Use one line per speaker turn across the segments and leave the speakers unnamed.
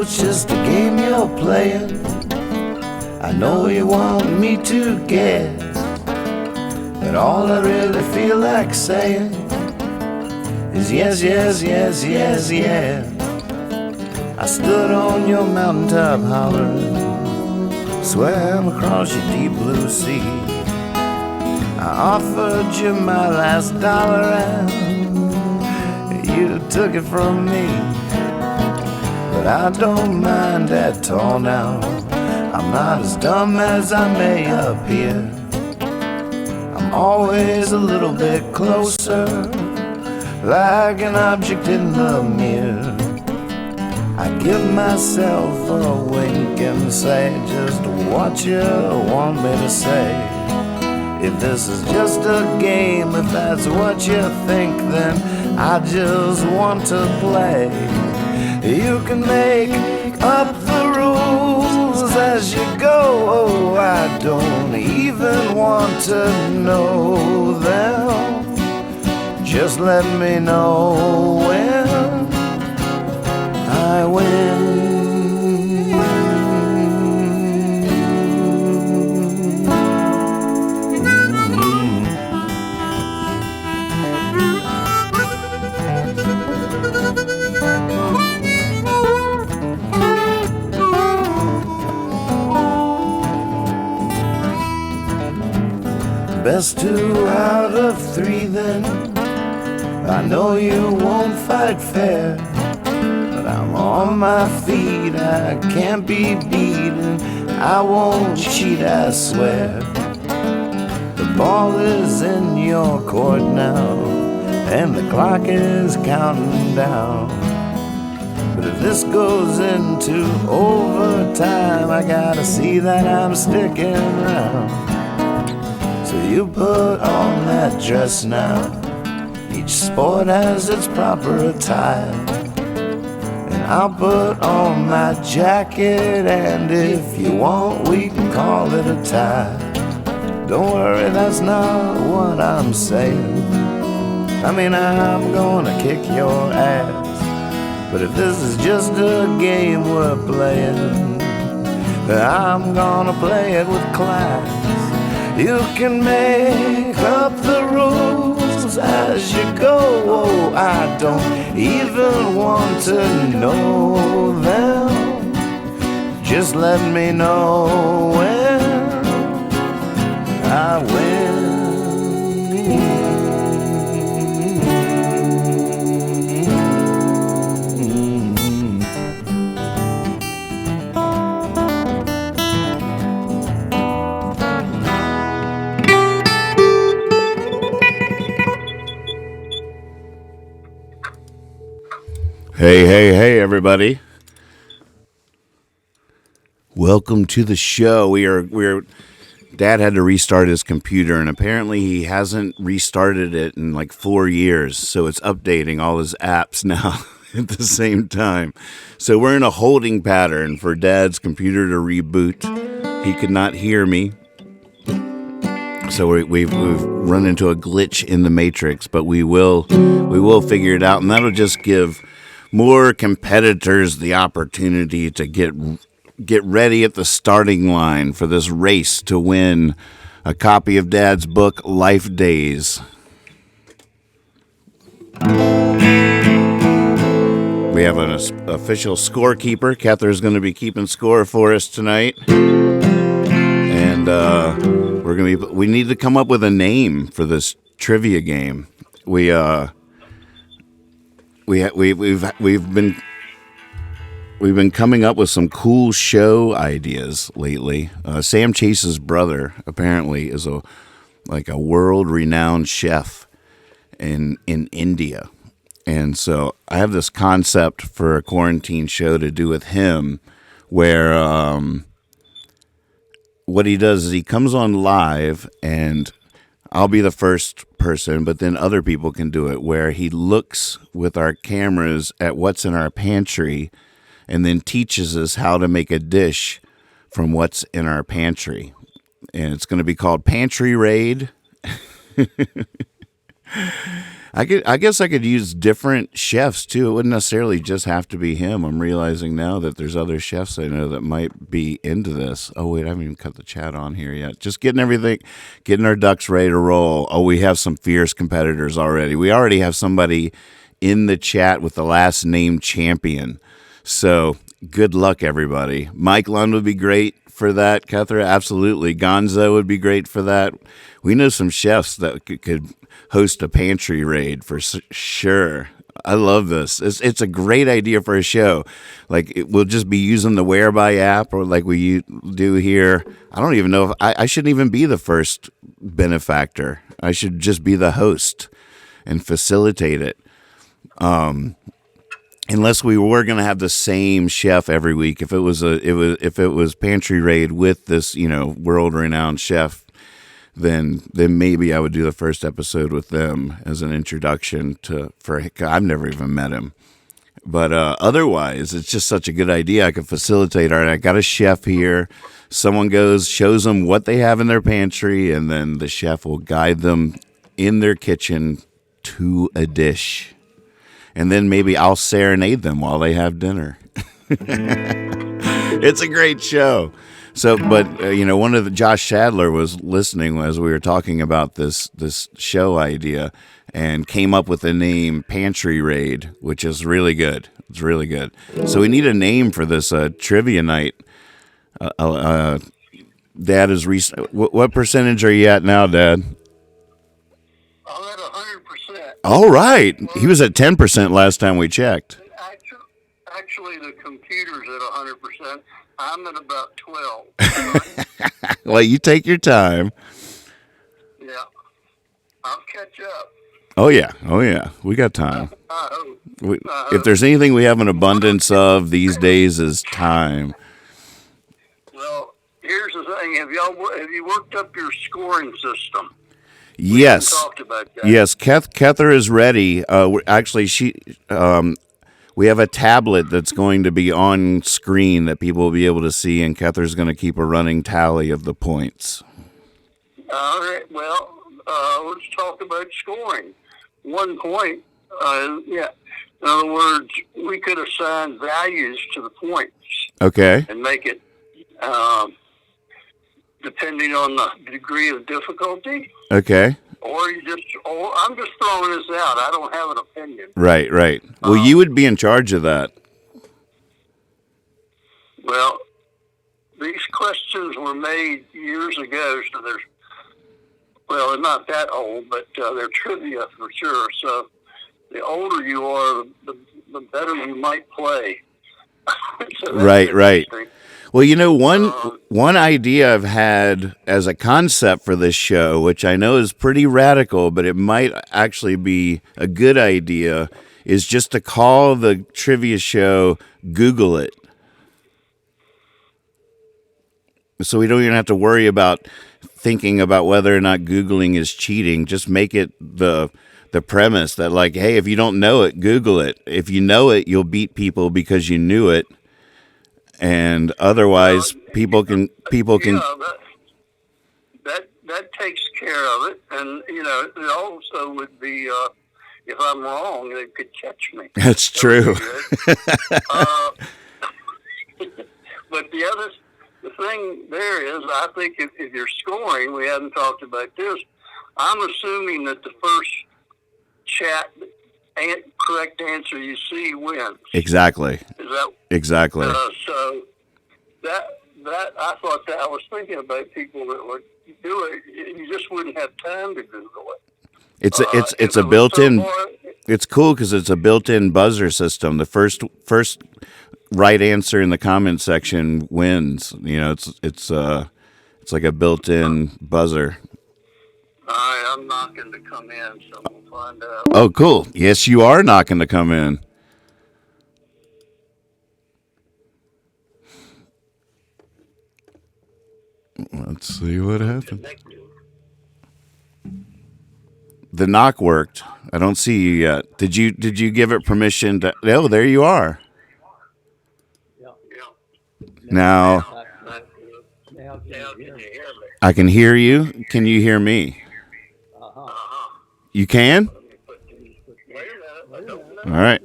it's just a game you're playing. I know you want me to guess, but all I really feel like saying is yes, yes, yes, yes, yes. I stood on your mountaintop hollering, swam across your deep blue sea. I offered you my last dollar and you took it from me. But I don't mind at all now. I'm not as dumb as I may appear. I'm always a little bit closer, like an object in the mirror. I give myself a wink and say just what you want me to say. If this is just a game, if that's what you think, then I just want to play. You can make up the rules as you go. Oh, I don't even want to know them. Just let me know when I win. Best 2 out of 3 then. I know you won't fight fair, but I'm on my feet, I can't be beaten. I won't cheat, I swear. The ball is in your court now, and the clock is counting down. But if this goes into overtime, I gotta see that I'm sticking around. So you put on that dress now. Each sport has its proper attire, and I'll put on my jacket, and if you want, we can call it a tie. Don't worry, that's not what I'm saying. I mean, I'm gonna kick your ass, but if this is just a game we're playing, I'm gonna play it with class. You can make up the rules as you go. Oh, I don't even want to know them. Just let me know when I win. Hey, everybody. Welcome to the show. We're Dad had to restart his computer, and apparently he hasn't restarted it in like 4 years, so it's updating all his apps now at the same time. So we're in a holding pattern for Dad's computer to reboot. He could not hear me. So we've run into a glitch in the matrix, but we will figure it out, and that'll just give more competitors the opportunity to get ready at the starting line for this race to win a copy of Dad's book, Life Days. We have an official scorekeeper. Catherine's going to be keeping score for us tonight, and we need to come up with a name for this trivia game. We've been coming up with some cool show ideas lately. Sam Chase's brother apparently is a world-renowned chef in India, and so I have this concept for a quarantine show to do with him, where what he does is he comes on live, and I'll be the first person, but then other people can do it, where he looks with our cameras at what's in our pantry and then teaches us how to make a dish from what's in our pantry. And it's going to be called Pantry Raid. I guess I could use different chefs too. It wouldn't necessarily just have to be him. I'm realizing now that there's other chefs I know that might be into this. Oh wait, I haven't even cut the chat on here yet. Just getting our ducks ready to roll. Oh, we have some fierce competitors already. We already have somebody in the chat with the last name Champion. So good luck, everybody. Mike Lund would be great for that. Cuthra, absolutely. Gonzo would be great for that. We know some chefs that could host a pantry raid for sure. I love this. It's a great idea for a show. Like we'll just be using the Whereby app, or like we do here. I don't even know if I shouldn't even be the first benefactor. I should just be the host and facilitate it. Unless we were going to have the same chef every week. If it was pantry raid with this, world renowned chef, then maybe I would do the first episode with them as an introduction I've never even met him. But otherwise, it's just such a good idea. I could facilitate. All right, I got a chef here. Someone goes, shows them what they have in their pantry, and then the chef will guide them in their kitchen to a dish. And then maybe I'll serenade them while they have dinner. It's a great show. So, but one of Josh Shadler was listening as we were talking about this show idea, and came up with the name Pantry Raid, which is really good. It's really good. So we need a name for this trivia night. Dad is what percentage are you at now, Dad?
I'm at 100%.
All right. He was at 10% last time we checked.
Actually, the computer's at 100%. I'm at about 12.
Well, you take your time.
Yeah. I'll catch up.
Oh, yeah. We got time.
I hope.
If there's anything we have an abundance of these days is time.
Well, here's the thing. Have you worked up your scoring system?
Yes.
We talked about that.
Yes, Kether is ready. We have a tablet that's going to be on screen that people will be able to see, and Kether's going to keep a running tally of the points.
All right. Well, let's talk about scoring. 1 point. Yeah. In other words, we could assign values to the points.
Okay.
And make it depending on the degree of difficulty.
Okay.
Or I'm just throwing this out. I don't have an opinion.
Right. Well, you would be in charge of that.
Well, these questions were made years ago, so they're not that old, but they're trivia for sure. So the older you are, the better you might play. So
right. Well, one idea I've had as a concept for this show, which I know is pretty radical, but it might actually be a good idea, is just to call the trivia show Google It. So we don't even have to worry about thinking about whether or not Googling is cheating. Just make it the premise that, like, hey, if you don't know it, Google it. If you know it, you'll beat people because you knew it. And otherwise, people can.
Yeah, that takes care of it, and it also would be if I'm wrong, they could catch me.
That's true.
But the thing there is, I think if you're scoring, we haven't talked about this. I'm assuming that the first chat correct answer you see wins.
Exactly.
Is that
exactly?
So that I thought that I was thinking about people that would do it. You just wouldn't have time to Google it.
It's a built-in. It's cool because it's a built-in buzzer system. The first right answer in the comment section wins. It's like a built-in buzzer.
All right, I'm knocking to come in, so we'll find out.
Oh, cool. Yes, you are knocking to come in. Let's see what happened. The knock worked. I don't see you yet. Did you give it permission to? Oh, there you are.
Yeah.
Now I can hear you. Can you hear me? You can? All right.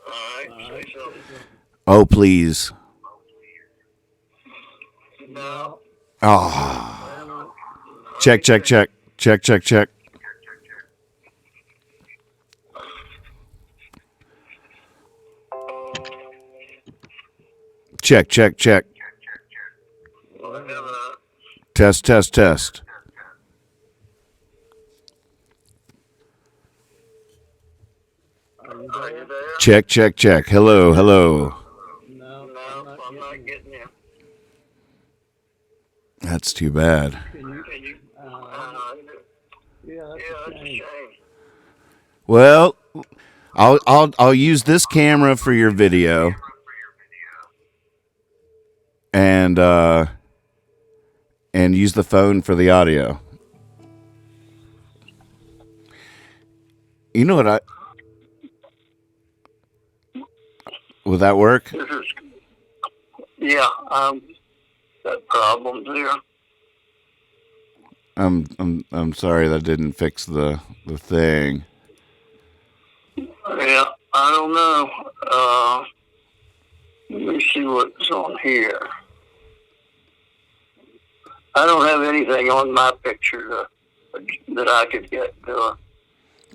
All right, say something.
Oh, please.
No.
Oh. Check, check, check. Check, check, check. Check, check, check. Test, test, test.
Are you there?
Check, check, check. Hello, hello.
No, I'm not getting you.
That's too bad.
Can you? Yeah, that's a shame.
Well, I'll use this camera for your video, and use the phone for the audio. You know what will that work?
Yeah, got problems here.
I'm sorry that didn't fix the thing.
Yeah, I don't know. Let me see what's on here. I don't have anything on my picture that I could get to.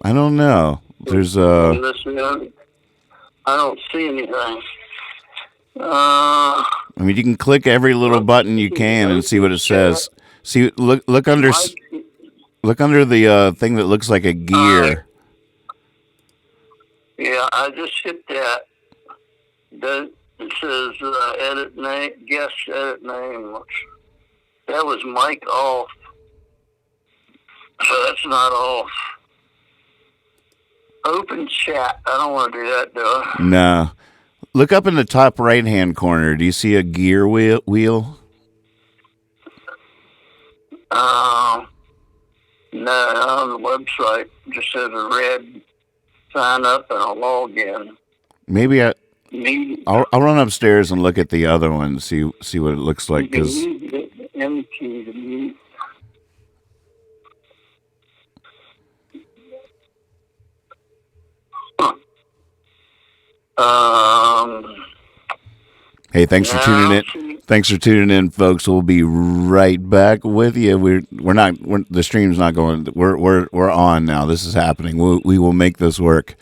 I don't know. There's
on this end. I don't see anything.
I mean, you can click every little button you can and see what it says. See, look under the thing that looks like a gear.
Yeah, I just hit that. It says edit name, guest edit name. That was mic off. So that's not off. Open chat. I don't want to do that, do I?
No. Look up in the top right-hand corner. Do you see a gear wheel?
No, on the website it just says a red sign up and a login.
Maybe I'll run upstairs and look at the other one, see what it looks like.
You can use the M key to mute.
Hey, thanks for tuning in. Thanks for tuning in, folks. We'll be right back with you. The stream's not going. We're on now. This is happening. We will make this work,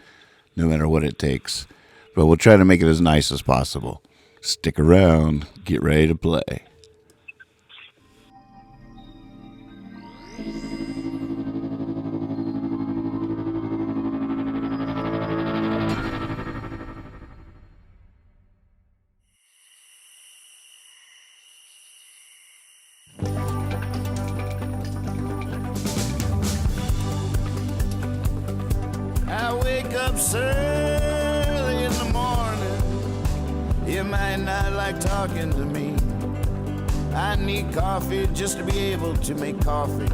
no matter what it takes. But we'll try to make it as nice as possible. Stick around. Get ready to play. I wake up early in the morning. You might not like talking to me. I need coffee just to be able to make coffee.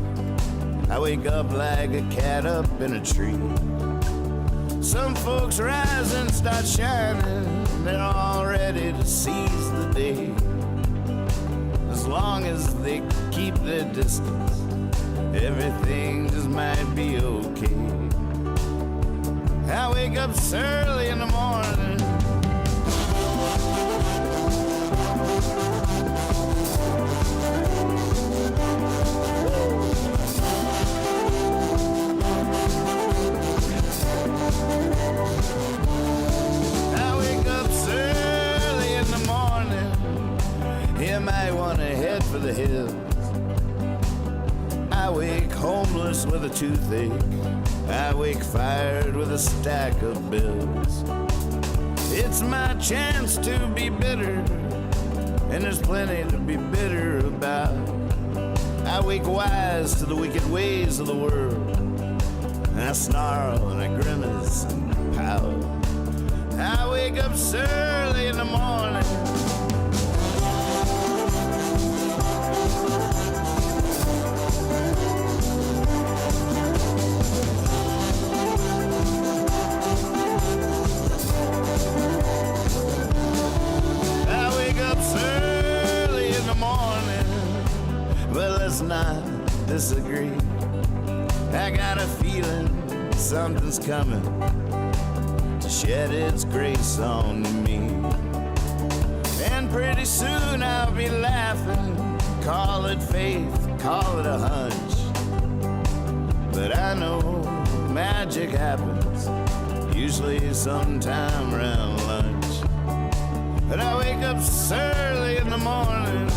I wake up like a cat up in a tree. Some folks rise and start shining. They're all ready to seize the day. As long as they keep their distance, everything just might be okay. I wake up early in the morning. I wake up early in the morning. You might want to head for the hills. I wake homeless with a toothache. I wake fired with a stack of bills. It's my chance to be bitter, and there's plenty to be bitter about. I wake wise to the wicked ways of the world, and I snarl and I grimace and pout. I wake up early in the morning. Not disagree. I got a feeling something's coming to shed its grace on me. And pretty soon I'll be laughing. Call it faith, call it a hunch. But I know magic happens usually sometime around lunch. But I wake up early in the morning.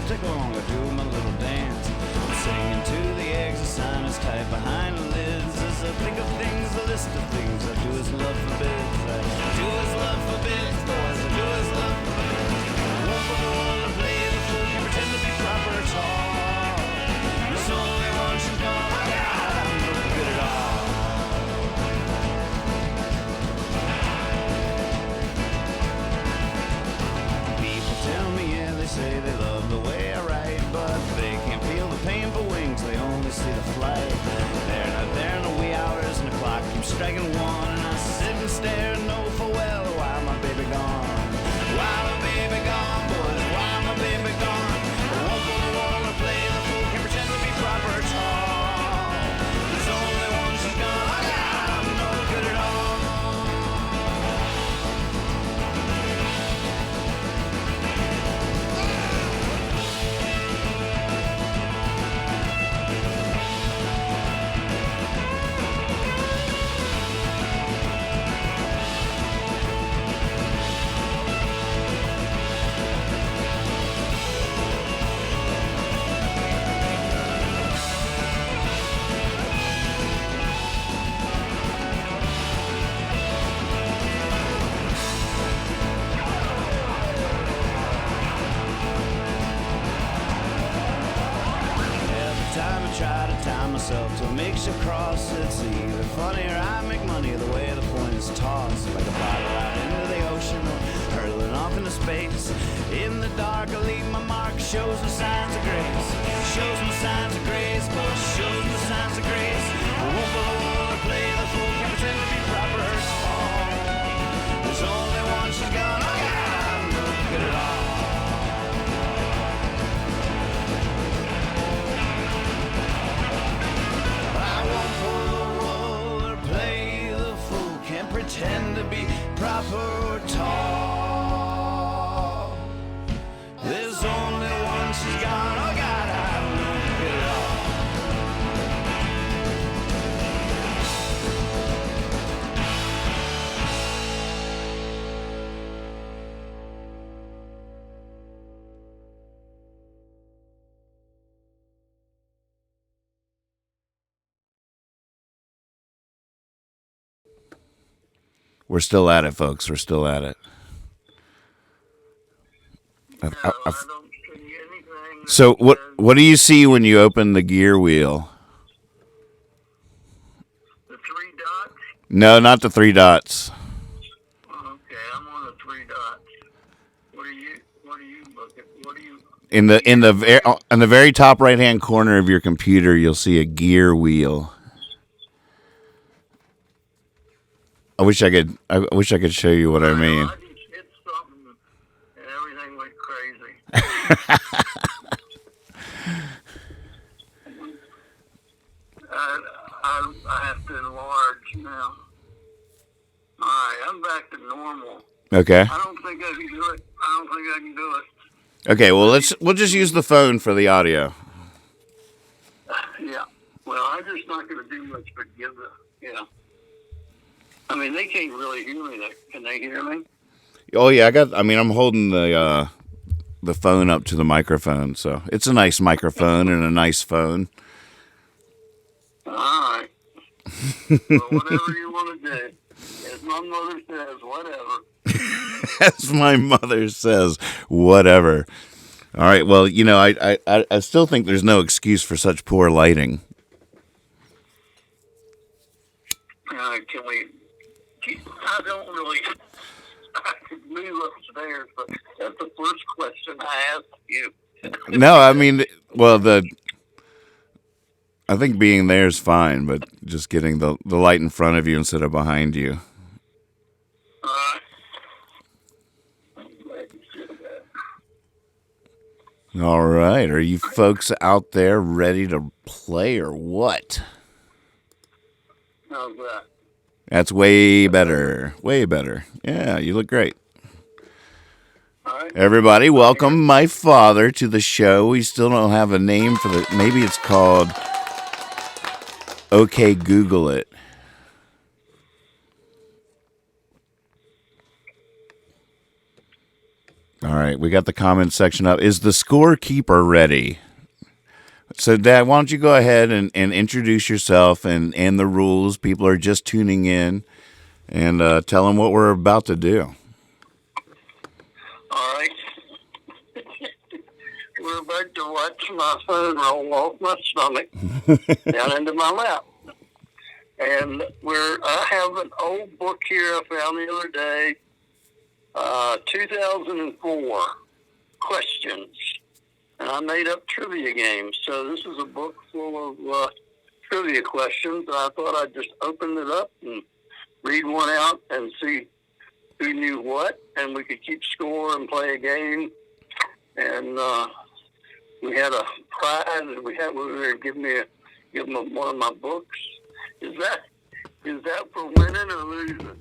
Take long to do my little dance. I'm singing to the exercise tight behind the lids. As I think of things, a list of things I do as love forbids. I do as love forbids, boys. I do as love forbids. Won't go on to play the fool, you pretend to be proper at all. There's only one she's gone. Oh God, I'm no good at all. People tell me, yeah, they say they love the way I write, but they can't feel the painful wings, they only see the flight. They're not there in the wee hours, and the clock keeps striking one, and I sit and stare and know full well why my baby gone. Why my baby gone, boys, why my baby gone? I won't go to war to play the fool, can't pretend to be proper at all. There's only one she's gone, oh God, I'm no good at all. To a mixture cross, it's either funny or I make money the way the point is tossed. Like a bottle out into the ocean or hurtling off into space. In the dark I leave my mark, shows me signs of grace. Shows me signs of grace, boy, shows me signs of grace. I won't go to play the fool, can't pretend to be proper at all. There's only one she's gone, oh God, I'm no good at all. Pretend to be proper or tall. There's only one she's gone, oh God, I'm no good at all. We're still at it, folks. We're still at it.
I don't see anything.
So what do you see when you open the gear wheel?
The three dots?
No, not the three dots.
Okay, I'm on the three dots. What are you looking? What are you?
On the very top right hand corner of your computer, you'll see a gear wheel. I wish I could show you what I mean.
I just hit something and everything went crazy. I have to enlarge now. All right, I'm back to normal.
Okay.
I don't think I can do it.
Okay, well we'll just use the phone for the audio.
Yeah. Well, I'm just not going to do much but give the, yeah. I mean, they can't really hear me. Can they hear me?
Oh yeah, I'm holding the phone up to the microphone, so it's a nice microphone and a nice phone.
All right. Well, whatever you want to do. As my mother says, whatever.
As my mother says, whatever. All right. Well, I still think there's no excuse for such poor lighting.
Can we? I don't really. I could move upstairs, but that's the first question I asked you.
No, I mean, well, I think being there is fine, but just getting the light in front of you instead of behind you. All right. Are you folks out there ready to play or what?
How's that?
That's way better. Way better. Yeah, you look great.
All right.
Everybody, welcome my father to the show. We still don't have a name for maybe it's called Okay, Google It. All right, we got the comment section up. Is the scorekeeper ready? So, Dad, why don't you go ahead and introduce yourself and the rules. People are just tuning in, and tell them what we're about to do.
All right. We're about to watch my phone roll off my stomach down into my lap. And I have an old book here I found the other day, 2004 questions. And I made up trivia games. So this is a book full of trivia questions. And I thought I'd just open it up and read one out and see who knew what. And we could keep score and play a game. And we had a prize. And we were going to give them one of my books. Is that for winning or losing?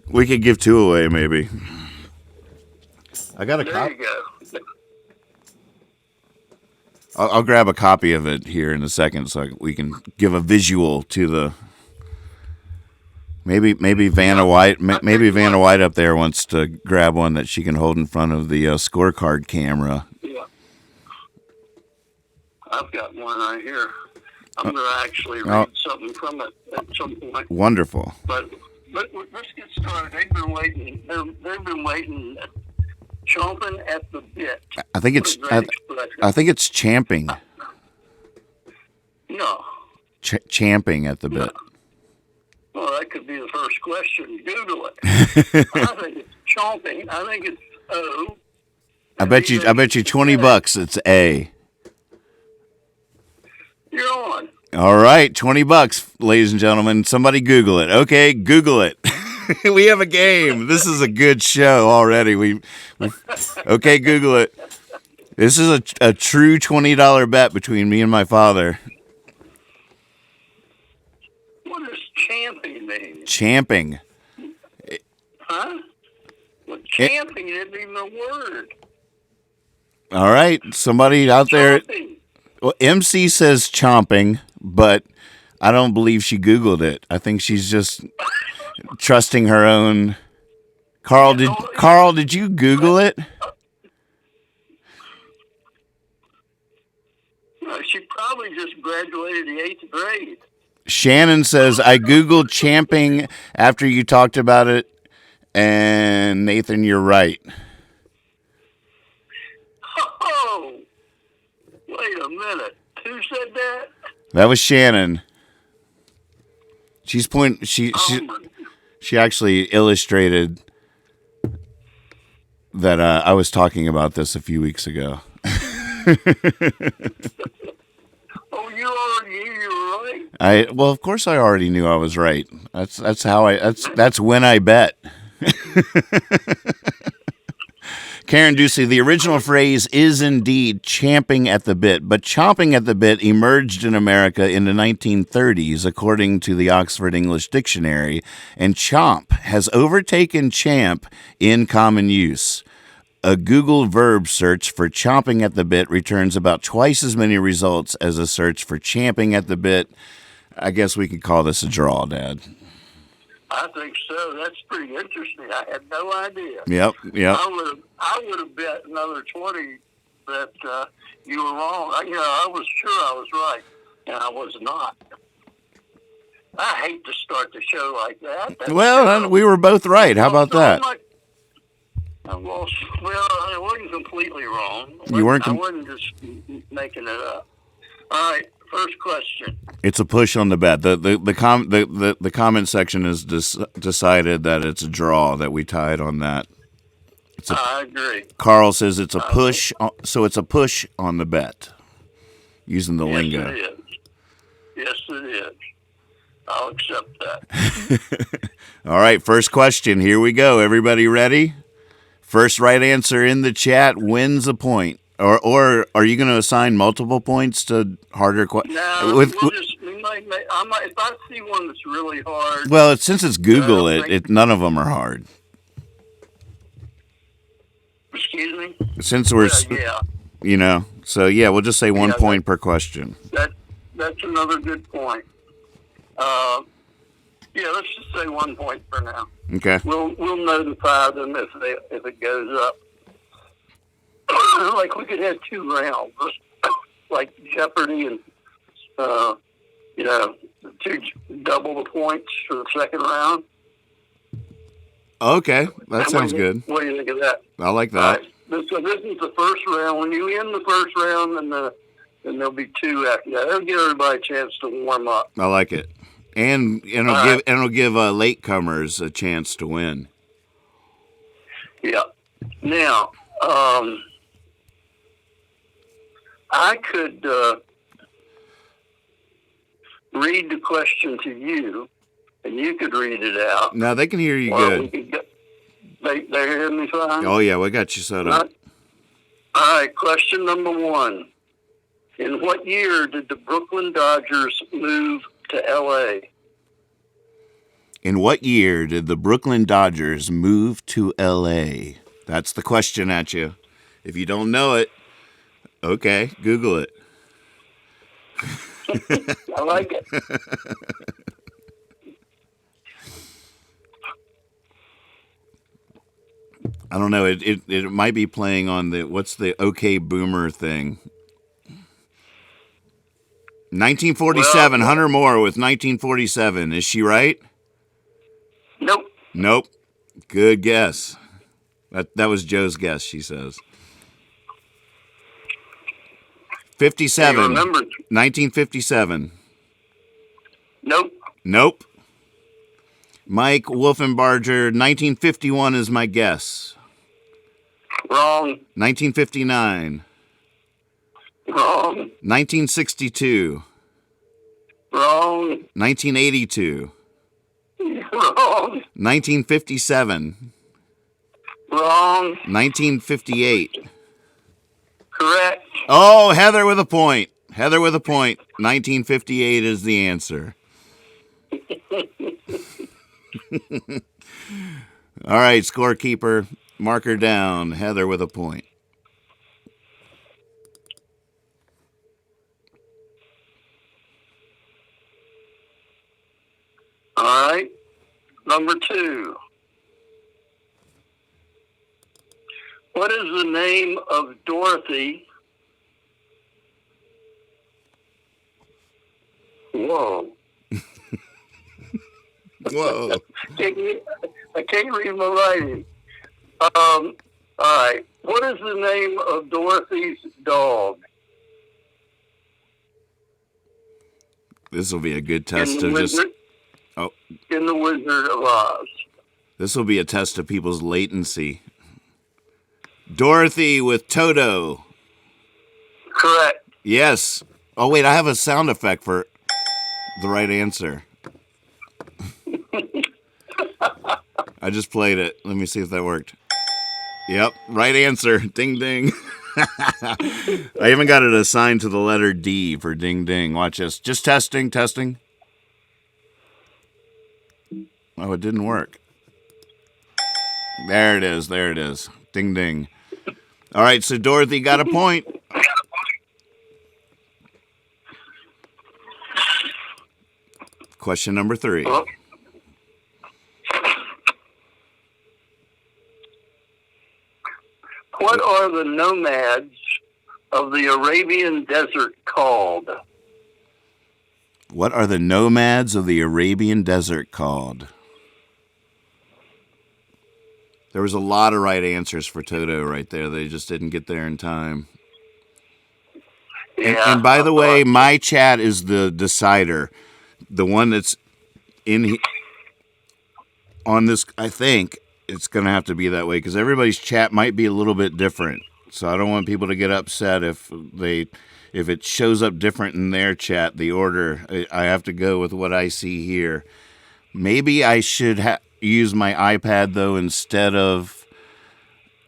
We could give two away, maybe. I got a
There
copy.
you go.
I'll grab a copy of it here in a second, so we can give a visual to the. Maybe Vanna White. Maybe Vanna White up there wants to grab one that she can hold in front of the scorecard camera.
Yeah. I've got one right here. I'm going to actually read something from it at some point.
Wonderful.
But let's get started. They've been waiting. They've been waiting, chomping at the bit.
I think it's champing.
No.
Champing at the bit.
Well, that could be the first question. Google it. I think it's chomping. I think it's O.
I bet you $20 it's A.
You're on.
All right, $20, ladies and gentlemen. Somebody Google it. Okay, Google it. We have a game. This is a good show already. Okay, Google it. This is a true $20 bet between me and my father.
What does champing mean?
Champing.
Huh? Well, champing isn't even a word.
All right, somebody out there.
Chomping.
Well, MC says chomping, but I don't believe she Googled it. I think she's just trusting her own. Carl, did you Google it?
No, she probably just graduated the 8th grade.
Shannon says, I Googled champing after you talked about it, and Nathan, you're right.
Oh, wait a minute. Who said that?
That was Shannon. She actually illustrated that I was talking about this a few weeks ago.
Oh, you already knew you were right?
Well, of course I already knew I was right. That's when I bet. Karen Ducey, the original phrase is indeed champing at the bit, but chomping at the bit emerged in America in the 1930s, according to the Oxford English Dictionary, and chomp has overtaken champ in common use. A Google verb search for chomping at the bit returns about twice as many results as a search for champing at the bit. I guess we could call this a draw, Dad.
I think so. That's pretty interesting. I had no idea.
Yep.
I would have bet another 20 that you were wrong. I was sure I was right, and I was not. I hate to start the show like that.
Well, we were both right. How about that?
I wasn't completely wrong.
You weren't.
I wasn't just making it up. All right. First question.
It's a push on the bet. The comment section has decided that it's a draw, that we tied on that.
I agree.
Carl says it's a push, so it's a push on the bet, using the lingo.
Yes, it is. I'll accept that.
All right, first question. Here we go. Everybody ready? First right answer in the chat wins a point. Or are you going to assign multiple points to harder questions?
No, if I see one that's really hard.
Well, since it's Google, none of them are hard.
Excuse me?
Since we're, so we'll just say 1 point per question.
That's another good point. Let's just say 1 point for now.
Okay.
We'll notify them if it goes up. Like we could have 2 rounds, like Jeopardy, and double the points for the second round.
Okay, that sounds good.
What do you think of that?
I like that.
Right. So this is the first round. When you end the first round, then there'll be 2 after that. It'll give everybody a chance to warm up.
I like it, and it'll give latecomers a chance to win.
Yeah. Now, I could read the question to you, and you could read it out.
No, they can hear you good.
They hear me fine?
Oh, yeah, we got you set up.
All right, question number 1. In what year did the Brooklyn Dodgers move to L.A.?
In what year did the Brooklyn Dodgers move to L.A.? That's the question at you. If you don't know it, okay, Google it.
I like it.
I don't know. It might be playing on what's the OK Boomer thing? 1947. Well, Hunter Moore with 1947. Is she right? Nope. Good guess. That was Joe's guess, she says. 57. 1957. Nope. Mike Wolfenbarger, 1951 is my guess.
Wrong.
1959.
Wrong.
1962.
Wrong.
1982.
Wrong.
1957.
Wrong.
1958.
Correct.
Oh, Heather with a point. 1958 is the answer. All right, scorekeeper, mark her down. Heather with a point.
All right, number 2. What is the name of Dorothy? Whoa.
Whoa.
I can't read my writing. All right. What is the name of Dorothy's dog?
This will be a good test
in The Wizard of Oz.
This will be a test of people's latency. Dorothy with Toto.
Correct.
Yes. Oh, wait, I have a sound effect for the right answer. I just played it. Let me see if that worked. Yep, right answer. Ding, ding. I even got it assigned to the letter D for ding, ding. Watch this. Just testing, testing. Oh, it didn't work. There it is. There it is. Ding, ding. All right, so Dorothy got a point. Question number 3.
Well, what are the nomads of the Arabian desert called?
What are the nomads of the Arabian desert called? There was a lot of right answers for Toto right there. They just didn't get there in time. And by the way, my chat is the decider. The one that's on this, I think it's going to have to be that way because everybody's chat might be a little bit different. So I don't want people to get upset if it shows up different in their chat, the order. I have to go with what I see here. Maybe I should use my iPad, though, instead of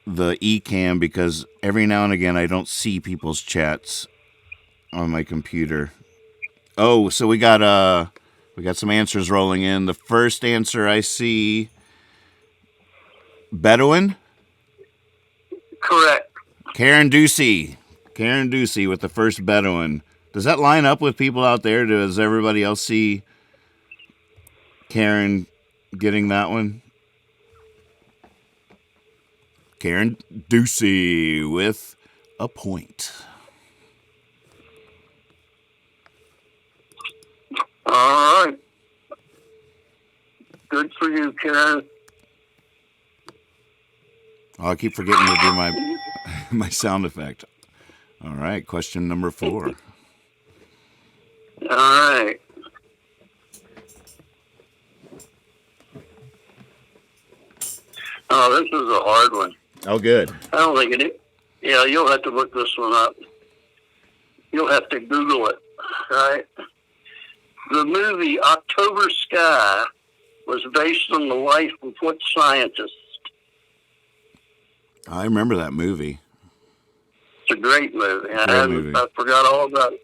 the eCam because every now and again I don't see people's chats on my computer. Oh, so we got some answers rolling in. The first answer I see, Bedouin?
Correct.
Karen Ducey with the first Bedouin. Does that line up with people out there? Does everybody else see Karen getting that one? Karen Ducey with a point.
All right. Good for you, Karen.
Oh, I keep forgetting to do my sound effect. All right, question number 4.
All right. Oh, this is a hard one.
Oh, good.
I don't think it is. Yeah, you'll have to look this one up. You'll have to Google it, right? The movie October Sky was based on the life of what scientist?
I remember that movie.
It's a great movie.
Movie.
I forgot all about it.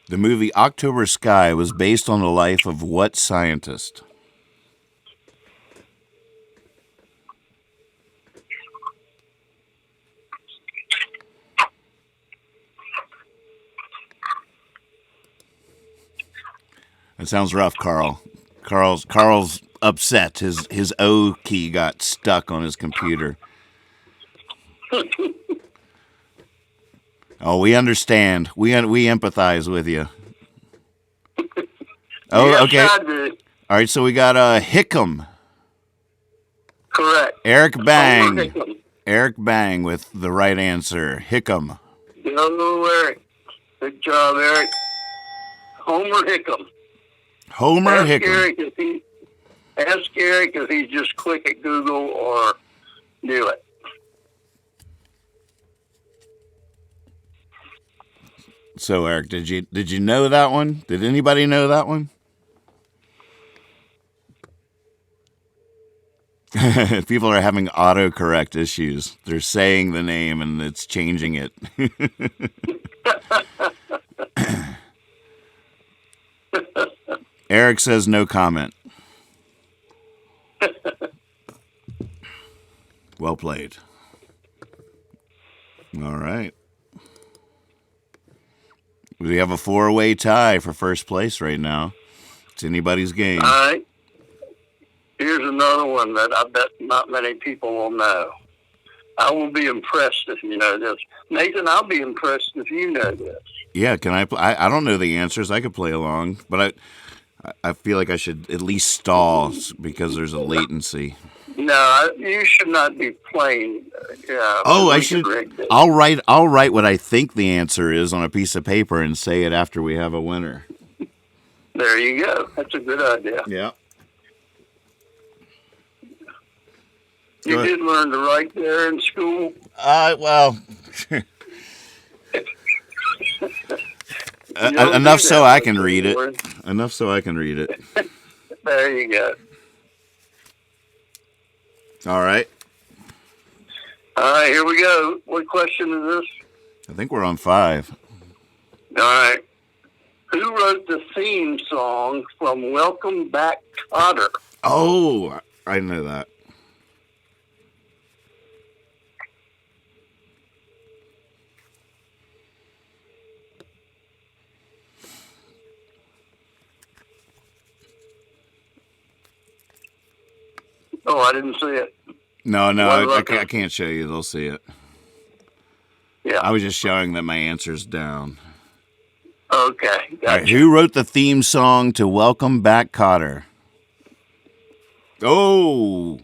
The movie October Sky was based on the life of what scientist? That sounds rough, Carl. Carl's upset. His O key got stuck on his computer. Oh, we understand. We empathize with you. Oh,
Yes,
okay.
I do.
All right, so we got Hickam.
Correct.
Eric
Homer
Bang.
Hickam.
Eric Bang with the right answer. Hickam.
Go, Eric. Good job, Eric. Homer Hickam.
Homer
Ask
Hickam.
Eric if he's just quick at Google or do it.
So, Eric, did you know that one? Did anybody know that one? People are having autocorrect issues. They're saying the name and it's changing it. Eric says no comment. Well played. All right. We have a 4-way tie for first place right now. It's anybody's game.
All right. Here's another one that I bet not many people will know. I will be impressed if you know this. Nathan, I'll be impressed if you know this.
Yeah, can I? I don't know the answers. I could play along, but I feel like I should at least stall because there's a latency.
No, you should not be playing.
Oh, I should. I'll write what I think the answer is on a piece of paper and say it after we have a winner.
There you go. That's a good idea.
Yeah.
You did learn to write there in school?
Well, enough so I can read it. Enough so I can read it.
There you go.
All right.
All right, here we go. What question is this?
I think we're on 5.
All right. Who wrote the theme song from Welcome Back, Kotter?
Oh, I know that.
Oh, I didn't see it.
No,
Well,
I can't show you. They'll see it.
Yeah.
I was just showing that my answer's down.
Okay.
All right,
Gotcha.
who wrote the theme song to Welcome Back, Kotter? Oh,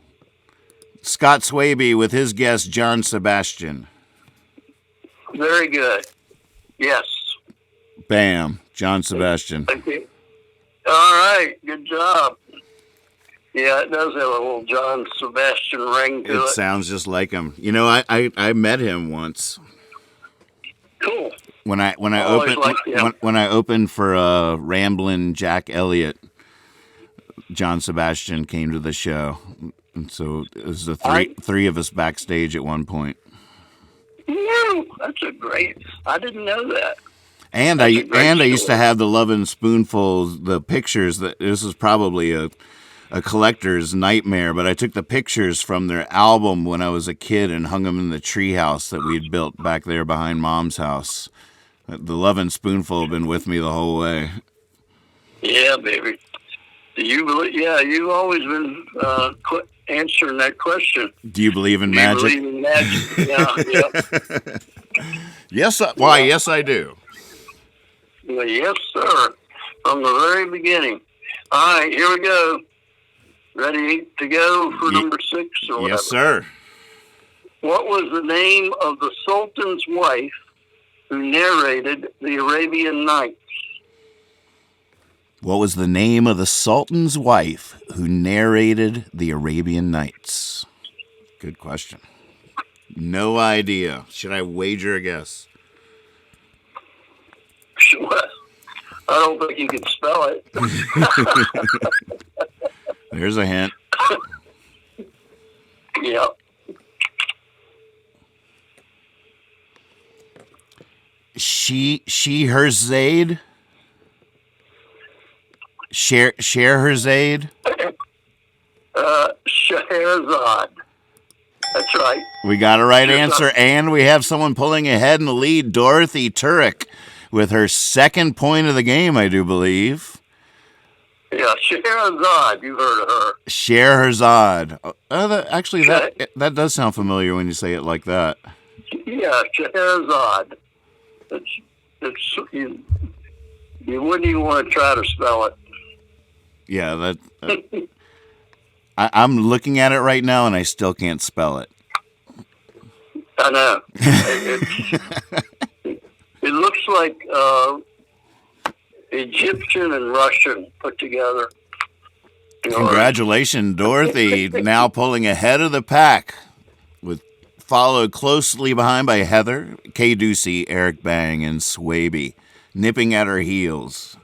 Scott Swaby with his guest John Sebastian.
Very good. Yes.
Bam, John Sebastian.
Okay. All right. Good job. Yeah, it does have a little John Sebastian ring to
It
it.
sounds just like him. You know, I met him once
Cool.
when I
Always
opened
liked him.
when I opened for Ramblin' Jack Elliott. John Sebastian came to the show, and so it was the three of us backstage at one point.
Woo, that's a great. I didn't know that.
And I used to have the Lovin' Spoonfuls, the pictures. That this was probably a collector's nightmare, but I took the pictures from their album when I was a kid and hung them in the treehouse that we'd built back there behind Mom's house. The Lovin' Spoonful have been with me the whole way.
Yeah, baby. Do you believe? Yeah, you've always been answering that question.
Do you believe in
Do
magic?
you believe in magic? Yeah.
Yes. Why? Yes, I do.
Well, yes, sir. From the very beginning. All right, here we go. Ready to go for number 6 or whatever?
Yes, sir.
What was the name of the Sultan's wife who narrated the Arabian Nights?
What was the name of the Sultan's wife who narrated the Arabian Nights? Good question. No idea. Should I wager a guess?
I don't think you can spell it.
There's a hint.
Yeah.
Scheherazade? Scheherazade?
Scheherazade. That's right.
We got a right answer, and we have someone pulling ahead in the lead, Dorothy Turek, with her second point of the game, I do believe.
Yeah, Scheherazade. You've heard of her.
Scheherazade. That does sound familiar when you say it like that.
Yeah, Scheherazade. You wouldn't even want to try to spell it.
Yeah, I'm looking at it right now, and I still can't spell it.
I know. It looks like Egyptian and Russian put together.
Congratulations, Dorothy, now pulling ahead of the pack, followed closely behind by Heather, Kay Ducey, Eric Bang, and Swaby, nipping at her heels.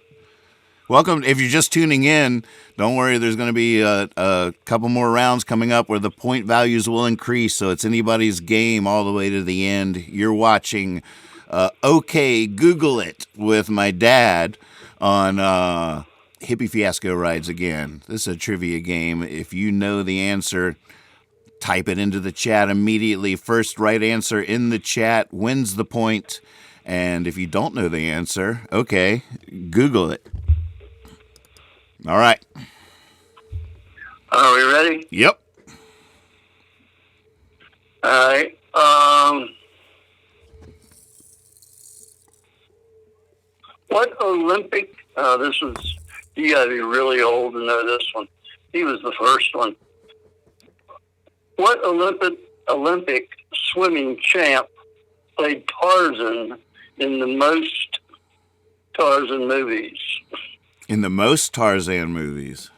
Welcome. If you're just tuning in, don't worry. There's going to be a couple more rounds coming up where the point values will increase, so it's anybody's game all the way to the end. You're watching OK Google It with my dad on Hippie Fiasco Rides Again. This is a trivia game. If you know the answer, type it into the chat immediately. First right answer in the chat wins the point. And if you don't know the answer, okay, Google it. All right.
Are we ready?
Yep.
All right. What Olympic? You got to be really old to know this one. He was the first one. What Olympic swimming champ played Tarzan in the most Tarzan movies?
In the most Tarzan movies.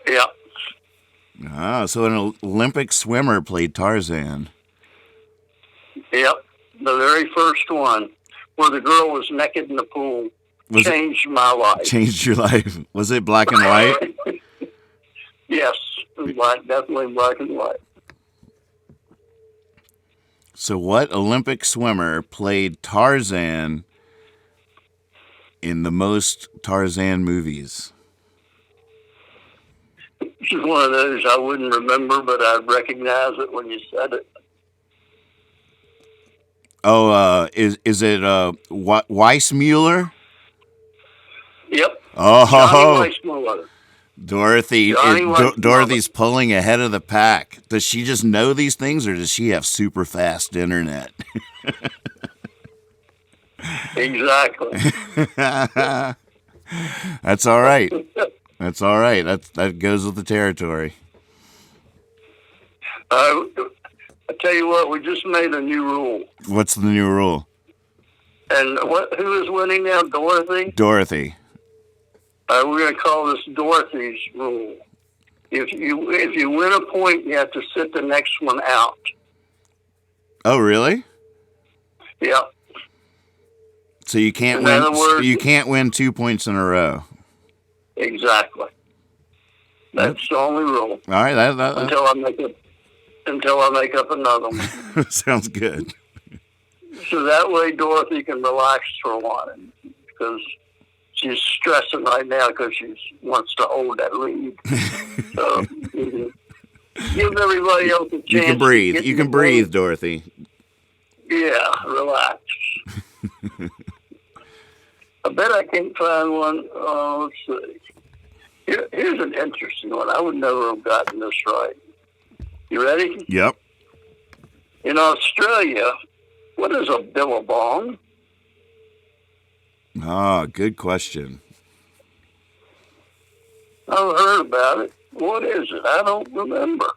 Yeah.
So an Olympic swimmer played Tarzan.
Yep. The very first one, where the girl was naked in the pool, changed my life.
Changed your life. Was it black and white?
Yes. It was definitely black and white.
So what Olympic swimmer played Tarzan in the most Tarzan movies?
This is one of those I wouldn't remember, but I'd recognize it when you said it.
Oh, is it Weissmuller?
Yep.
Oh,
Johnny Weissmuller.
Dorothy.
Johnny Weissmuller.
Dorothy's pulling ahead of the pack. Does she just know these things, or does she have super fast internet?
Exactly.
That's all right. That's all right. That goes with the territory.
I tell you what, we just made a new rule.
What's the new rule?
And who is winning now? Dorothy?
Dorothy.
We're going to call this Dorothy's rule. If you win a point, you have to sit the next one out.
Oh, really?
Yeah.
So you can't
In
win.
other words-
You can't win 2 points in a row.
Exactly. That's the only rule.
All right. That
Until I make up another one.
sounds good.
So that way Dorothy can relax for a while, because she's stressing right now because she wants to hold that lead. So give everybody else a chance.
You can breathe. You can breathe, Dorothy.
Yeah, relax. I bet I can't find one. Let's see. Here's an interesting one. I would never have gotten this right. You ready?
Yep.
In Australia, what is a billabong?
Ah, good question.
I've heard about it. What is it? I don't remember.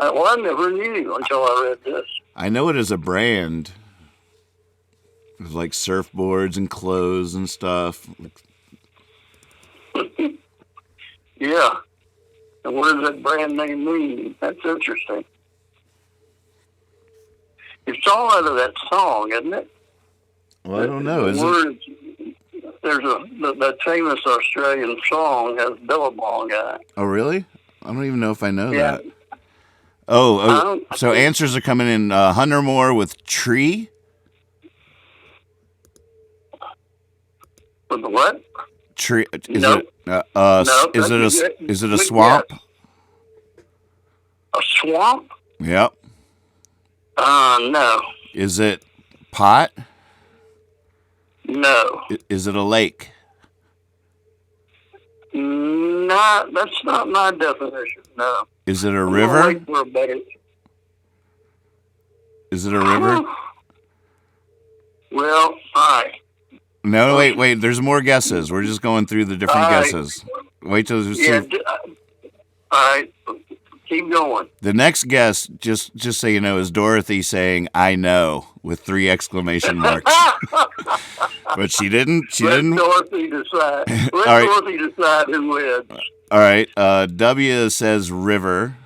I never knew until I read this.
I know it is a brand. It's like surfboards and clothes and stuff.
Yeah. And what does that brand name mean? That's interesting. It's all out of that song, isn't it?
Well, I don't know. Is it?
Words, there's that famous Australian song has Billabong in it.
Oh, really? I don't even know if I know
Yeah.
that. Oh, so answers are coming in. Hunter Moore with tree.
With the what?
Tree. Is
Nope.
it?
Nope,
Is it
that's
a?
good.
Is it a
Good
swamp?
guess. A swamp?
Yep.
No.
Is it pot?
No.
Is it a lake?
That's not my definition, no.
Is it a
I'm
river?
gonna wait for a better-
Is it a river?
Well, all right.
No, wait. There's more guesses. We're just going through the different
All right.
guesses. Wait till you see.
Yeah, all right. Keep going.
The next guess, just so you know, is Dorothy saying "I know" with 3 exclamation marks. But she didn't.
Let Dorothy decide. Let
All right.
Dorothy decide who wins.
All right. W says river.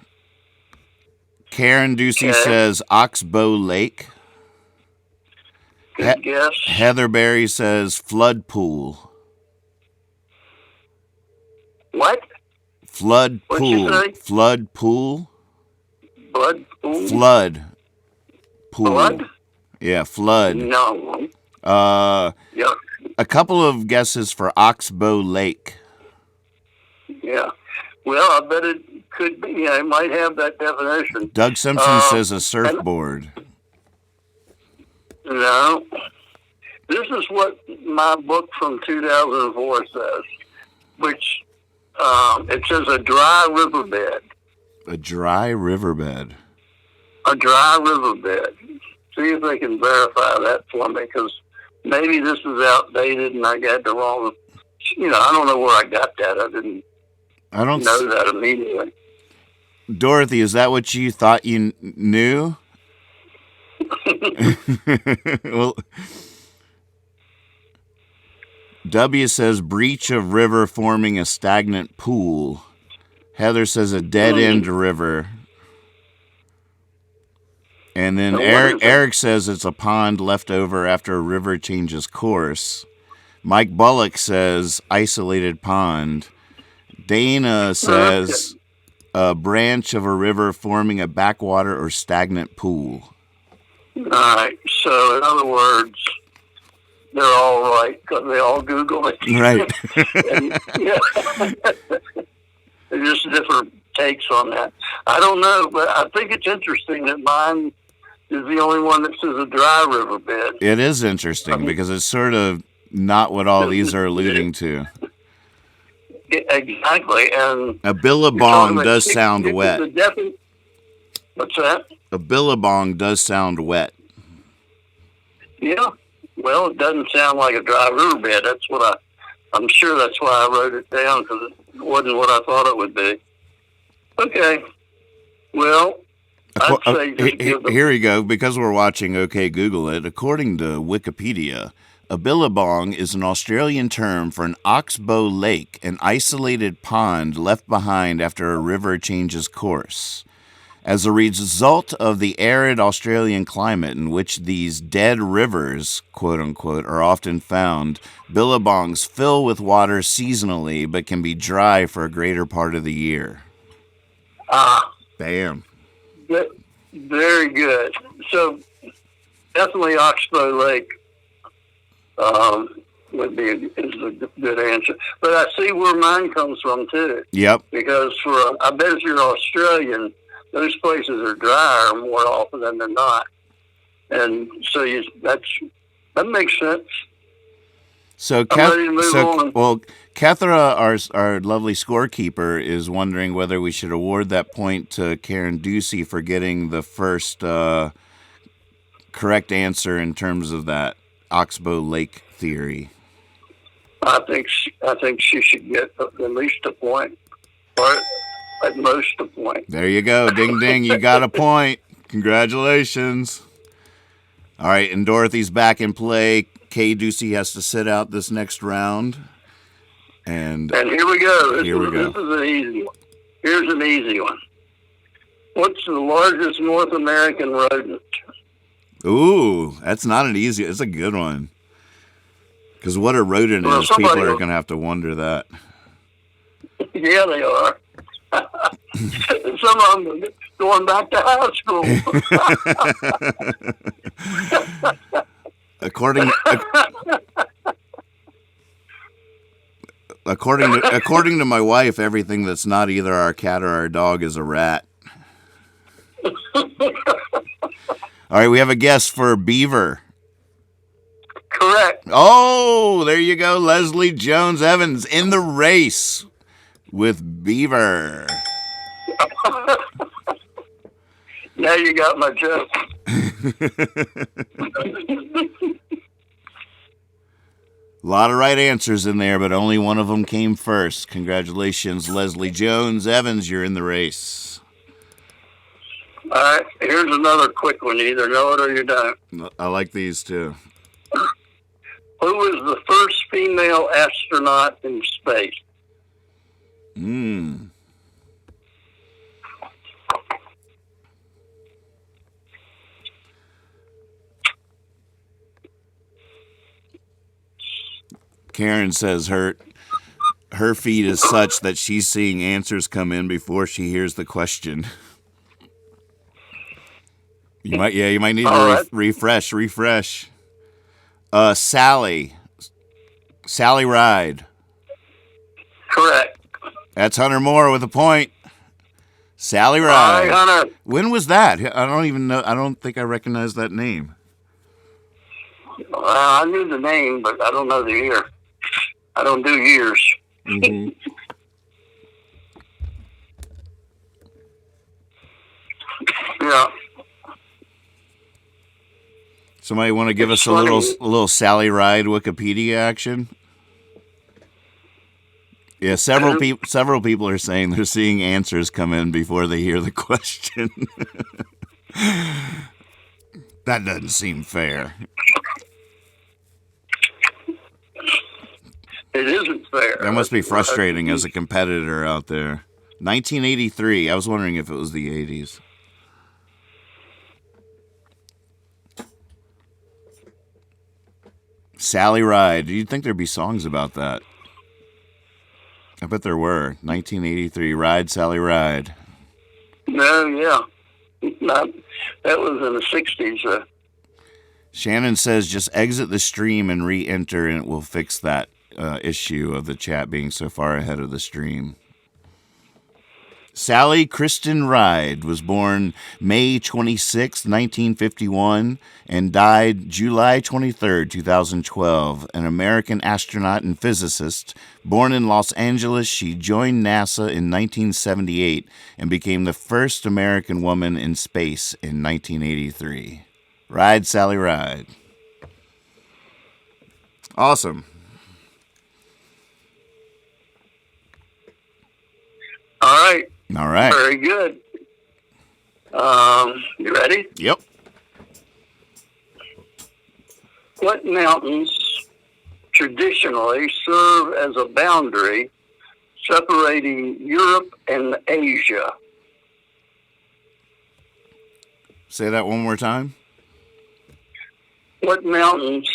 Karen Ducey
Okay.
says Oxbow Lake.
Good guess.
Heather Berry says flood pool.
What?
Flood
What'd you
pool.
say?
Flood pool.
Blood pool?
Flood pool.
Blood?
Yeah, flood.
No.
Yeah.
Yeah.
A couple of guesses for Oxbow Lake.
Yeah. Well, I bet it could be. Yeah, it might have that definition.
Doug Simpson says a surfboard.
No. This is what my book from 2004 says, which it says a dry riverbed.
A dry riverbed.
A dry riverbed. See if they can verify that for me, because maybe this is outdated and I got the wrong. I don't know where I got that. I didn't
I don't
know that immediately.
Dorothy, is that what you thought you knew? Well, W says breach of river forming a stagnant pool. Heather says a dead end river. And then
So what is it?
Eric says it's a pond left over after a river changes course. Mike Bullock says isolated pond. Dana says a branch of a river forming a backwater or stagnant pool.
All right. So, in other words, they're all right because they all Google it.
Right.
And, yeah. They're just different takes on that. I don't know, but I think it's interesting that mine is the only one that says a dry riverbed.
It is interesting because it's sort of not what all these are alluding to.
Exactly. And
a billabong does sound wet.
What's that?
A billabong does sound wet.
Yeah. Well, it doesn't sound like a dry riverbed. That's what I'm sure that's why I wrote it down, because it wasn't what I thought it would be. Okay. Well, I'd say
here we go. Because we're watching OK Google It, according to Wikipedia, a billabong is an Australian term for an oxbow lake, an isolated pond left behind after a river changes course. As a result of the arid Australian climate in which these dead rivers, quote-unquote, are often found, billabongs fill with water seasonally but can be dry for a greater part of the year. Bam.
Very good. So, definitely Oxbow Lake would be is a good answer. But I see where mine comes from, too.
Yep.
Because I bet if you're Australian, those places are drier more often than they're not, and so that makes sense.
So, Kethra, our lovely scorekeeper, is wondering whether we should award that point to Karen Ducey for getting the first correct answer in terms of that Oxbow Lake theory.
I think she should get at least a point, or at most a point.
There you go. Ding, ding. You got a point. Congratulations. All right, and Dorothy's back in play. Kay Ducey has to sit out this next round. And
here we go.
This
is an easy one. Here's an easy one. What's the largest North American rodent?
Ooh, that's not an easy. It's a good one. Because what a rodent is, people are going to have to wonder that.
Yeah, they are. Some of them going back to high school.
According to my wife, everything that's not either our cat or our dog is a rat. All right, we have a guess for beaver.
Correct.
Oh, there you go. Leslie Jones Evans in the race with beaver.
Now you got my joke.
A lot of right answers in there, but only one of them came first. Congratulations, Leslie Jones Evans. You're in the race.
All right, here's another quick one. You either know it or you don't.
I like these too.
Who was the first female astronaut in space?
Karen says her feed is such that she's seeing answers come in before she hears the question. You might need to refresh. Sally Ride.
Correct.
That's Hunter Moore with a point. Sally Ride.
All right, Hunter.
When was that? I don't even know. I don't think I recognize that name.
I knew the name, but I don't know the year. I don't do years.
Mm-hmm.
Yeah.
Somebody want to give us a little Sally Ride Wikipedia action? Yeah, several people are saying they're seeing answers come in before they hear the question. That doesn't seem fair.
It isn't fair.
That must be frustrating as a competitor out there. 1983. I was wondering if it was the 80s. Sally Ride. Do you think there'd be songs about that? I bet there were. 1983. Ride, Sally, Ride.
No, yeah. Not, that was in the 60s.
Shannon says just exit the stream and re-enter, and it will fix that issue of the chat being so far ahead of the stream. Sally Kristen Ride was born May 26, 1951, and died July 23, 2012. An American astronaut and physicist. Born in Los Angeles, she joined NASA in 1978 and became the first American woman in space in 1983. Ride, Sally, ride. Awesome.
All right.
All right.
Very good. You ready?
Yep.
What mountains traditionally serve as a boundary separating Europe and Asia?
Say that one more time.
What mountains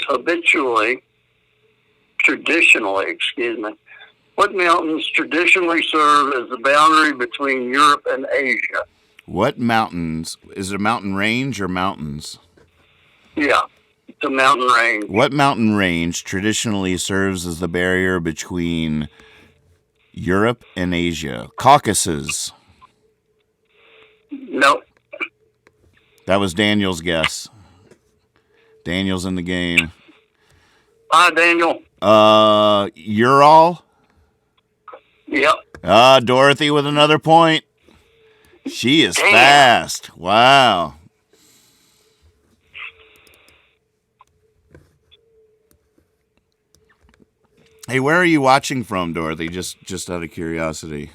what mountains traditionally serve as the boundary between Europe and Asia?
What mountains? Is it a mountain range or mountains?
Yeah, it's a mountain range.
What mountain range traditionally serves as the barrier between Europe and Asia? Caucasus.
No.
That was Daniel's guess. Daniel's in the game.
Hi, Daniel.
Ural?
Yep.
Dorothy with another point. She is fast. Wow. Hey, where are you watching from, Dorothy? Just out of curiosity.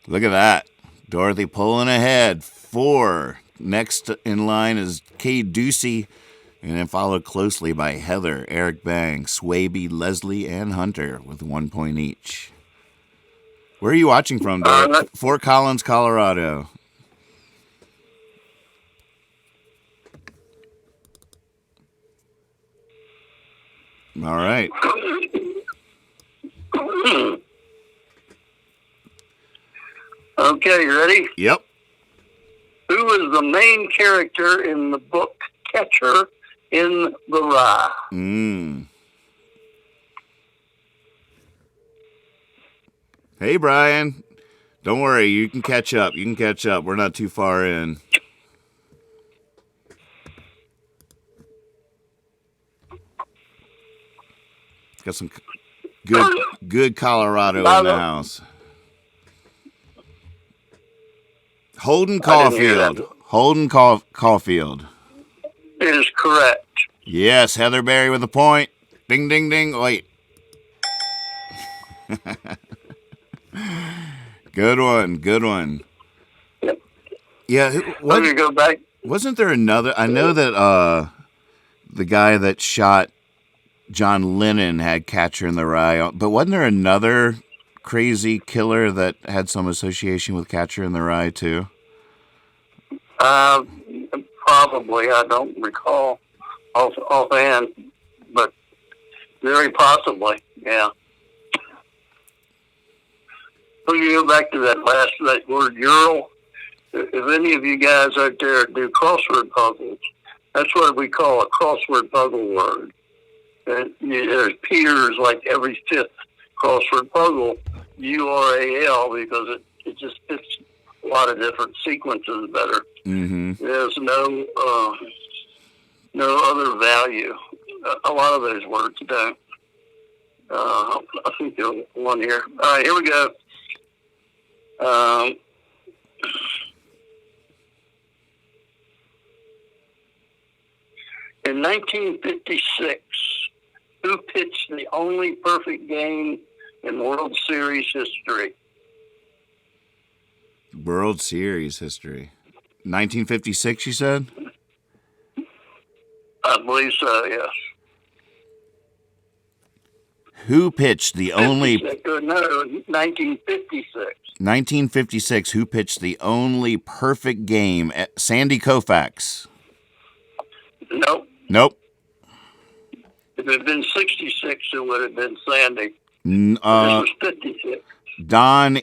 Look at that. Dorothy pulling ahead. 4. Next in line is Kay Ducey, and then followed closely by Heather, Eric Bang, Swaby, Leslie, and Hunter with 1 point each. Where are you watching from, Dorothy? Fort Collins, Colorado. All right.
Okay, you ready?
Yep.
Who is the main character in the book Catcher in the Rye?
Hey, Brian. Don't worry. You can catch up. We're not too far in. Got some good Colorado in the house. Holden Caulfield. Holden Caulfield.
It is correct.
Yes, Heather Berry with a point. Ding, ding, ding. Wait. Good one.
Yep.
Yeah.
Let me go back.
Wasn't there another? I know that the guy that shot John Lennon had Catcher in the Rye, but wasn't there another crazy killer that had some association with Catcher in the Rye too?
Probably. I don't recall offhand, but very possibly. Yeah. So you go back to that word Ural. If any of you guys out there do crossword puzzles, that's what we call a crossword puzzle word. And there's Peter's like every 5th crossword puzzle, URAL, because it just fits a lot of different sequences better.
Mm-hmm.
There's no other value. A lot of those words don't. I think there's one here. All right, here we go. In 1956, who pitched the only perfect game in World Series history?
World Series history. 1956, you said?
I believe so, yes.
Who pitched the only...
No, 1956.
1956, who pitched the only perfect game? Sandy Koufax.
Nope.
Nope.
If it had been 66, it would have been Sandy.
N-
This was 56.
Don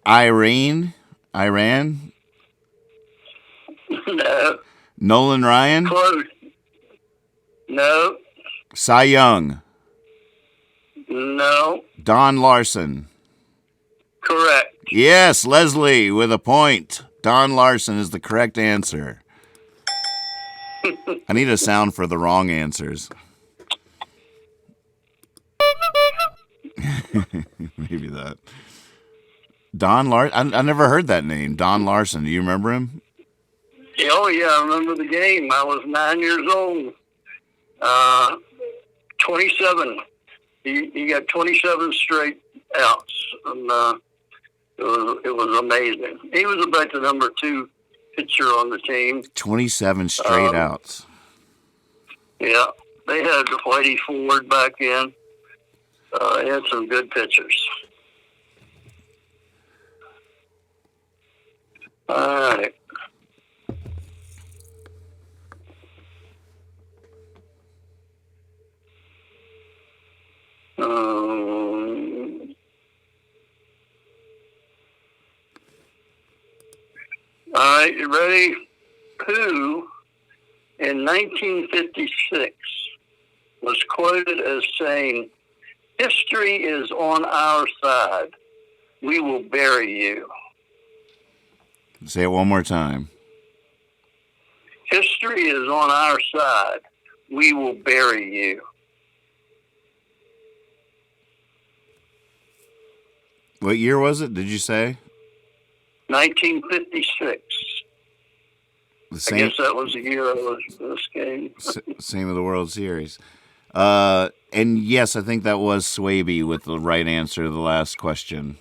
Iran?
No.
Nolan Ryan?
Close. No.
Cy Young?
No.
Don Larson?
Correct.
Yes, Leslie with a point. Don Larson is the correct answer. I need a sound for the wrong answers. Maybe that. Don Larson. I never heard that name. Don Larson. Do you remember him?
Oh, yeah, I remember the game. I was 9 years old. 27. He got 27 straight outs. And it was amazing. He was about the number 2 pitcher on the team.
27 straight outs.
Yeah. They had Whitey Ford back then. They had some good pitchers. All right. All right, you ready? Who, in 1956, was quoted as saying, "History is on our side. We will bury you."
Say it one more time.
History is on our side. We will bury you.
What year was it, did you say?
1956.
The
I
same,
guess that was the year of this game.
same with the World Series. And yes, I think that was Swaby with the right answer to the last question.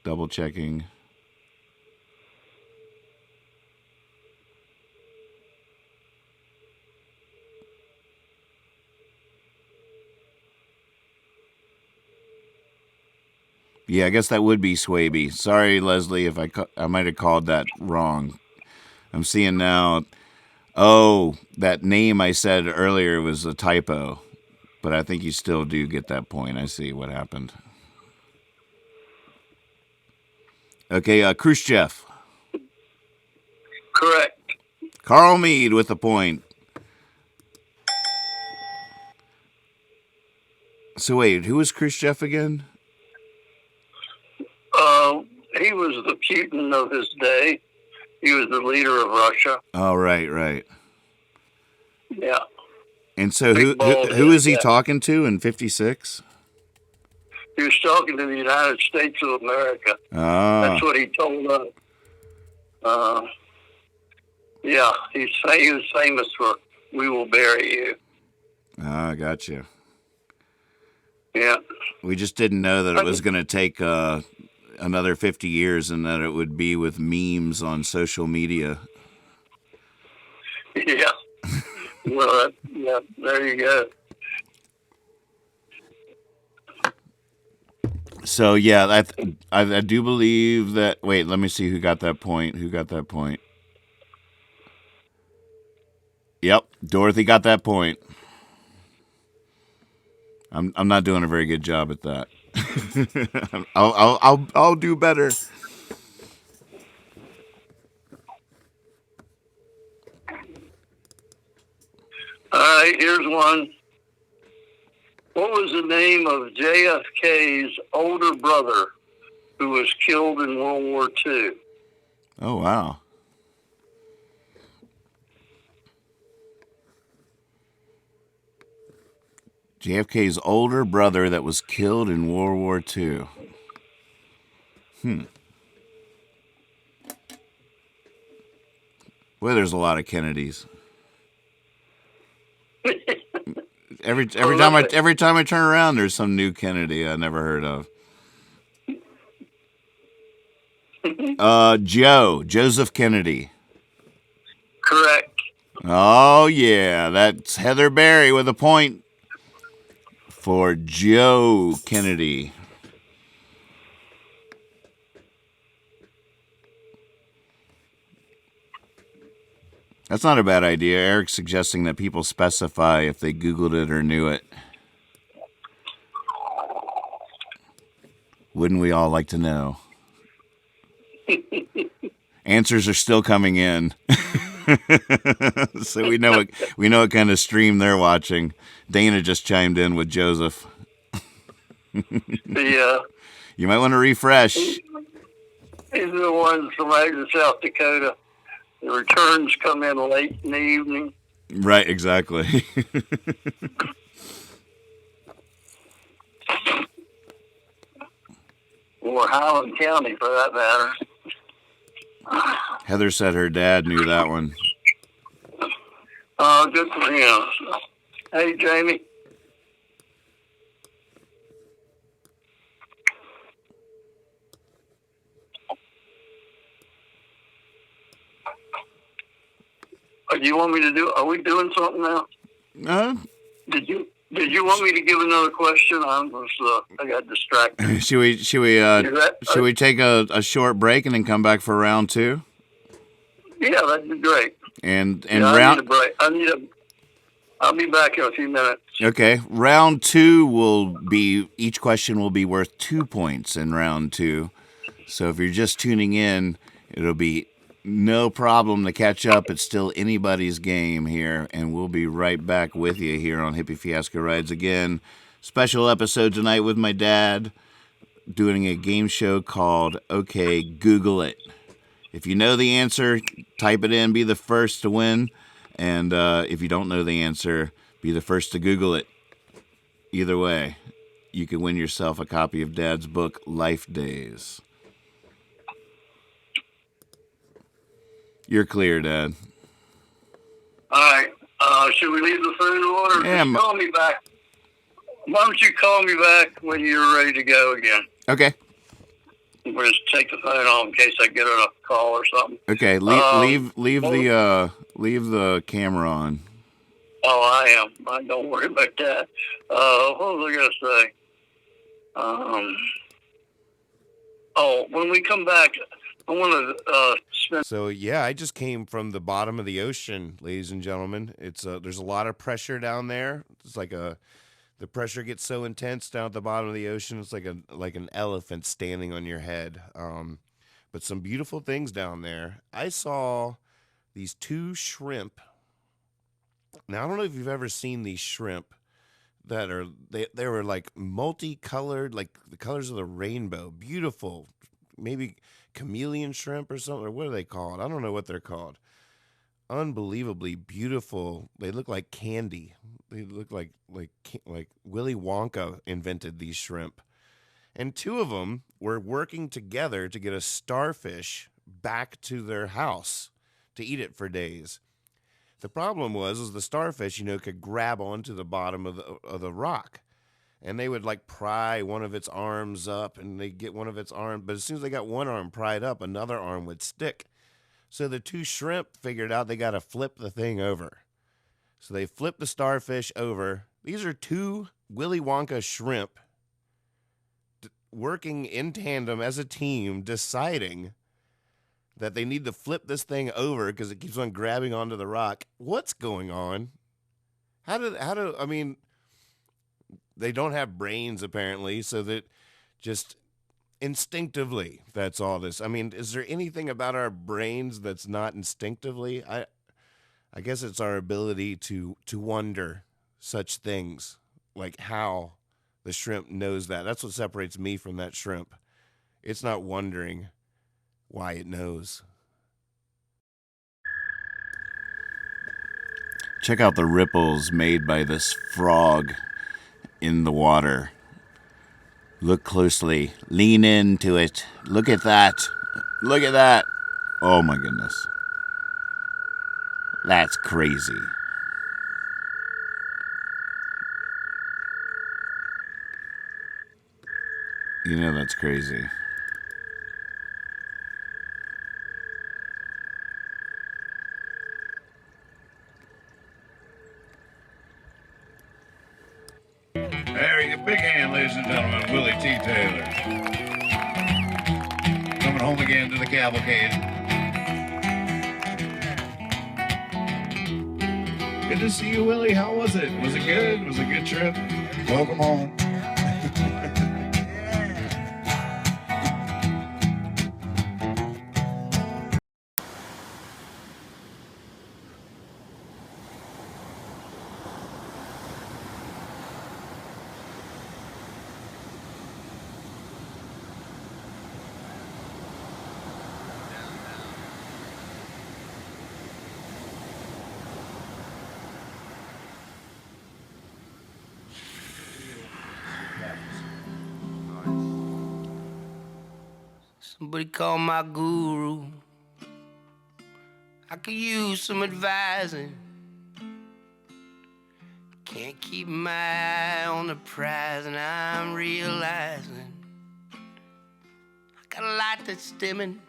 Double checking. Yeah, I guess that would be Swaby. Sorry, Leslie, if I might have called that wrong. I'm seeing now. Oh, that name I said earlier was a typo, but I think you still do get that point. I see what happened. Okay, Khrushchev.
Correct.
Carl Meade with a point. So wait, who was Khrushchev again?
He was the Putin of his day. He was the leader of Russia.
Oh, right.
Yeah.
And so who is he talking to in 56?
He was talking to the United States of America.
Ah.
That's what he told us. Yeah, he was famous for "We will bury you."
Ah, gotcha.
Yeah.
We just didn't know that it was going to take another 50 years and that it would be with memes on social media.
Yeah. Well, yeah, there you go.
So, yeah, I do believe that... Wait, let me see who got that point. Yep, Dorothy got that point. I'm not doing a very good job at that. I'll do better.
All right, here's one. What was the name of JFK's older brother who was killed in World War II?
Oh, wow. JFK's older brother that was killed in World War II. Well, there's a lot of Kennedys. Every time I turn around, there's some new Kennedy I never heard of. Joseph Kennedy.
Correct.
Oh yeah, that's Heather Berry with a point for Joe Kennedy. That's not a bad idea. Eric's suggesting that people specify if they Googled it or knew it. Wouldn't we all like to know? Answers are still coming in. So we know what kind of stream they're watching. Dana just chimed in with Joseph.
Yeah.
You might want to refresh.
These are the ones from out in South Dakota. The returns come in late in the evening.
Right, exactly.
Or Highland County, for that matter.
Heather said her dad knew that one.
Good for him. Hey, Jamie. Do you want me to do? Are we doing something now? Did you want me to give another question? I got distracted.
Should we take a short break and then come back for round 2?
Yeah, that'd be great.
And
yeah,
round.
I need a break. I'll be back in a few minutes.
Okay, round 2 each question will be worth 2 points in round 2. So if you're just tuning in, it'll be no problem to catch up. It's still anybody's game here, and we'll be right back with you here on Hippie Fiasco Rides again. Special episode tonight with my dad, doing a game show called Okay, Google It. If you know the answer, type it in, be the first to win. And if you don't know the answer, be the first to Google it. Either way, you can win yourself a copy of Dad's book, Life Days. You're clear, Dad.
All right. Should we leave the food order?
Yeah,
call me back. Why don't you call me back when you're ready to go again?
Okay.
We'll just take the phone off in case I get a call or something.
Okay. Leave the camera on.
Oh, I am. Don't worry about that. What was I gonna say? When we come back, I want to spend.
So yeah, I just came from the bottom of the ocean, ladies and gentlemen. It's there's a lot of pressure down there. It's like the pressure gets so intense down at the bottom of the ocean. It's like an elephant standing on your head. But some beautiful things down there. I saw these 2 shrimp. Now I don't know if you've ever seen these shrimp that are they were like multicolored, like the colors of the rainbow. Beautiful, maybe chameleon shrimp or something, or what are they called? I don't know what they're called. Unbelievably beautiful. They look like candy. They look like Willy Wonka invented these shrimp. And 2 of them were working together to get a starfish back to their house to eat it for days. The problem was the starfish, could grab onto the bottom of the rock. And they would like pry one of its arms up, and they get one of its arms. But as soon as they got one arm pried up, another arm would stick. So the 2 shrimp figured out they got to flip the thing over. So they flipped the starfish over. These are 2 Willy Wonka shrimp working in tandem as a team, deciding that they need to flip this thing over because it keeps on grabbing onto the rock. What's going on? I mean, they don't have brains apparently, so that just instinctively, that's all this. I mean, is there anything about our brains that's not instinctively? I guess it's our ability to wonder such things, like how the shrimp knows that. That's what separates me from that shrimp. It's not wondering why it knows.
Check out the ripples made by this frog in the water. Look closely. Lean into it. Look at that. Look at that. Oh my goodness. That's crazy. That's crazy.
There you go. Big hand, ladies and gentlemen, Willie T. Taylor. Coming home again to the cavalcade. Good to see you, Willie. How was it? Was it good? Was it a good trip? Welcome home.
Somebody call my guru. I could use some advising. Can't keep my eye on the prize, and I'm realizing I got a lot that's dimming.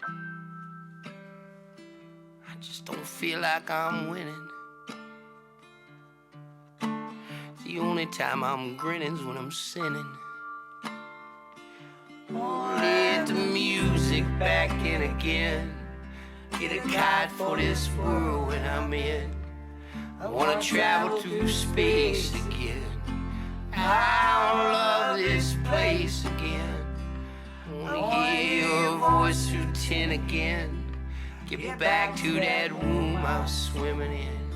I just don't feel like I'm winning. The only time I'm grinning's when I'm sinning. Let the music back in again. Get a guide for this world when I'm in. I wanna travel through space again. I love this place again. I wanna hear your voice through tin again. Get back to that womb I was swimming in.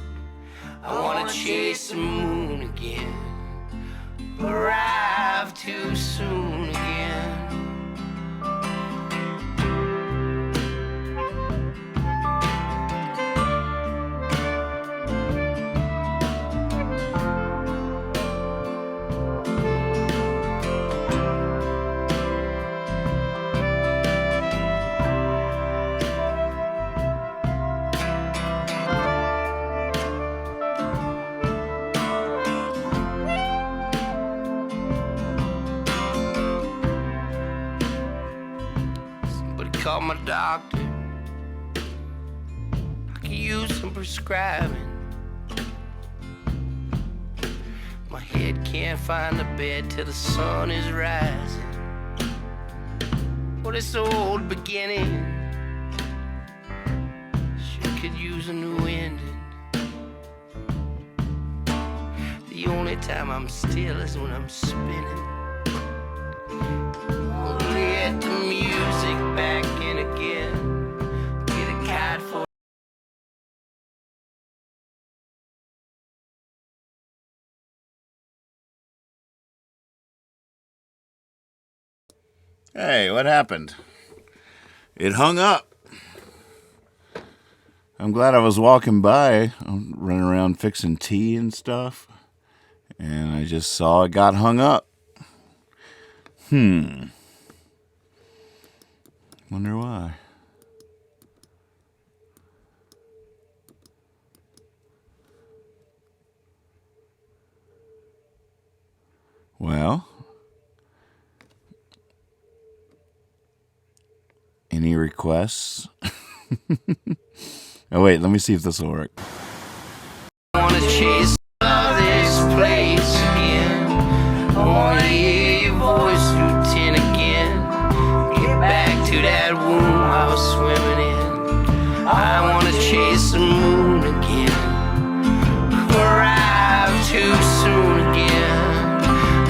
I wanna chase the moon again. Arrive too soon again. Call my doctor. I could use some prescribing. My head can't find the bed till the sun is rising. For this old beginning sure could use a new ending. The only time I'm still is when I'm spinning. Let the music back in again. Get a guide for.
Hey, what happened? It hung up. I'm glad I was walking by. I'm running around fixing tea and stuff. And I just saw it got hung up. Wonder why. Well, any requests? Oh wait, let me see if this will work.
I wanna chase this place again. I wanna hear your voice through tin again. Get back to that womb I was swimming in. I wanna chase the moon again. Arrive too soon again.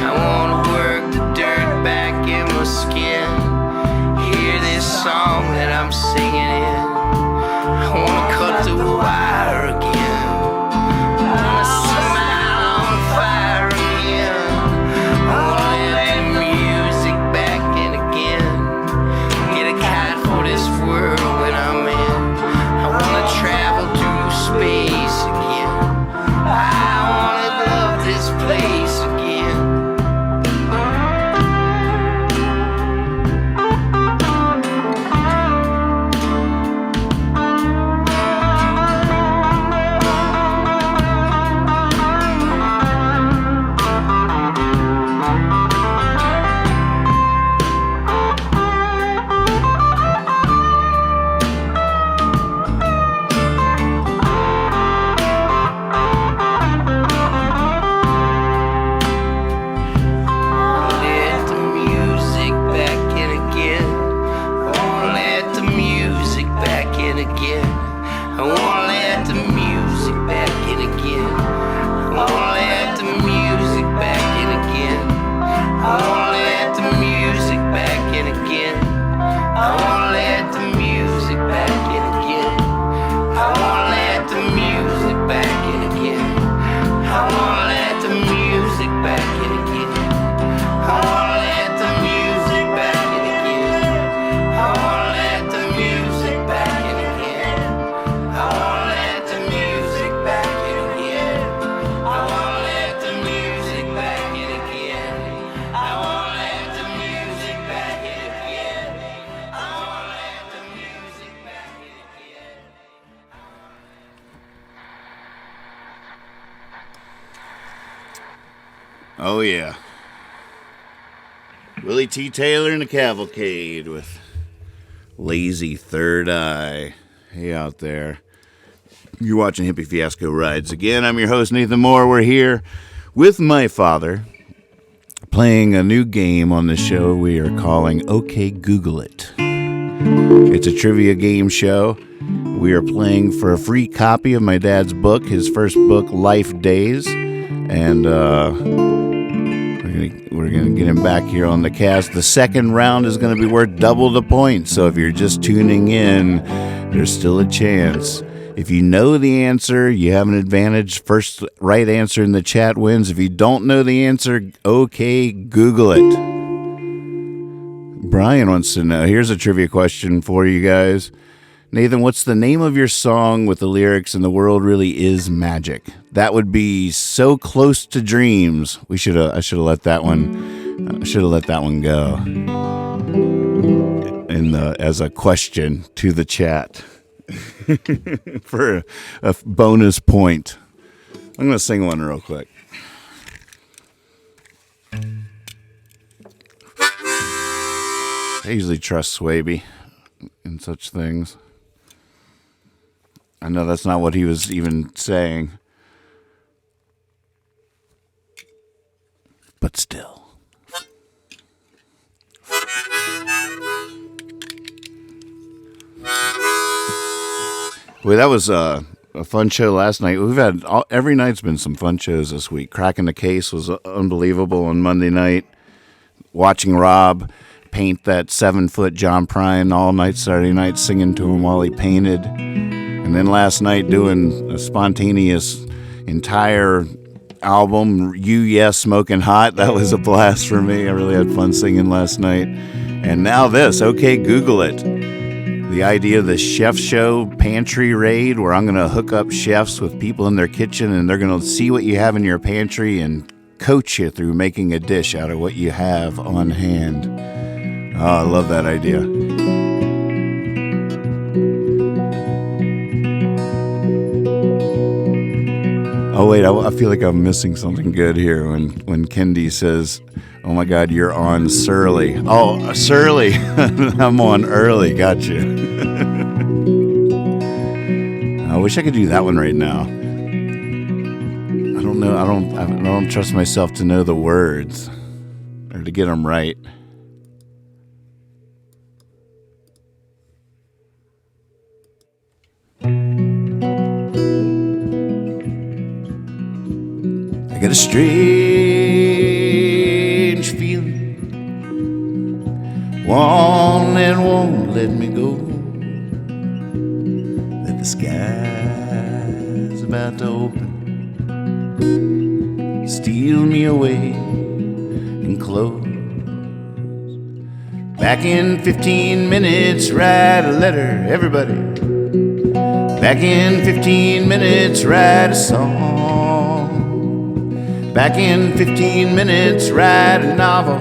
I wanna work the dirt back in my skin. Hear this song that I'm singing in. I wanna cut the wire again. I wanna
Oh, yeah. Willie T. Taylor and the Cavalcade with Lazy Third Eye. Hey, out there. You're watching Hippie Fiasco Rides again. I'm your host, Nathan Moore. We're here with my father playing a new game on the show we are calling OK Google It. It's a trivia game show. We are playing for a free copy of my dad's book, his first book, Life Days. And we're gonna get him back here on the cast. The second round is going to be worth double the points. So if you're just tuning in, there's still a chance. If you know the answer, you have an advantage. First right answer in the chat wins. If you don't know the answer, okay, Google it. Brian wants to know. Here's a trivia question for you guys. Nathan, what's the name of your song with the lyrics "And the world really is magic"? That would be "So Close to Dreams." I should have let that one. I should have let that one go. As a question to the chat for a bonus point. I'm gonna sing one real quick. I usually trust Swaby in such things. I know that's not what he was even saying. But still. Well, that was a fun show last night. We've had every night's been some fun shows this week. Cracking the Case was unbelievable on Monday night. Watching Rob paint that 7-foot John Prine all night Saturday night, singing to him while he painted. And then last night doing a spontaneous entire album, You Yes, Smoking Hot. That was a blast for me. I really had fun singing last night. And now this, okay, Google it. The idea of the chef show pantry raid, where I'm going to hook up chefs with people in their kitchen and they're going to see what you have in your pantry and coach you through making a dish out of what you have on hand. Oh, I love that idea. Oh, wait, I feel like I'm missing something good here when Kendi says, "Oh, my God, you're on Surly." Oh, Surly. I'm on early. Gotcha. I wish I could do that one right now. I don't know. I don't trust myself to know the words or to get them right. I got a strange feeling, one that won't let me go, that the sky's about to open, steal me away and close. Back in 15 minutes, write a letter, everybody. Back in 15 minutes, write a song. Back in 15 minutes, write a novel.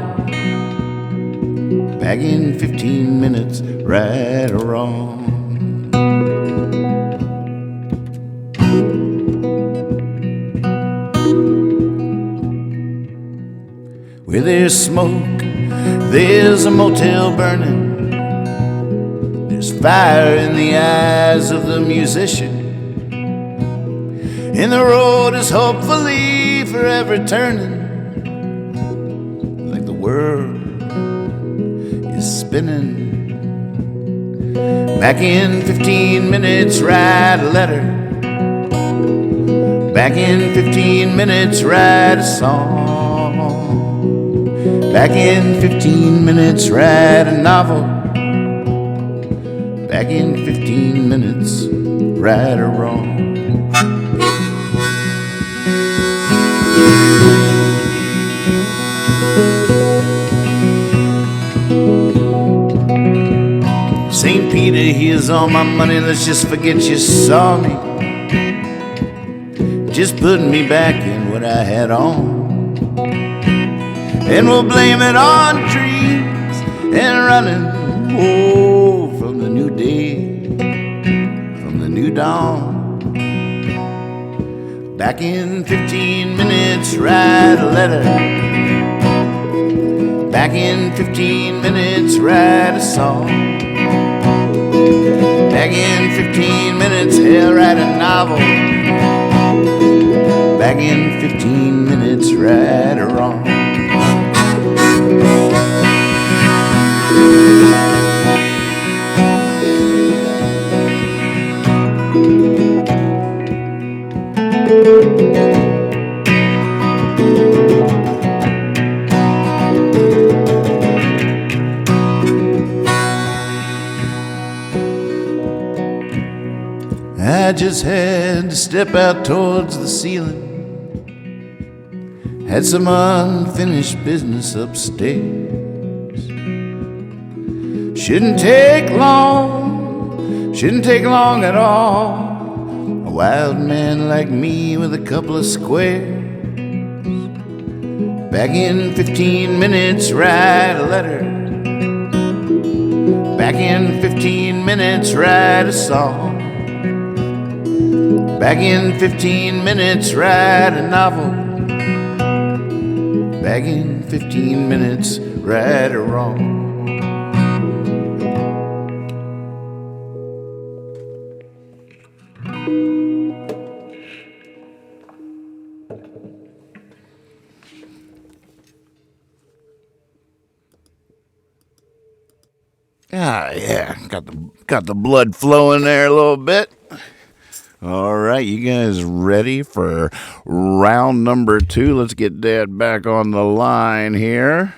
Back in 15 minutes, right or wrong. Where there's smoke, there's a motel burning. There's fire in the eyes of the musician. And the road is hopefully forever turning, like the world is spinning. Back in 15 minutes, write a letter. Back in 15 minutes, write a song. Back in 15 minutes, write a novel. Back in 15 minutes, right or wrong. St. Peter, here's all my money, let's just forget you saw me. Just put me back in what I had on. And we'll blame it on dreams and running, oh, from the new day, from the new dawn. Back in 15 minutes, minutes, write a letter. Back in 15 minutes, write a song. Back in 15 minutes, hell, write a novel. Back in 15 minutes, right or wrong. I just had to step out towards the ceiling. Had some unfinished business upstairs. Shouldn't take long at all. A wild man like me with a couple of squares. Back in 15 minutes, write a letter. Back in 15 minutes, write a song. Back in 15 minutes, write a novel. Back in 15 minutes, right or wrong. Ah, yeah, got the blood flowing there a little bit. All right, you guys ready for round number 2? Let's get Dad back on the line here.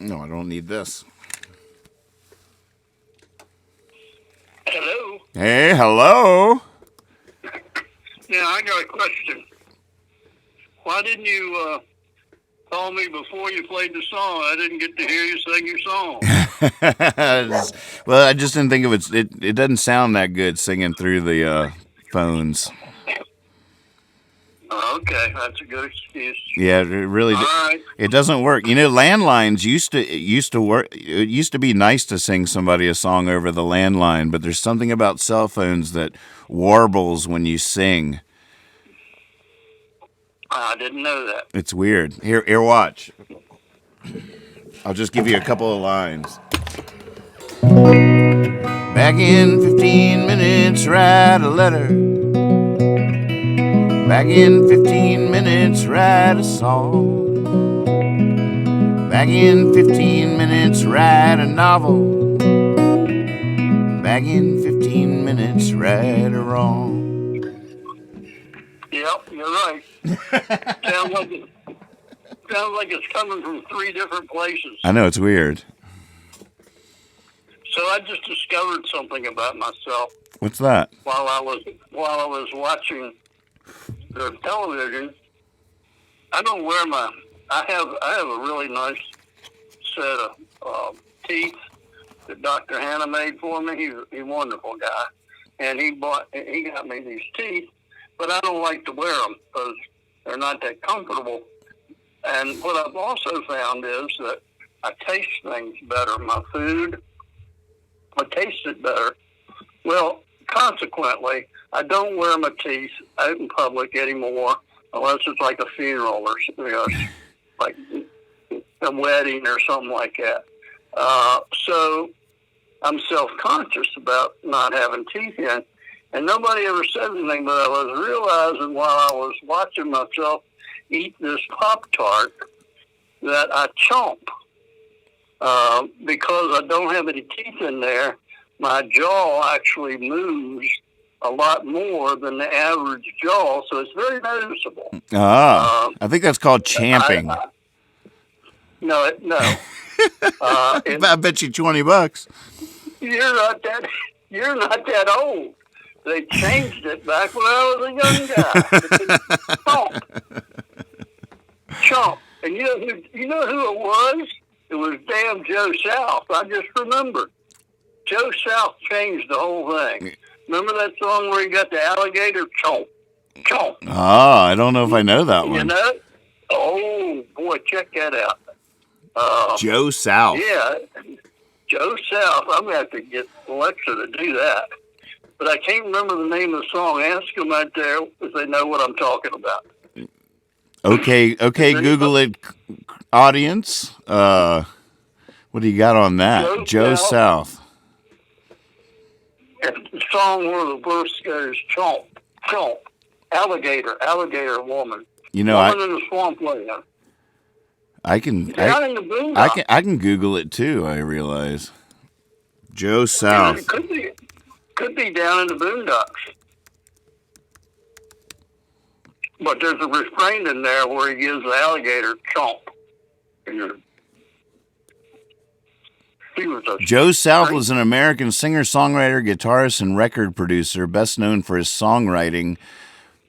No, I don't need this.
Hello.
Hey, hello.
Yeah, I got a question. Why didn't you call me before you played the song? I didn't get to hear you sing your song.
Well, I just didn't think of it. It doesn't sound that good singing through the phones.
Okay, that's a good excuse.
Yeah, it really.
All right.
It doesn't work. You know, landlines used to work. It used to be nice to sing somebody a song over the landline, but there's something about cell phones that warbles when you sing.
I didn't know that.
It's weird. Here, watch. I'll just give you a couple of lines. Back in 15 minutes, write a letter. Back in 15 minutes, write a song. Back in 15 minutes, write a novel. Back in 15 minutes, right or wrong.
Yep, you're right. sounds like it's coming from 3 different places.
I know, it's weird.
So I just discovered something about myself
What's that?
while I was watching the television. I don't wear I have a really nice set of teeth that Dr. Hanna made for me. He's a wonderful guy, and he got me these teeth, but I don't like to wear them because they're not that comfortable. And what I've also found is that I taste things better. My food, I taste it better. Well, consequently, I don't wear my teeth out in public anymore unless it's like a funeral or like a wedding or something like that. So I'm self-conscious about not having teeth in. And nobody ever said anything, but I was realizing while I was watching myself eat this Pop-Tart that I chomp. Because I don't have any teeth in there, my jaw actually moves a lot more than the average jaw, so it's very noticeable.
I think that's called champing.
No.
I bet you $20.
You're not that old. They changed it back when I was a young guy. Chomp. Chomp. And you know who it was? It was damn Joe South. I just remembered. Joe South changed the whole thing. Remember that song where he got the alligator? Chomp. Chomp.
I don't know if I know that one.
You know? Oh, boy, check that out.
Joe South.
Yeah. Joe South. I'm going to have to get Alexa to do that. But I can't remember the name of the song. Ask them out there if they know what I'm talking about.
Okay, Google it, audience. What do you got on that? Joe South.
And the song where the verse goes, chomp, chomp, alligator woman.
You know,
woman in the swampland.
I can Google it too. I realize. Joe South.
It could be down in the boondocks. But there's a refrain in there where he gives the alligator chomp.
Joe South was an American singer, songwriter, guitarist, and record producer, best known for his songwriting.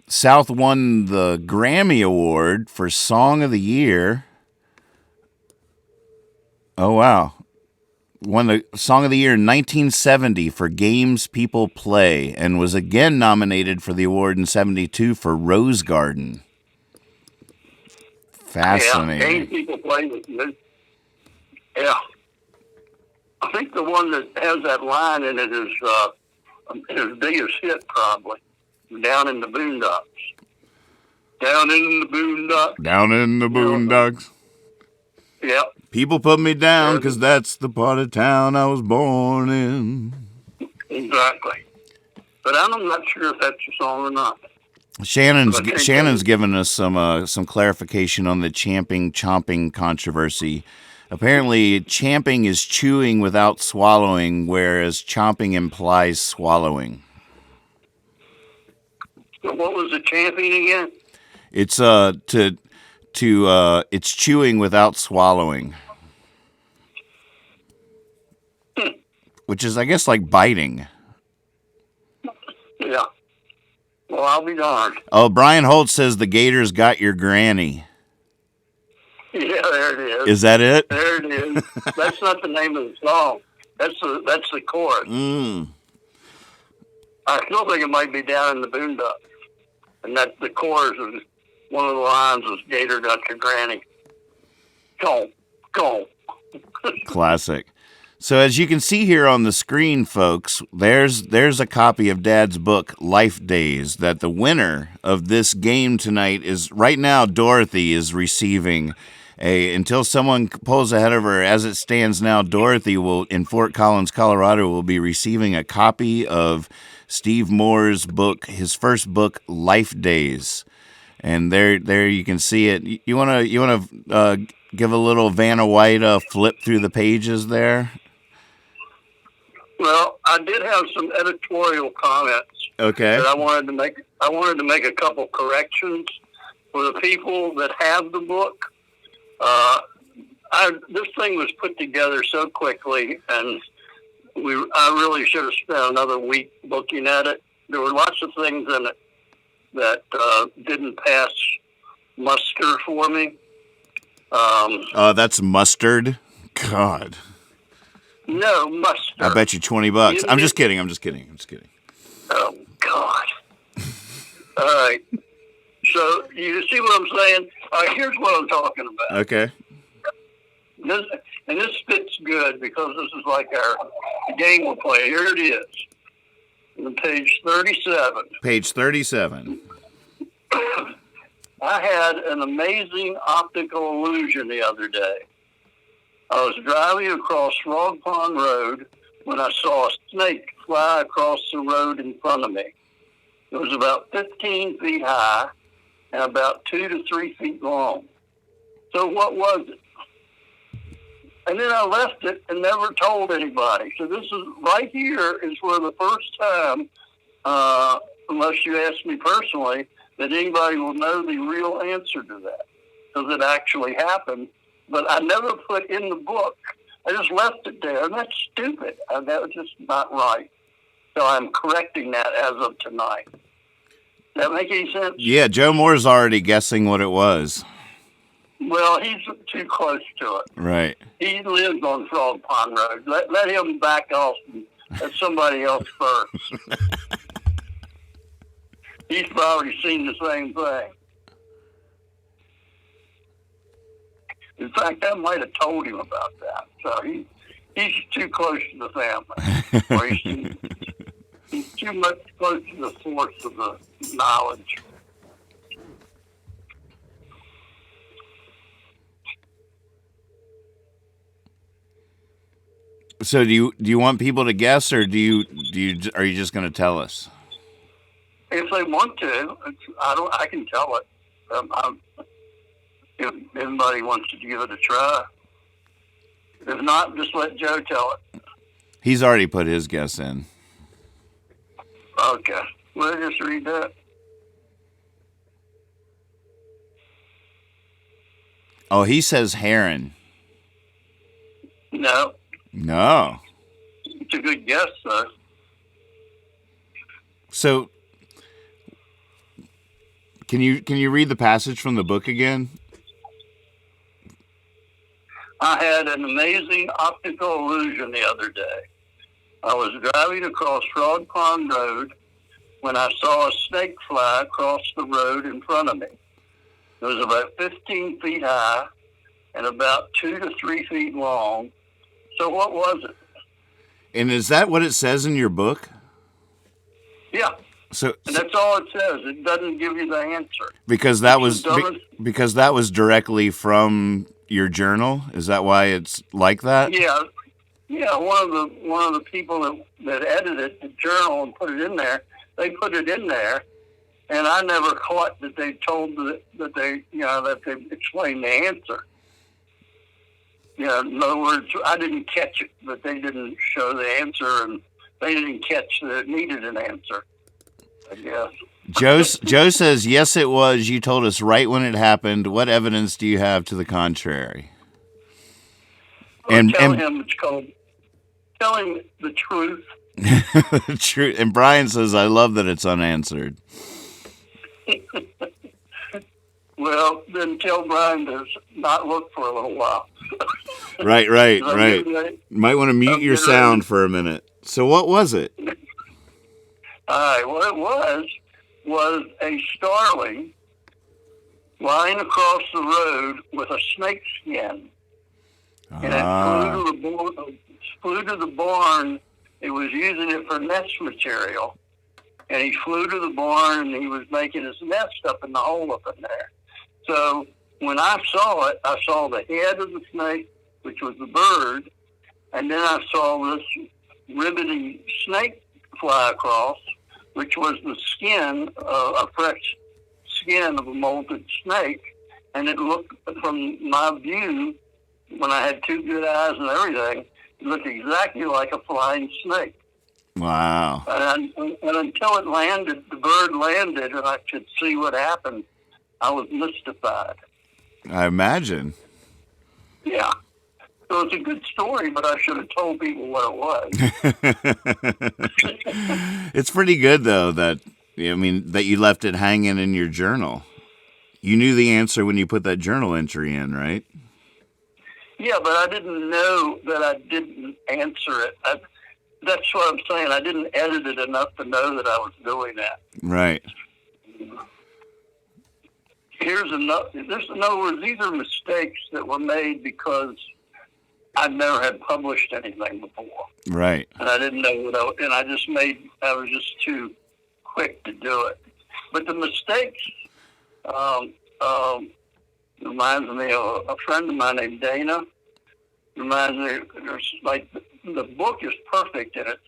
South won the Grammy Award for Song of the Year. Oh, wow. Won the Song of the Year in 1970 for Games People Play, and was again nominated for the award in 72 for Rose Garden. Fascinating.
Yeah, Games People Play was good. Yeah. I think the one that has that line in it is his biggest hit, probably. Down in the boondocks. Down in the boondocks.
Down in the boondocks.
Yeah.
People put me down because that's the part of town I was born in.
Exactly. But I'm not sure if that's a song or not.
Shannon's given us some clarification on the champing chomping controversy. Apparently, champing is chewing without swallowing, whereas chomping implies swallowing.
So what was the champing again?
It's it's chewing without swallowing, which is, I guess, like biting.
Yeah. Well, I'll be darned.
Oh, Brian Holt says the Gators got your granny.
Yeah, there it is.
Is that it?
There it is. That's not the name of the song. That's the chorus. I still think it might be Down in the Boondocks. And that's the chorus of one of the lines was Gator got your granny. Go.
Classic. So as you can see here on the screen, folks, there's a copy of Dad's book, Life Days, that the winner of this game tonight is, right now, Dorothy is receiving until someone pulls ahead of her. As it stands now, Dorothy will, in Fort Collins, Colorado, will be receiving a copy of Steve Moore's book, his first book, Life Days. And there you can see it. You wanna give a little Vanna White flip through the pages there?
Well, I did have some editorial comments.
Okay.
That I wanted to make. I wanted to make a couple corrections for the people that have the book. This thing was put together so quickly, and I really should have spent another week looking at it. There were lots of things in it that didn't pass muster for me.
That's mustard? God.
No, mustard.
I bet you $20. I'm just kidding.
Oh, God. All right. So, you see what I'm saying? All right, here's what I'm talking about.
Okay.
This fits good because this is like our game we're playing. Here it is. On page 37.
Page 37.
I had an amazing optical illusion the other day. I was driving across Frog Pond Road when I saw a snake fly across the road in front of me. It was about 15 feet high and about 2 to 3 feet long. So what was it? And then I left it and never told anybody. So this is right here is where the first time, unless you ask me personally, that anybody will know the real answer to that. Because it actually happened. But I never put in the book. I just left it there. And that's stupid. That was just not right. So I'm correcting that as of tonight. Does that make any sense?
Yeah, Joe Moore's already guessing what it was.
Well, he's too close to it.
Right.
He lives on Frog Pond Road. Let him back off and let somebody else first. He's probably seen the same thing. In fact, I might have told him about that. So he's too close to the family. Or he's too much close to the source of the knowledge.
So do you want people to guess, or are you just going to tell us?
If they want to, I can tell it. If anybody wants to give it a try. If not, just let Joe tell it.
He's already put his guess in.
Okay. Well, just read that.
Oh, he says heron.
No.
No.
It's a good guess, though.
So, can you read the passage from the book again?
I had an amazing optical illusion the other day. I was driving across Frog Pond Road when I saw a snake fly across the road in front of me. It was about 15 feet high and about 2 to 3 feet long. So what was it?
And is that what it says in your book?
Yeah.
So
And that's all it says. It doesn't give you the answer.
because that was directly from your journal. Is that why it's like that?
Yeah. Yeah, one of the people that edited the journal and put it in there, they put it in there, and I never caught that they told that they explained the answer. Yeah, in other words, I didn't catch it, but they didn't show the answer, and they didn't catch that it needed an answer, I guess.
Joe says, yes, it was. You told us right when it happened. What evidence do you have to the contrary?
Tell him it's called telling the truth.
True. And Brian says, I love that it's unanswered.
Well, then tell Brian to not look for a little while.
Right. Might want to mute your sound for a minute. So what was it?
All right, what it was a starling lying across the road with a snake skin. And it flew to the barn. It was using it for nest material. And he flew to the barn, and he was making his nest up in the hole up in there. So when I saw it, I saw the head of the snake, which was the bird, and then I saw this ribbony snake fly across, which was the skin, a fresh skin of a molted snake. And it looked, from my view, when I had two good eyes and everything, it looked exactly like a flying snake.
Wow.
And until it landed, the bird landed, and I could see what happened, I was mystified.
I imagine.
Yeah. So it's a good story, but I should have told people what it was.
It's pretty good, though, that you left it hanging in your journal. You knew the answer when you put that journal entry in, right?
Yeah, but I didn't know that I didn't answer it. That's what I'm saying. I didn't edit it enough to know that I was doing that.
Right.
In other words, these are mistakes that were made because I never had published anything before.
Right.
And I didn't know I was just too quick to do it. But the mistakes reminds me of a friend of mine named Dana. Reminds me, there's like, the book is perfect in its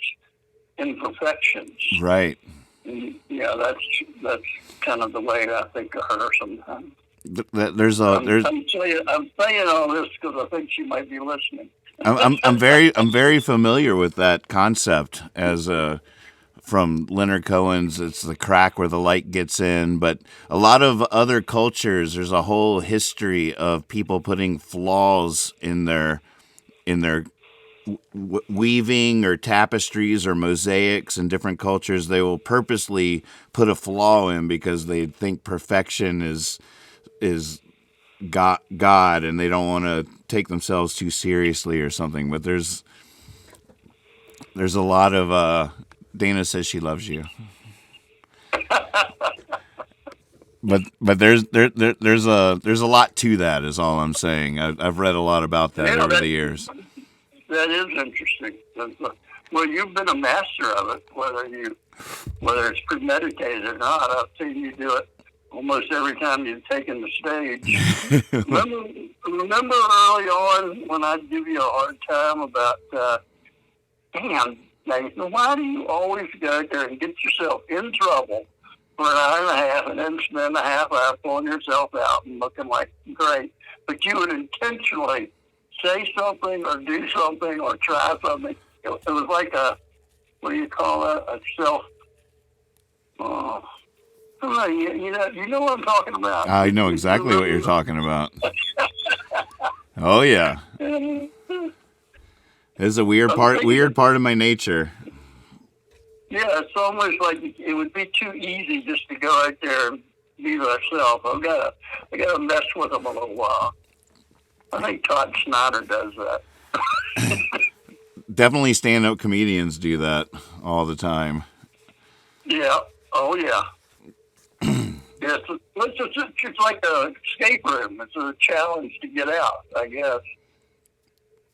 imperfections.
Right.
And, yeah, that's kind of the way I think of her sometimes.
I'm
saying all this because I think she might be listening.
I'm very familiar with that concept as from Leonard Cohen's. It's the crack where the light gets in. But a lot of other cultures, there's a whole history of people putting flaws in their weaving or tapestries or mosaics in different cultures. They will purposely put a flaw in because they think perfection is God, and they don't want to take themselves too seriously or something. But there's a lot of Dana says she loves you. But there's a lot to that, is all I'm saying. I've read a lot about that over the years.
that is interesting. Well, you've been a master of it, whether it's premeditated or not. I've seen you do it almost every time you've taken the stage. remember early on when I'd give you a hard time about, damn, Nathan, why do you always go there and get yourself in trouble for an hour and a half and then spend a half hour pulling yourself out and looking like great? But you would intentionally say something or do something or try something. It was like what do you call it? A self, you know what I'm talking about.
I know exactly what you're talking about. Oh yeah, it's a weird part of my nature.
Yeah, it's almost like it would be too easy just to go out there and be myself. I gotta mess with them a little while. I think Todd Snyder does that.
Definitely stand-up comedians do that all the time.
Yeah. Oh yeah. Yeah, it's like a escape room. It's a challenge to get out, I guess.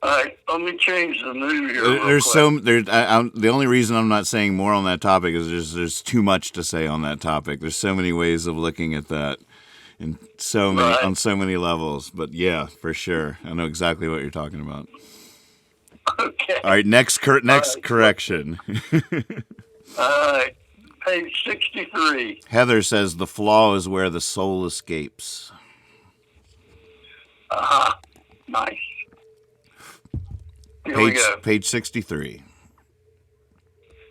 All right, let me change the mood here.
The only reason I'm not saying more on that topic is there's too much to say on that topic. There's so many ways of looking at that, and on so many levels. But yeah, for sure, I know exactly what you're talking about.
Okay.
All right, next correction.
All right, page 63.
Heather says the flaw is where the soul escapes.
Nice. Here we go.
Page 63.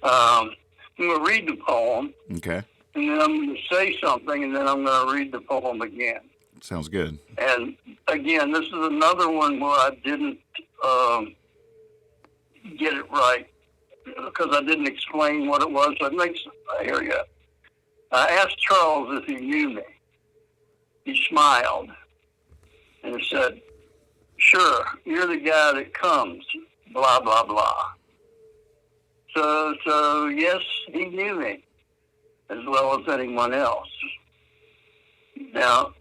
I'm going to read the poem.
Okay.
And then I'm going to say something, and then I'm going to read the poem again.
Sounds good.
And again, this is another one where I didn't get it right because I didn't explain what it was. So here we go. I asked Charles if he knew me. He smiled and said, "Sure, you're the guy that comes, blah, blah, blah." So yes, he knew me as well as anyone else. Now,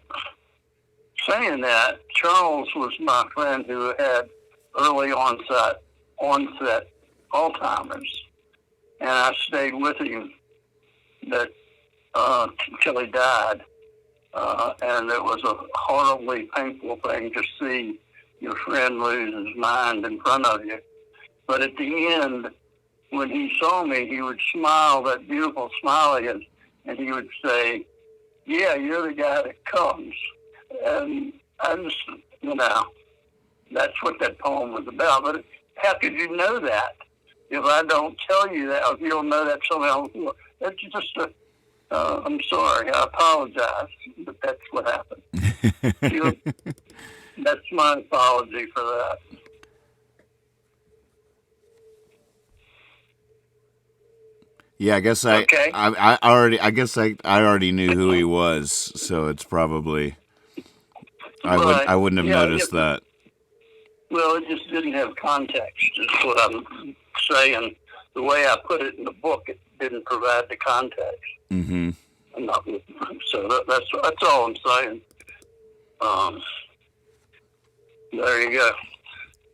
saying that, Charles was my friend who had early onset Alzheimer's, and I stayed with him until he died, and it was a horribly painful thing to see your friend lose his mind in front of you. But at the end, when he saw me, he would smile, that beautiful smile of his, and he would say, "Yeah, you're the guy that comes." And I just, that's what that poem was about. But how could you know that if I don't tell you that, if you don't know that somehow? That's just I'm sorry, I apologize, but that's what happened. That's my apology for that.
Yeah, I guess I already knew who he was, so it's probably I wouldn't have noticed that.
Well, it just didn't have context, is what I'm saying. The way I put it in the book, it didn't provide the context.
Mm-hmm.
So that's all I'm saying. There you go.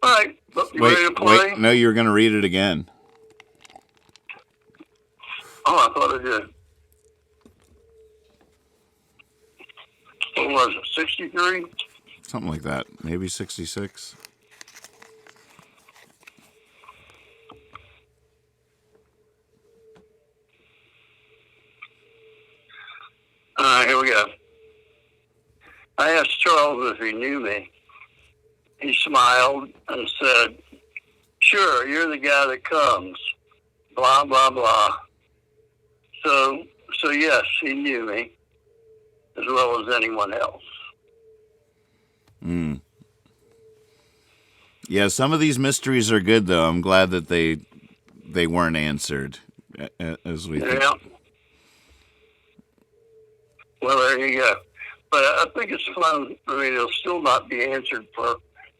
All right, you ready to play?
Wait, no, you were going to read it again.
Oh, I thought I did. What was it, 63?
Something like that. Maybe 66.
All right, here we go. I asked Charles if he knew me. He smiled and said, "Sure, you're the guy that comes, blah, blah, blah." So yes, he knew me as well as anyone else.
Mm. Yeah, some of these mysteries are good, though. I'm glad that they weren't answered as we think.
Yeah. Well, there you go. But I think it's fun. I mean, it'll still not be answered for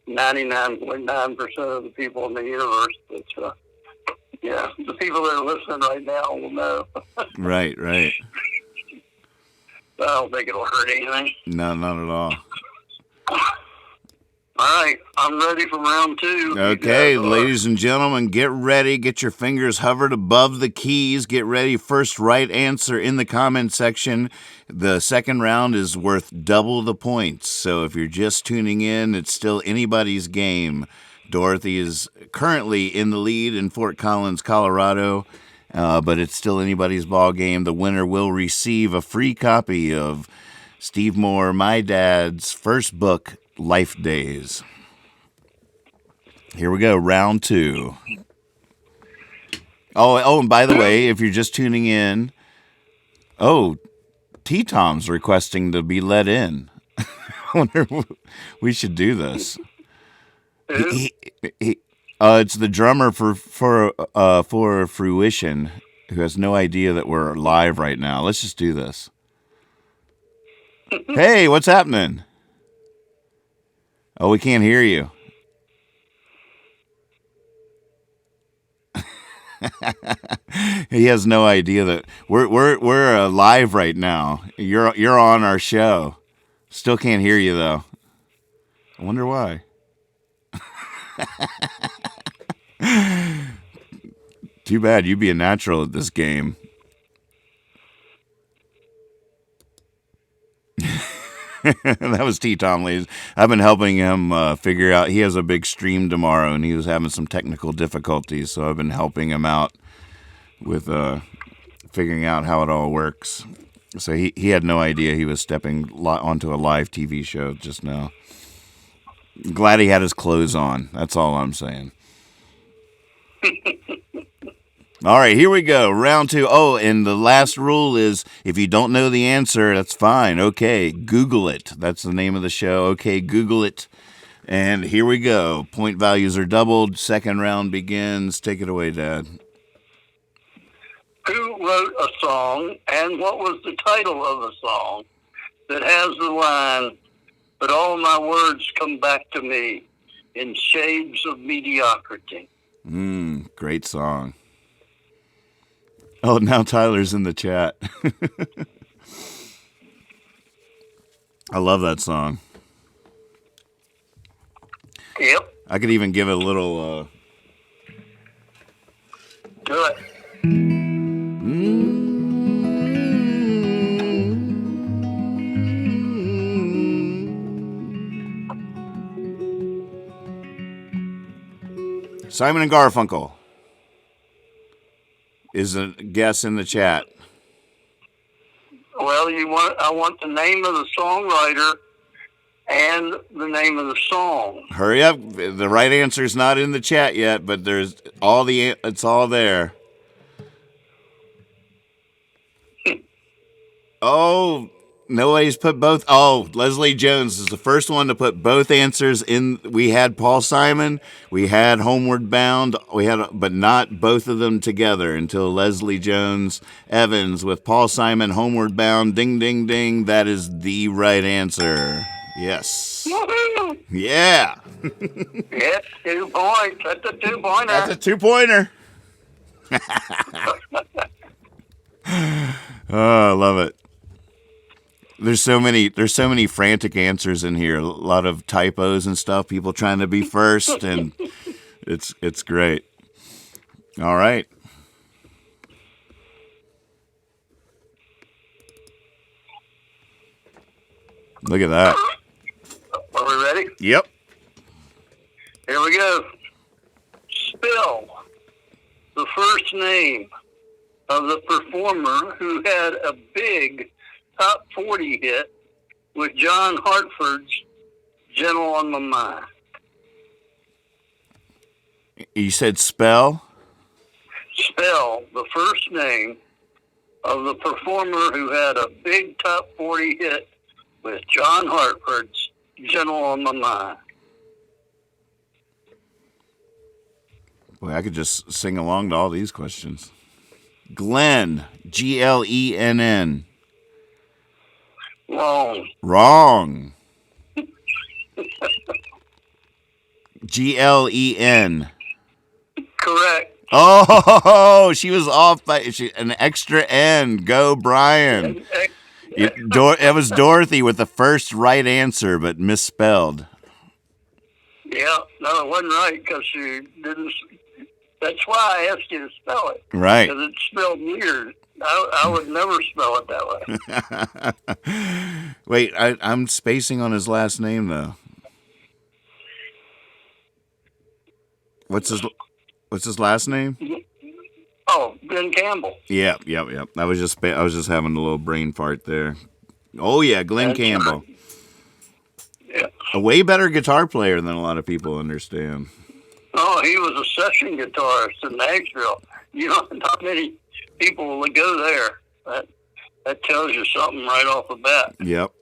99.9% of the people in the universe. But, yeah, the people that are listening right now will know.
Right.
I don't think it'll hurt anything.
No, not at all.
All right, I'm ready for round two.
Okay,
You guys are.
ladies and gentlemen, get ready. Get your fingers hovered above the keys. Get ready. First right answer in the comment section. The second round is worth double the points. So if you're just tuning in, it's still anybody's game. Dorothy is currently in the lead in Fort Collins, Colorado, but it's still anybody's ball game. The winner will receive a free copy of Steve Moore, my dad's first book, Life Days. Here we go, round two. Oh, and by the way, if you're just tuning in, T-Tom's requesting to be let in. I wonder if we should do this. It's the drummer for Fruition, who has no idea that we're live right now. Let's just do this. Hey, what's happening? Oh, we can't hear you. He has no idea that we're live right now. You're on our show. Still can't hear you though. I wonder why. Too bad. You'd be a natural at this game. That was T-Tom, ladies. I've been helping him figure out. He has a big stream tomorrow, and he was having some technical difficulties, so I've been helping him out with figuring out how it all works. So he had no idea he was stepping onto a live TV show just now. Glad he had his clothes on. That's all I'm saying. All right, here we go. Round two. Oh, and the last rule is if you don't know the answer, that's fine. Okay, Google it. That's the name of the show. Okay, Google it. And here we go. Point values are doubled. Second round begins. Take it away, Dad.
Who wrote a song, and what was the title of the song that has the line, "But all my words come back to me in shades of mediocrity"?
Great song. Oh, now Tyler's in the chat. I love that song.
Yep,
I could even give it a little...
do it.
Simon and Garfunkel is a guess in the chat.
Well, I want the name of the songwriter and the name of the song.
Hurry up. The right answer is not in the chat yet, but it's all there. Oh, nobody's put both. Oh, Leslie Jones is the first one to put both answers in. We had Paul Simon, we had Homeward Bound, but not both of them together until Leslie Jones Evans with Paul Simon, Homeward Bound. Ding, ding, ding. That is the right answer. Yes.
Woohoo!
Yeah.
Yeah, 2 points. That's a 2-pointer.
That's a 2-pointer. Oh, I love it. There's so many frantic answers in here. A lot of typos and stuff. People trying to be first, and it's great. All right. Look at that.
Are we ready?
Yep.
Here we go. Spell the first name of the performer who had a big top 40 hit with John Hartford's "Gentle on My Mind."
You said spell?
Spell the first name of the performer who had a big top 40 hit with John Hartford's "Gentle on My Mind."
Boy, I could just sing along to all these questions. Glenn, Glenn.
Wrong.
Wrong. Glen.
Correct.
Oh, she was off by an extra N. Go, Brian. It was Dorothy with the first right answer, but misspelled.
Yeah, no, it wasn't right because you didn't. That's why I asked you to spell it.
Right.
Because it's spelled weird. I would never spell it that way.
Wait, I'm spacing on his last name though. What's his last name?
Oh, Ben Campbell.
Yep. I was just having a little brain fart there. Oh yeah, Glenn
That's
Campbell.
right. Yeah.
A way better guitar player than a lot of people understand.
Oh, he was a session guitarist in Nashville. You know, not many people will go there. That tells you something right off the bat.
Yep.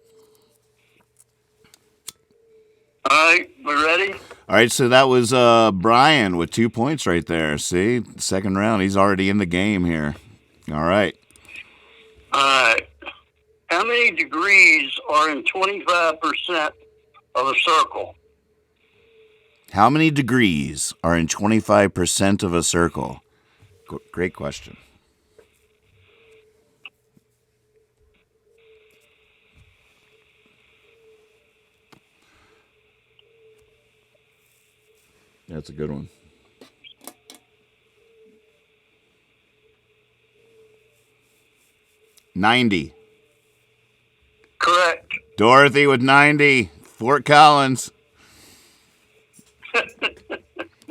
All right, we ready?
All right, so that was Brian with 2 points right there. See, second round, he's already in the game here. All right.
All right. How many degrees are in 25% of a circle?
How many degrees are in 25% of a circle? Great question. That's a good one. $90.
Correct.
Dorothy with 90. Fort Collins.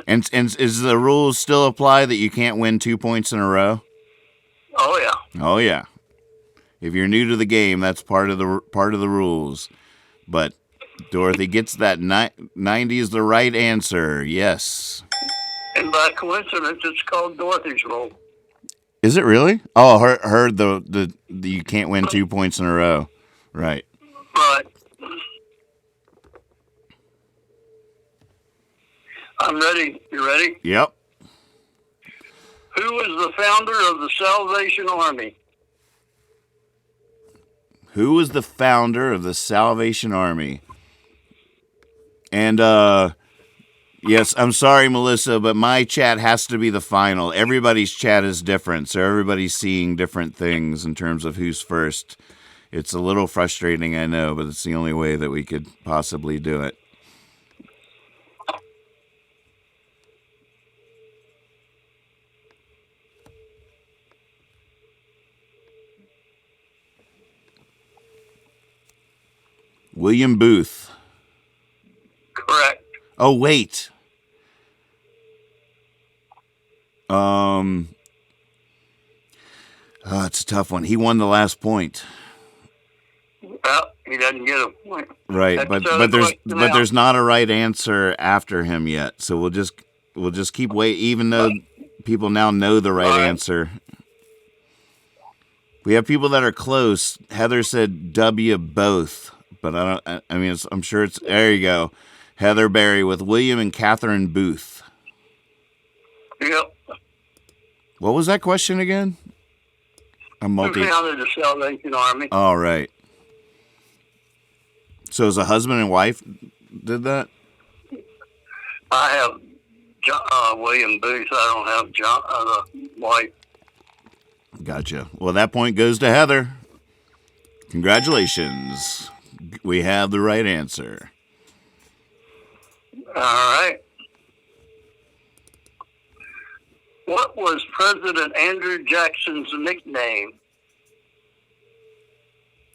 and is the rules still apply that you can't win 2 points in a row?
Oh, yeah.
Oh yeah. If you're new to the game, that's part of the rules. But Dorothy gets that 90 is the right answer. Yes.
And by coincidence, it's called Dorothy's Rule.
Is it really? Oh, heard the you can't win 2 points in a row. Right.
Right. I'm ready. You ready?
Yep.
Who was the founder of the Salvation Army?
Who was the founder of the Salvation Army? And yes, I'm sorry, Melissa, but my chat has to be the final. Everybody's chat is different, so everybody's seeing different things in terms of who's first. It's a little frustrating, I know, but it's the only way that we could possibly do it. William Booth.
Correct.
Oh, wait. It's a tough one. He won the last point.
Well, he doesn't get a point.
Right,
That's
but
the other
there's
question now.
there's not a right answer after him yet. So we'll just keep wait, even though people now know the right
All right.
answer. We have people that are close. Heather said W both, but I mean, I'm sure it's there. You go, Heather Berry with William and Catherine Booth.
Yep.
What was that question again? I'm
Who founded the Salvation Army?
All right. So as a husband and wife did that?
I have William Booth. I don't have John, the wife.
Gotcha. Well, that point goes to Heather. Congratulations. We have the right answer.
All right. What was President Andrew Jackson's nickname?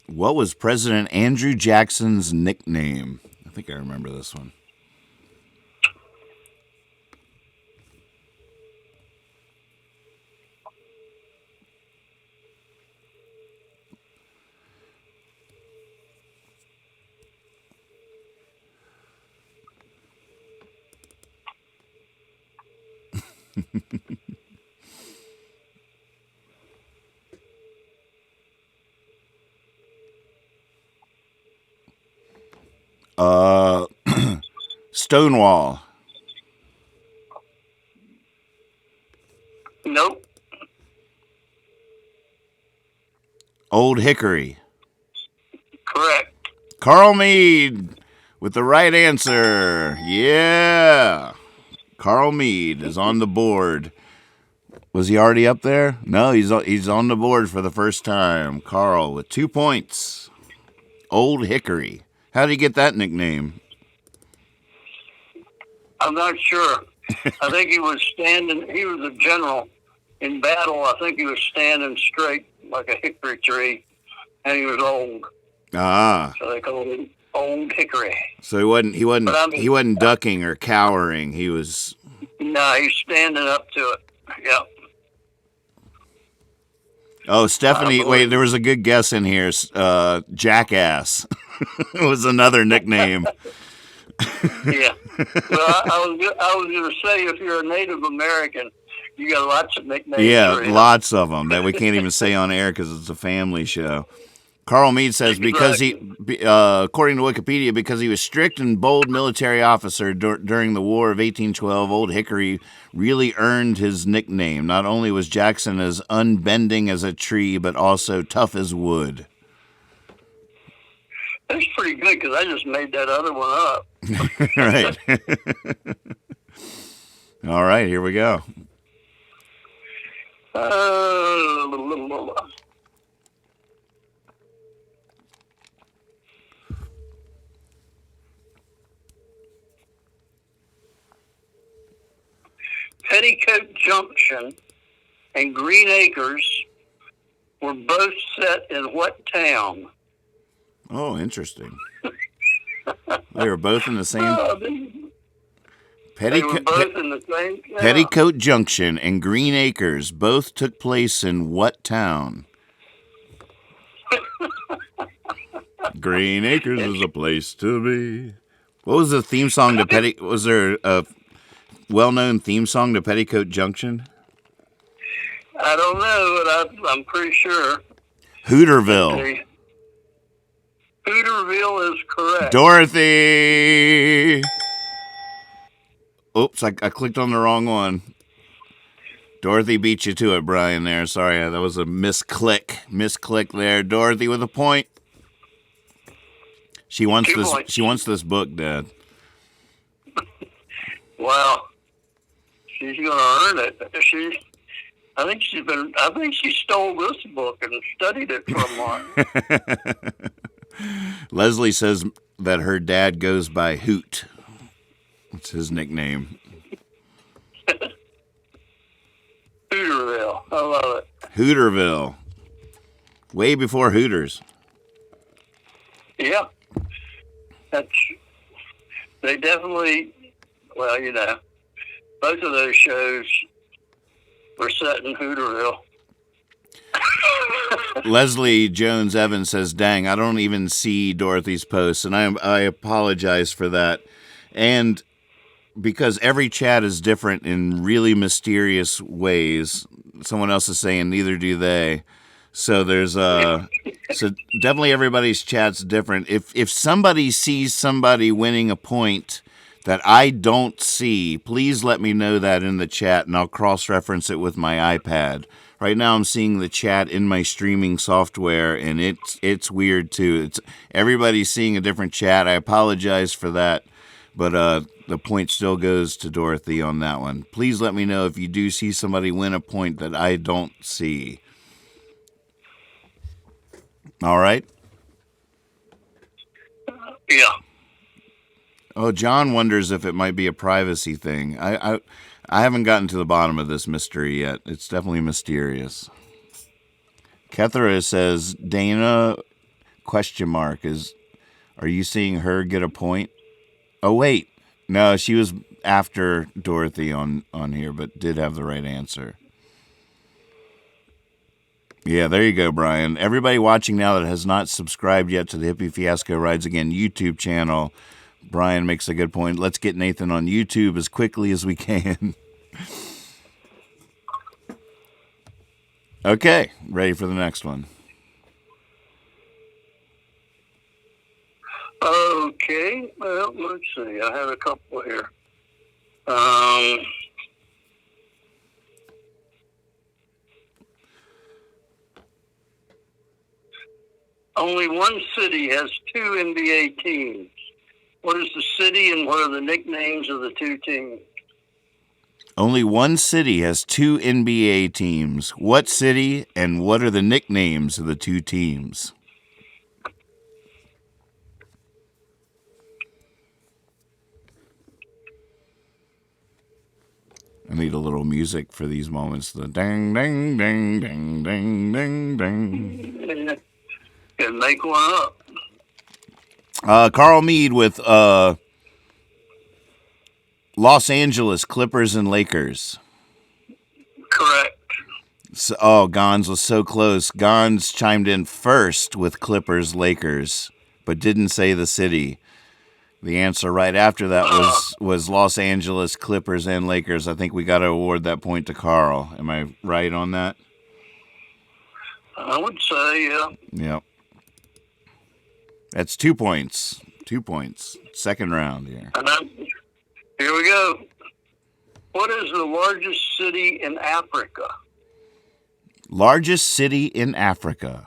What was President Andrew Jackson's nickname? I think I remember this one. Stonewall.
Nope.
Old Hickory.
Correct.
Carl Meade with the right answer. Yeah. Carl Meade is on the board. Was he already up there? No, he's on the board for the first time. Carl with 2 points. Old Hickory. How did he get that nickname?
I'm not sure. I think he was standing. He was a general in battle. I think he was standing straight like a hickory tree, and he was old,
Ah,
so they called him Old Hickory.
so he wasn't
But I mean-
he wasn't ducking or cowering. He was.
No, he's standing up to it. Yep.
Oh, Stephanie, wait, there was a good guess in here. Jackass was another nickname.
Yeah. Well, I was going to say, if you're a Native American, you got lots of nicknames.
Yeah,
for you.
lots of them that we can't even say on air because it's a family show. Carl Mead says because according to Wikipedia, because he was strict and bold military officer during the War of 1812, Old Hickory really earned his nickname. Not only was Jackson as unbending as a tree, but also tough as wood.
That's pretty good because I just made that other one up.
Right. All right, here we go.
Petticoat Junction and Green Acres were both set in what town?
Oh, interesting. They were both in the same
They were both in the same town.
Petticoat Junction and Green Acres both took place in what town? Green Acres is a place to be. What was the theme song to Was there a well-known theme song to Petticoat Junction?
I don't know, but I'm pretty sure.
Hooterville.
Hooterville is correct.
Dorothy. Oops, I clicked on the wrong one. Dorothy beat you to it, Brian, there. Sorry, that was a misclick. Misclick there. Dorothy with a point. She wants
2
this
points.
She wants this book, Dad.
Wow. She's going to earn it. I think she stole this book and studied it for a month.
Leslie says that her dad goes by Hoot. It's his nickname.
Hooterville. I love it.
Hooterville. Way before Hooters.
Yeah. They definitely, well, you know, both of those shows were set in Hooterville.
Leslie Jones Evans says, dang, I don't even see Dorothy's posts, and I apologize for that. And because every chat is different in really mysterious ways, someone else is saying neither do they. So there's so definitely everybody's chat's different. If somebody sees somebody winning a point that I don't see, please let me know that in the chat, and I'll cross-reference it with my iPad. Right now I'm seeing the chat in my streaming software, and it's weird too. It's everybody's seeing a different chat. I apologize for that, but the point still goes to Dorothy on that one. Please let me know if you do see somebody win a point that I don't see. All right?
Yeah.
Oh, John wonders if it might be a privacy thing. I haven't gotten to the bottom of this mystery yet. It's definitely mysterious. Kethra says, Dana, ? Are you seeing her get a point? Oh, wait. No, she was after Dorothy on here, but did have the right answer. Yeah, there you go, Brian. Everybody watching now that has not subscribed yet to the Hippie Fiasco Rides Again YouTube channel, Brian makes a good point. Let's get Nathan on YouTube as quickly as we can. Okay, ready for the next one.
Okay. Well, let's see. I have a couple here. Only one city has two NBA teams. What is the city and what are the nicknames of the two teams?
Only one city has two NBA teams. What city and what are the nicknames of the two teams? I need a little music for these moments. The ding, ding, ding, ding, ding, ding, ding.
And make one up.
Carl Mead with Los Angeles Clippers and Lakers.
Correct.
So, oh, Gons was so close. Gons chimed in first with Clippers Lakers, but didn't say the city. The answer right after that was Los Angeles Clippers and Lakers. I think we got to award that point to Carl. Am I right on that?
I would say, yeah.
Yep. That's 2 points. 2 points. Second round here.
Here we go. What is the largest city in Africa?
Largest city in Africa.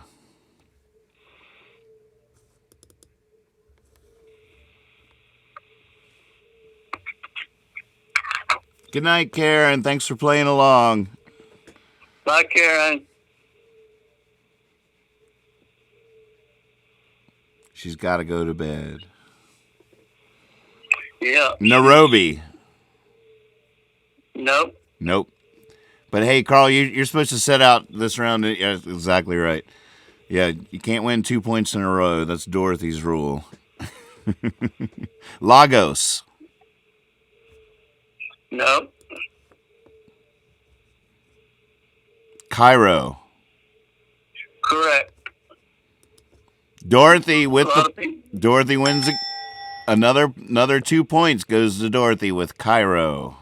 Good night, Karen. Thanks for playing along.
Bye, Karen.
She's got to go to bed.
Yeah.
Nairobi.
Nope.
Nope. But hey, Carl, you're supposed to set out this round. Yeah, exactly right. Yeah, you can't win 2 points in a row. That's Dorothy's rule. Lagos.
Nope.
Cairo.
Correct.
Dorothy with
A lot of
the
people-
Dorothy wins another 2 points goes to Dorothy with Cairo.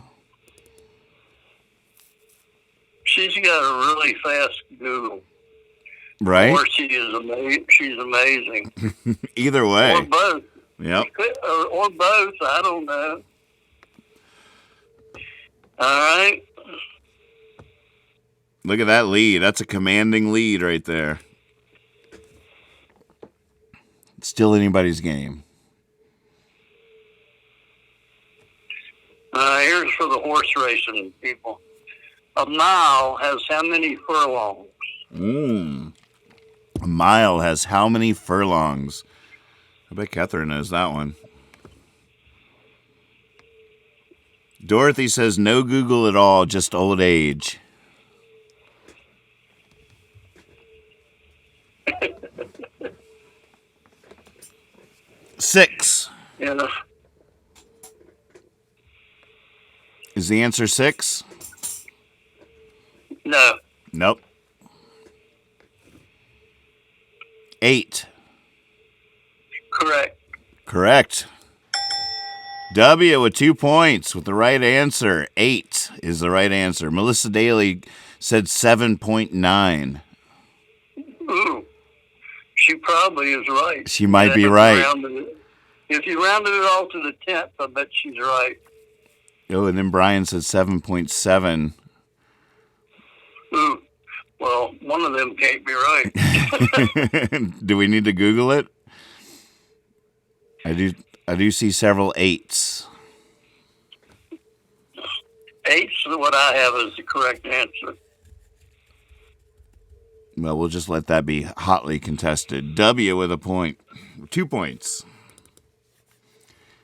She's got a really fast Google.
Right?
Or she is she's amazing.
Either way.
Or both.
Yep.
Or both. I don't know. All right.
Look at that lead. That's a commanding lead right there. It's still anybody's game.
Here's for the horse racing people. A mile has how many furlongs?
A mile has how many furlongs? I bet Catherine knows that one. Dorothy says no Google at all, just old age. Six.
Yeah.
Is the answer 6?
No.
Nope. 8.
Correct.
Correct. W with 2 points with the right answer. 8 is the right answer. Melissa Daly said 7.9.
Ooh. She probably is right.
She might be
If you
right.
If you rounded it all to the 10th, I bet she's right.
Oh, and then Brian said 7.7.
Ooh. Well, one of them can't be right.
Do we need to Google it? I do see several 8s.
8's what I have as the correct answer.
Well, we'll just let that be hotly contested. W with a point. 2 points.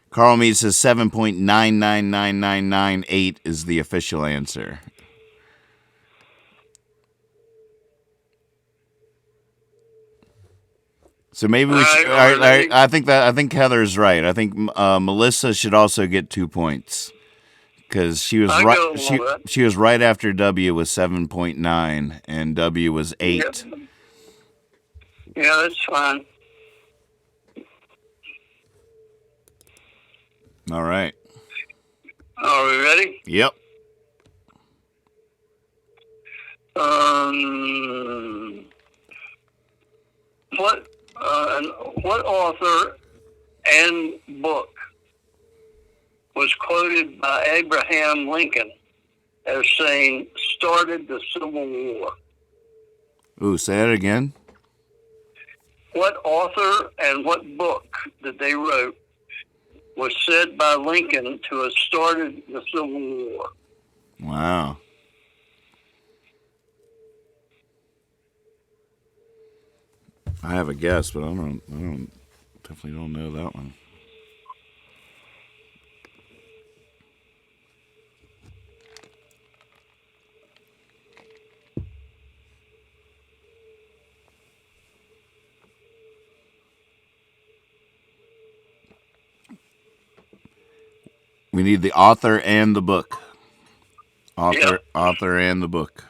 Carl Mead says 7.999998 is the official answer. So maybe we should. All right, I think Heather's right. I think Melissa should also get 2 points because she was right. She was right after W was 7.9 and W was 8.
Yeah, that's fine.
All right.
Are we ready?
Yep.
What author and book was quoted by Abraham Lincoln as saying started the Civil War?
Ooh, say that again.
What author and what book that they wrote was said by Lincoln to have started the Civil War?
Wow. I have a guess, but I definitely don't know that one. We need the author and the book.
Yeah.
Author and the book.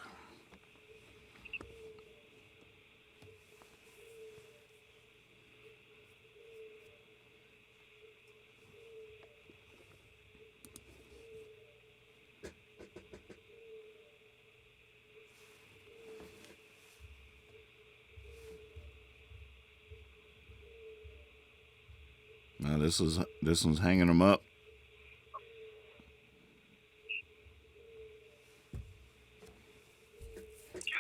Now this one's hanging them up.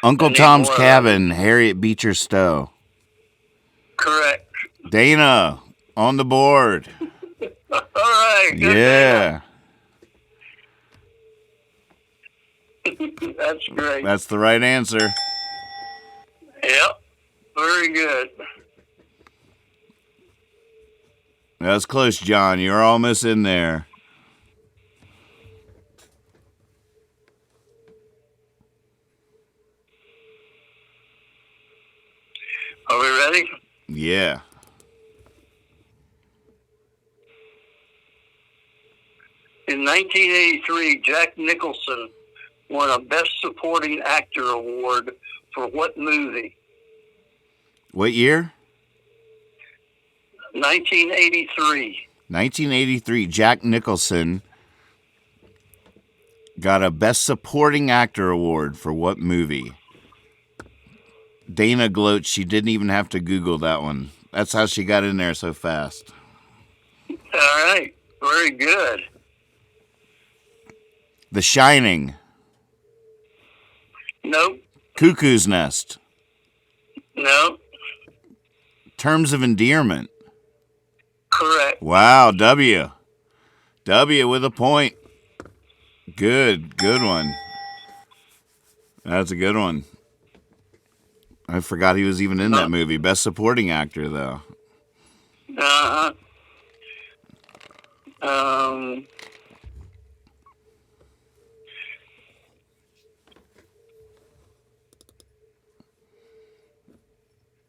Uncle
need
Tom's
more of
Cabin, Harriet Beecher Stowe.
Correct.
Dana on the board.
All right. Good
Yeah,
deal. That's great.
that's the right answer.
Yep. Very good.
That was close, John. You're almost in there.
Are we ready?
Yeah.
In 1983, Jack Nicholson won a Best Supporting Actor award for what movie?
What year?
1983.
1983. Jack Nicholson got a Best Supporting Actor award for what movie? Dana gloats she didn't even have to Google that one. That's how she got in there so fast.
All right. Very good.
The Shining.
Nope.
Cuckoo's Nest.
Nope.
Terms of Endearment.
Correct.
Wow, W. W with a point. Good one. That's a good one. I forgot he was even in that movie. Best Supporting Actor, though.
Uh-huh.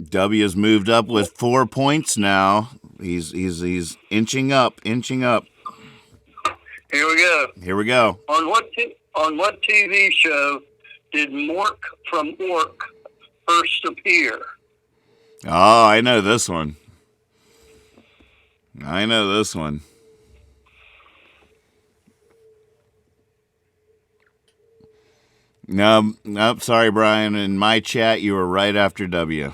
W's moved up with 4 points now. He's inching up.
Here we go.
Here we go.
On what TV show did Mork from Ork first appear?
Oh, I know this one. No, sorry, Brian. In my chat, you were right after W.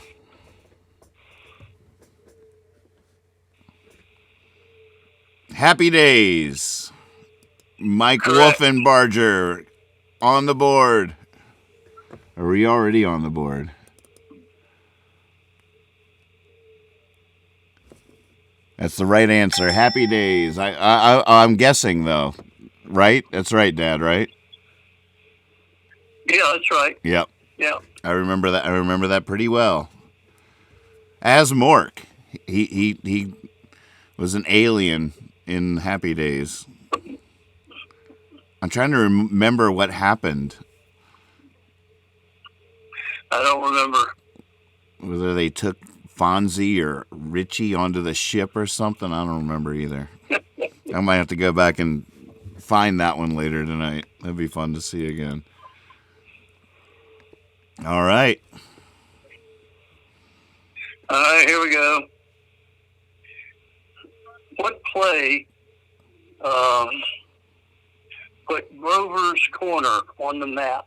Happy Days. Mike
Correct.
Wolfenbarger on the board. Are we already on the board? That's the right answer. Happy Days. I'm guessing though, right? That's right, Dad. Right?
Yeah, that's right.
Yep.
Yeah.
I remember that pretty well. As Mork, he was an alien in Happy Days. I'm trying to remember what happened.
I don't remember.
Whether they took Fonzie or Richie onto the ship or something, I don't remember either. I might have to go back and find that one later tonight. That'd be fun to see again. All right.
All right, here we go. What play put Grover's Corner on the map?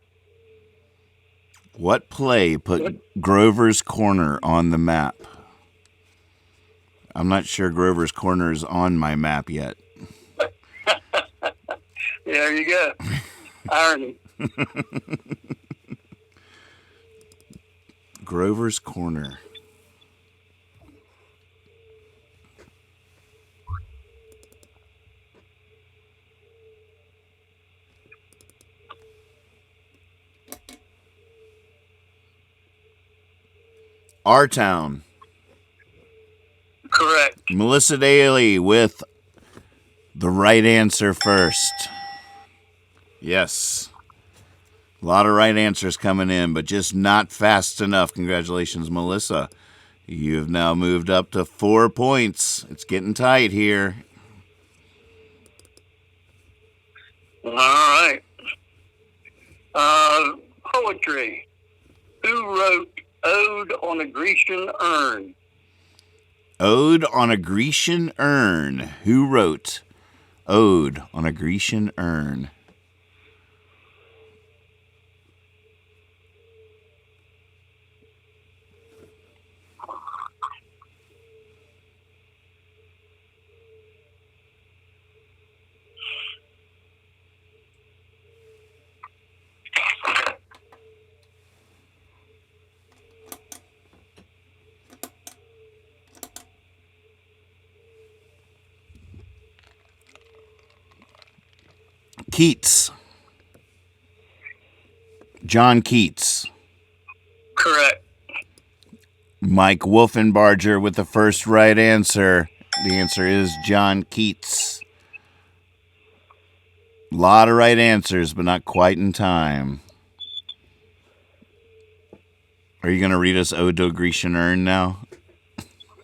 What play put Grover's Corner on the map? I'm not sure Grover's Corner is on my map yet.
There you go. Irony.
Grover's Corner. Our Town.
Correct.
Melissa Daly with the right answer first. Yes. A lot of right answers coming in, but just not fast enough. Congratulations, Melissa. You have now moved up to 4 points. It's getting tight here.
All right. Poetry. Who wrote Ode on a Grecian Urn?
Ode on a Grecian Urn. Who wrote Ode on a Grecian Urn? Keats. John Keats.
Correct.
Mike Wolfenbarger with the first right answer. The answer is John Keats. A lot of right answers, but not quite in time. Are you going to read us Ode to a Grecian Urn now?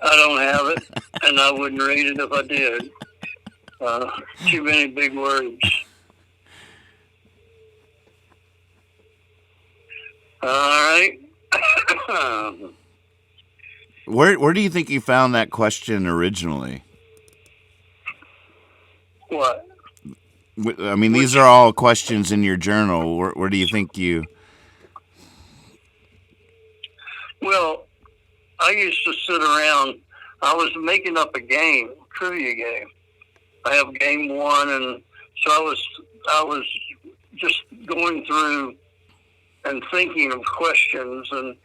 I don't have it, and I wouldn't read it if I did. Too many big words. All right.
Where do you think you found that question originally?
What?
I mean, these are all questions in your journal. Where do you think you...
Well, I used to sit around. I was making up a game, trivia game. I have game one, and so I was just going through and thinking of questions, and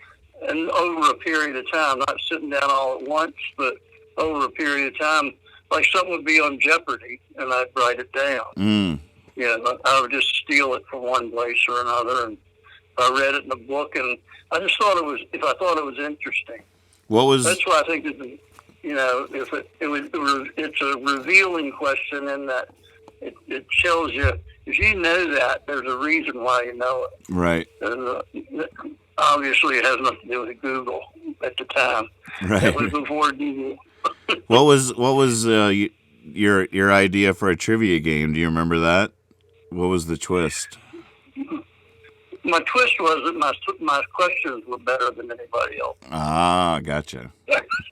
over a period of time, not sitting down all at once, but over a period of time, like something would be on Jeopardy, and I'd write it down. Yeah, I would just steal it from one place or another, and I read it in a book, and I just thought if I thought it was interesting.
What was...
That's why I think that, it's a revealing question in that it shows you, if you know that, there's a reason why you know it.
Right.
Obviously, it has nothing to do with Google at the time.
Right.
It was before Google.
What was your idea for a trivia game? Do you remember that? What was the twist?
My twist was that my questions were better than anybody else.
Ah, gotcha.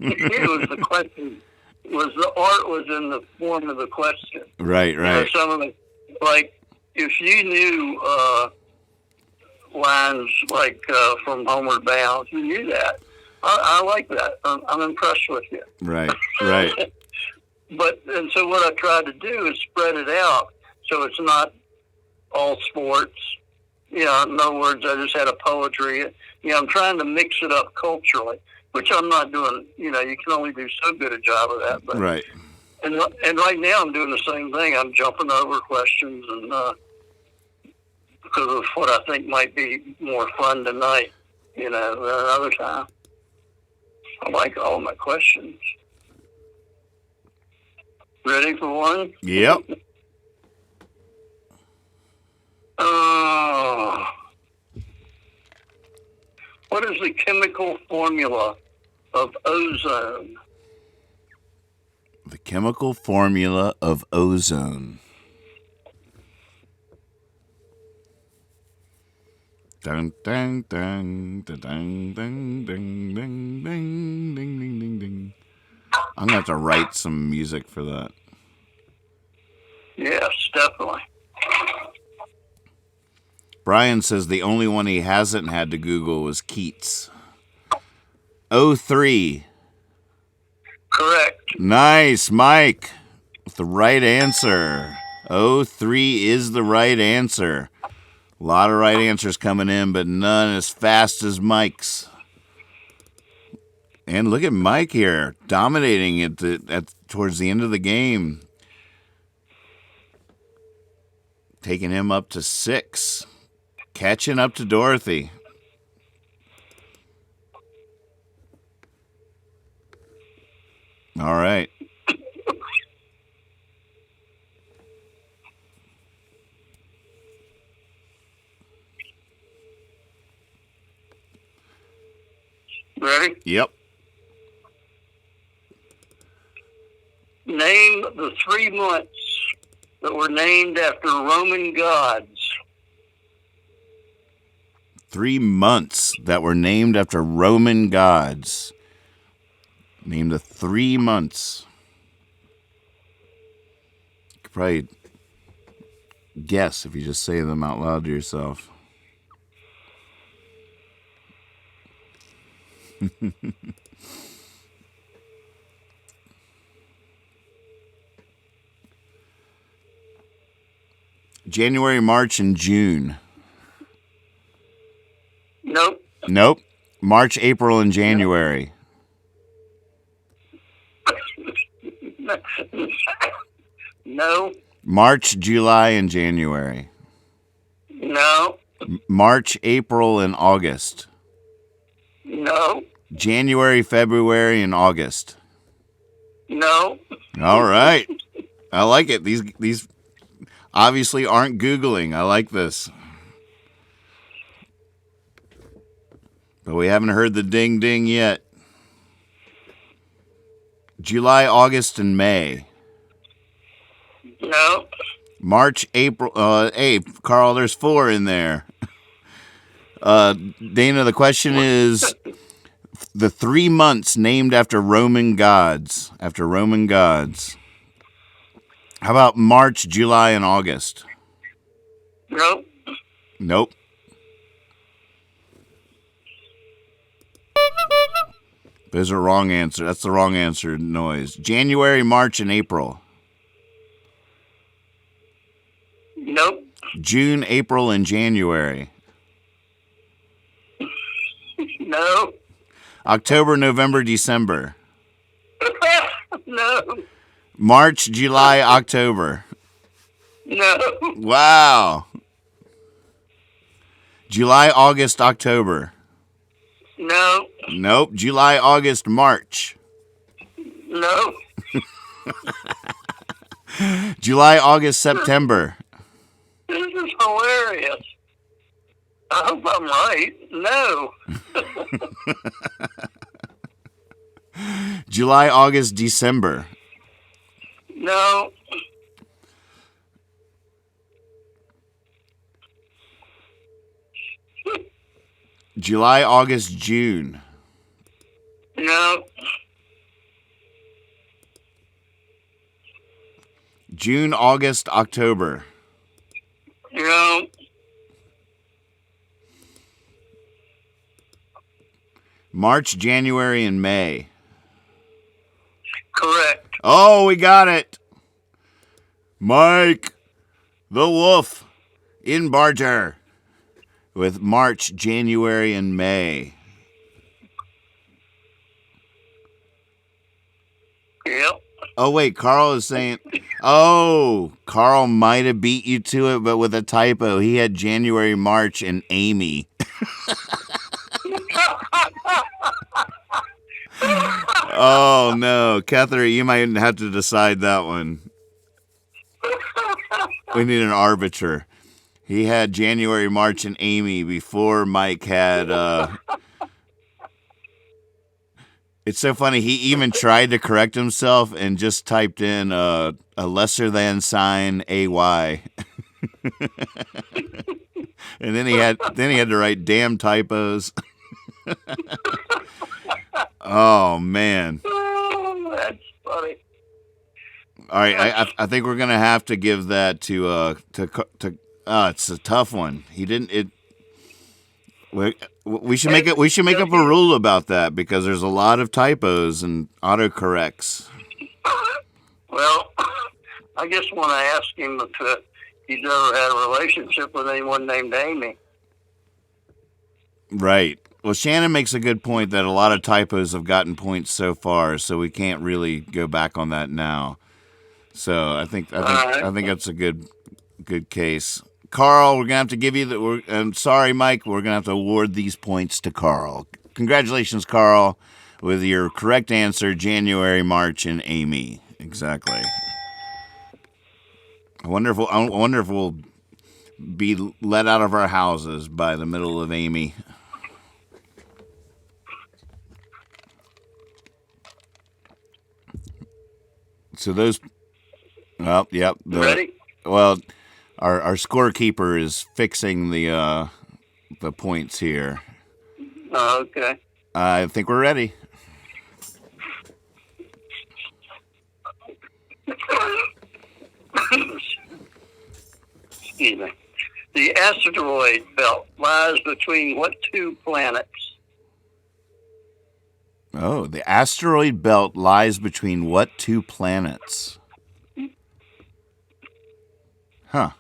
It was the question. The art was in the form of the question.
Right.
Some of the, like, if you knew lines like from Homeward Bound, you knew that. I like that. I'm impressed with you.
Right.
And so what I tried to do is spread it out so it's not all sports. In other words, I just had a poetry. I'm trying to mix it up culturally, which I'm not doing. You can only do so good a job of that. But,
right.
And right now I'm doing the same thing. I'm jumping over questions and because of what I think might be more fun tonight, than another time. I like all my questions. Ready for one?
Yep.
What is the chemical formula of ozone?
The chemical formula of ozone. Dun dun dun dun dun dun dun dun dun ding ding ding. I'm gonna have to write some music for that.
Yes, definitely.
Brian says the only one he hasn't had to Google was Keats. 03.
Correct.
Nice, Mike. With the right answer. 03 is the right answer. A lot of right answers coming in, but none as fast as Mike's. And look at Mike here, dominating it towards the end of the game. Taking him up to 6. Catching up to Dorothy. All right.
Ready?
Yep.
Name the 3 months that were named after Roman gods.
3 months that were named after Roman gods. Name the 3 months. You could probably guess if you just say them out loud to yourself. January, March, and June.
Nope.
Nope. March, April, and January.
No.
March, July, and January.
No.
March, April, and August.
No.
January, February, and August.
No.
All right. I like it. These obviously aren't Googling. I like this. But we haven't heard the ding ding yet. July, August, and May.
No.
March, April. Hey, Carl, there's 4 in there. Dana, the question is the 3 months named after Roman gods. After Roman gods. How about March, July, and August?
Nope.
Nope. Those are wrong answer. That's the wrong answer noise. January, March, and April.
Nope.
June, April, and January.
No.
October, November, December.
No.
March, July, October.
No.
Wow. July, August, October.
No.
Nope. July, August, March.
No.
July, August, September.
This is hilarious. I hope I'm right. No.
July, August, December.
No.
July, August, June.
No.
June, August, October.
No.
March, January, and May.
Correct.
Oh, we got it. Mike the Wolf in Barger with March, January, and May.
Yep.
Oh, wait, Carl is saying, oh, Carl might have beat you to it, but with a typo. He had January, March, and Amy. Oh, no. Catherine, you might have to decide that one. We need an arbiter. He had January, March, and Amy before Mike had... It's so funny. He even tried to correct himself and just typed in a lesser than sign AY. And then he had to write damn typos. Oh man.
Oh, that's funny.
All right, I think we're gonna have to give that to it's a tough one. He didn't it. We should make it. We should make up a rule about that because there's a lot of typos and autocorrects.
Well, I just want to ask him if he's ever had a relationship with anyone named Amy.
Right. Well, Shannon makes a good point that a lot of typos have gotten points so far, so we can't really go back on that now. So I think that's a good case. Carl, we're gonna have to give you I'm sorry, Mike. We're gonna have to award these points to Carl. Congratulations, Carl, with your correct answer: January, March, and Amy. Exactly. I wonder if we'll be let out of our houses by the middle of Amy. So those. Well, yep.
Ready?
Well, our scorekeeper is fixing the points here.
Okay.
I think we're ready.
Excuse me. The asteroid belt lies between what two planets?
Oh, the asteroid belt lies between what two planets? Huh.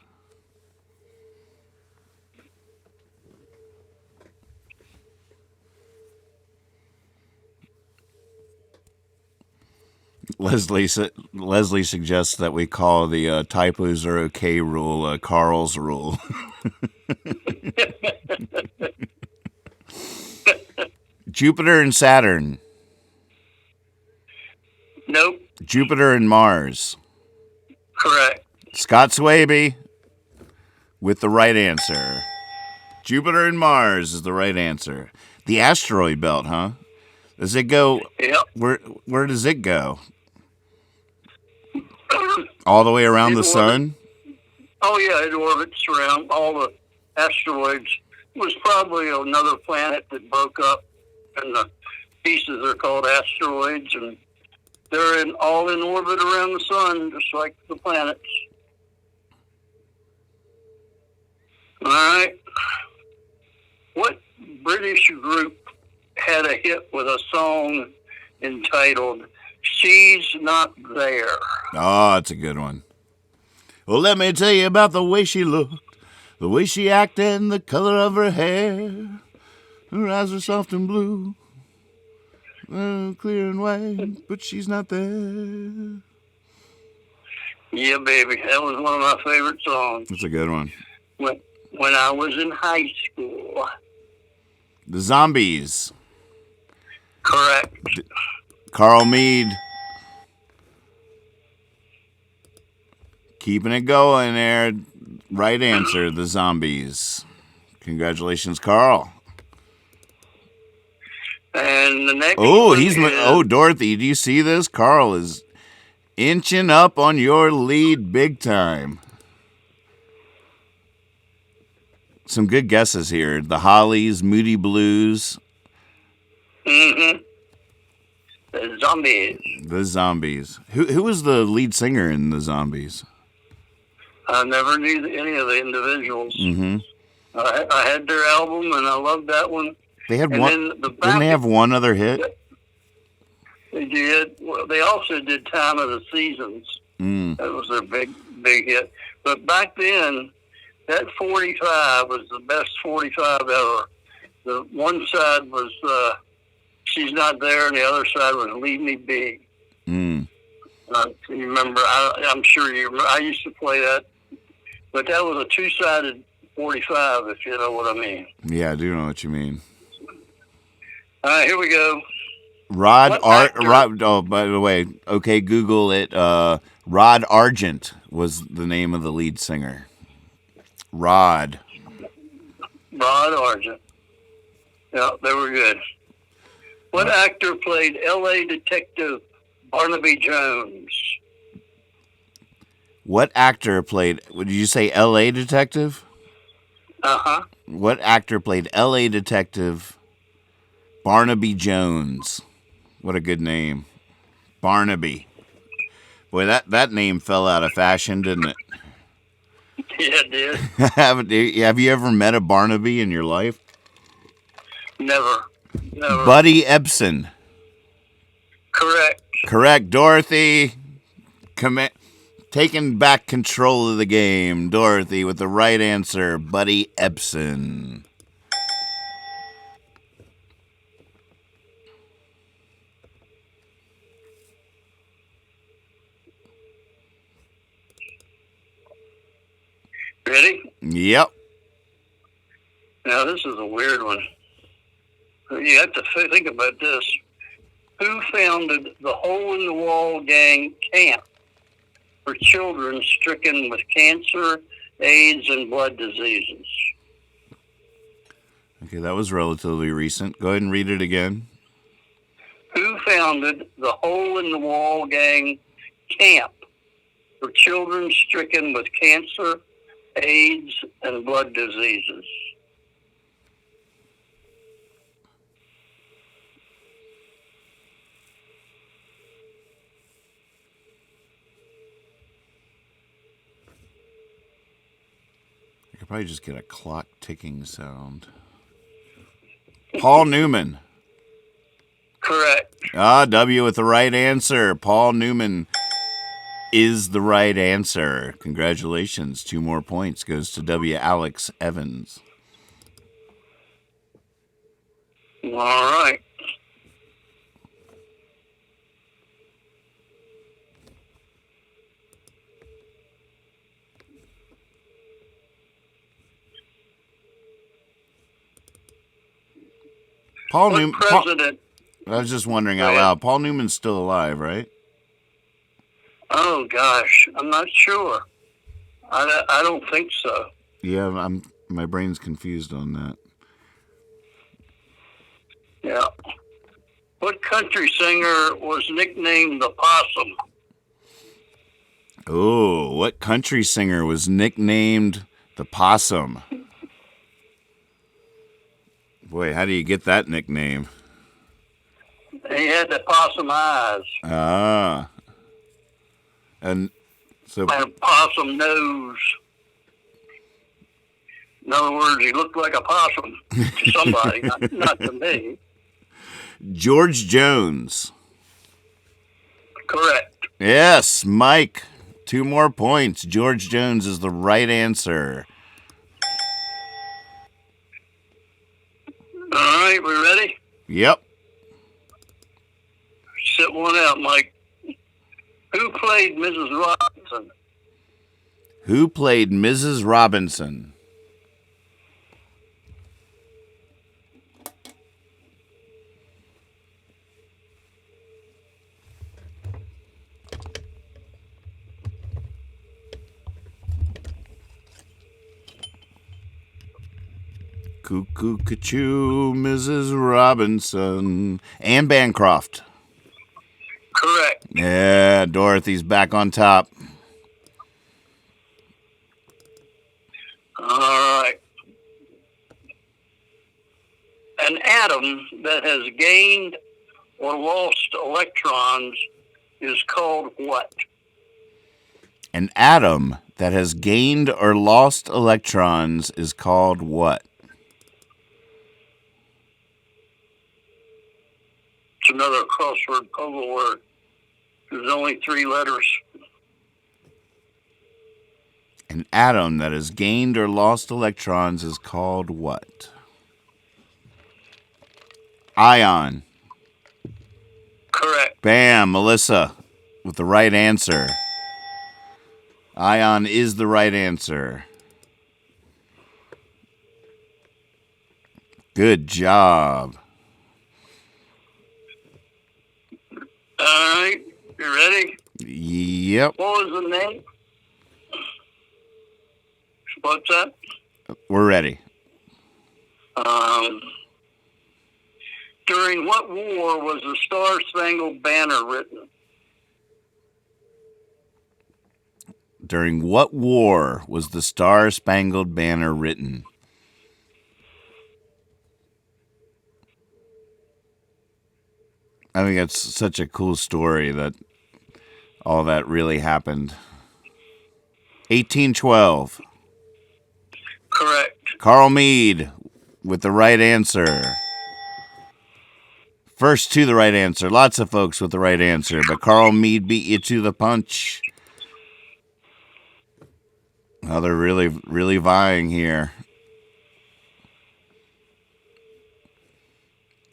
Leslie suggests that we call the typos are okay rule Carl's rule. Jupiter and Saturn.
Nope.
Jupiter and Mars.
Correct.
Scott Swaby with the right answer. Jupiter and Mars is the right answer. The asteroid belt, huh? Does it go?
Yep.
Where does it go? All the way around the sun?
Oh, yeah, it orbits around all the asteroids. It was probably another planet that broke up, and the pieces are called asteroids, and they're all in orbit around the sun, just like the planets. All right. What British group had a hit with a song entitled She's Not There?
Oh, that's a good one. Well, let me tell you about the way she looked, the way she acted, and the color of her hair. Her eyes are soft and blue, clear and white, but she's not there.
Yeah, baby. That was one of my favorite songs.
That's a good one.
When I was in high school.
The Zombies.
Correct.
Carl Mead. Keeping it going there. Right answer, the Zombies. Congratulations, Carl.
And the next
Dorothy, do you see this? Carl is inching up on your lead big time. Some good guesses here. The Hollies, Moody Blues.
Mm-hmm. The Zombies.
The Zombies. Who was the lead singer in the Zombies?
I never knew any of the individuals.
Mm-hmm.
I had their album, and I loved that one.
They had
and
one. Didn't they have one other hit?
They did. Well, they also did "Time of the Seasons." That was their big hit. But back then, that 45 was the best 45 ever. The one side was "She's Not There," and the other side was "Leave Me Be." You remember? I'm sure you remember. I used to play that, but that was a two-sided 45, if you know what I mean.
Yeah, I do know what you mean.
All right, here we go.
Rod. Oh, by the way, okay, Google it. Rod Argent was the name of the lead singer. Rod
Argent. Yeah, they were good. What actor played L.A. Detective Barnaby Jones?
What actor played? Did you say L.A. Detective?
Uh-huh.
What actor played L.A. Detective Barnaby Jones? What a good name. Barnaby. Boy, that name fell out of fashion, didn't it?
Yeah, it did.
Have you ever met a Barnaby in your life?
Never.
Buddy Ebsen. Correct, Dorothy. Taking back control of the game. Dorothy with the right answer. Buddy Ebsen.
Ready?
Yep.
Now, this is a weird one. You have to think about this. Who founded the Hole in the Wall Gang camp for children stricken with cancer, AIDS, and blood diseases?
Okay, that was relatively recent. Go ahead and read it again.
Who founded the Hole in the Wall Gang camp for children stricken with cancer, AIDS, and blood diseases.
I could probably just get a clock ticking sound. Paul Newman.
Correct.
W with the right answer. Paul Newman is the right answer. Congratulations. 2 more points goes to W. Alex Evans.
All right.
Paul
What
Newman.
president?
I was just wondering
Go
out
ahead.
loud. Paul Newman's still alive, right?
Oh gosh, I'm not sure. I don't think so.
Yeah, my brain's confused on that.
Yeah. What country singer was nicknamed the Possum?
Oh, what country singer was nicknamed the Possum? Boy, how do you get that nickname?
He had the possum eyes
Ah. And so
and a possum nose. In other words, he looked like a possum to somebody, not to me.
George Jones.
Correct.
Yes, Mike. 2 more points. George Jones is the right answer.
All right, we ready?
Yep.
Sit one out, Mike. Who played Mrs. Robinson?
Who played Mrs. Robinson? Cuckoo, cuckoo, Mrs. Robinson. Anne Bancroft.
Correct.
Yeah, Dorothy's back on top.
All right. An atom that has gained or lost electrons is called what?
An atom that has gained or lost electrons is called what?
It's another crossword puzzle word. There's only 3 letters.
An atom that has gained or lost electrons is called what? Ion.
Correct.
Bam, Melissa with the right answer. Ion is the right answer. Good job.
All right. You ready?
Yep,
What was the name? What's that?
we're ready.
During what war was the Star-Spangled Banner written?
During what war was the Star-Spangled Banner written? I think it's such a cool story that all that really happened. 1812.
Correct.
Carl Mead with the right answer. First to the right answer. Lots of folks with the right answer, but Carl Mead beat you to the punch. Well, they're really vying here.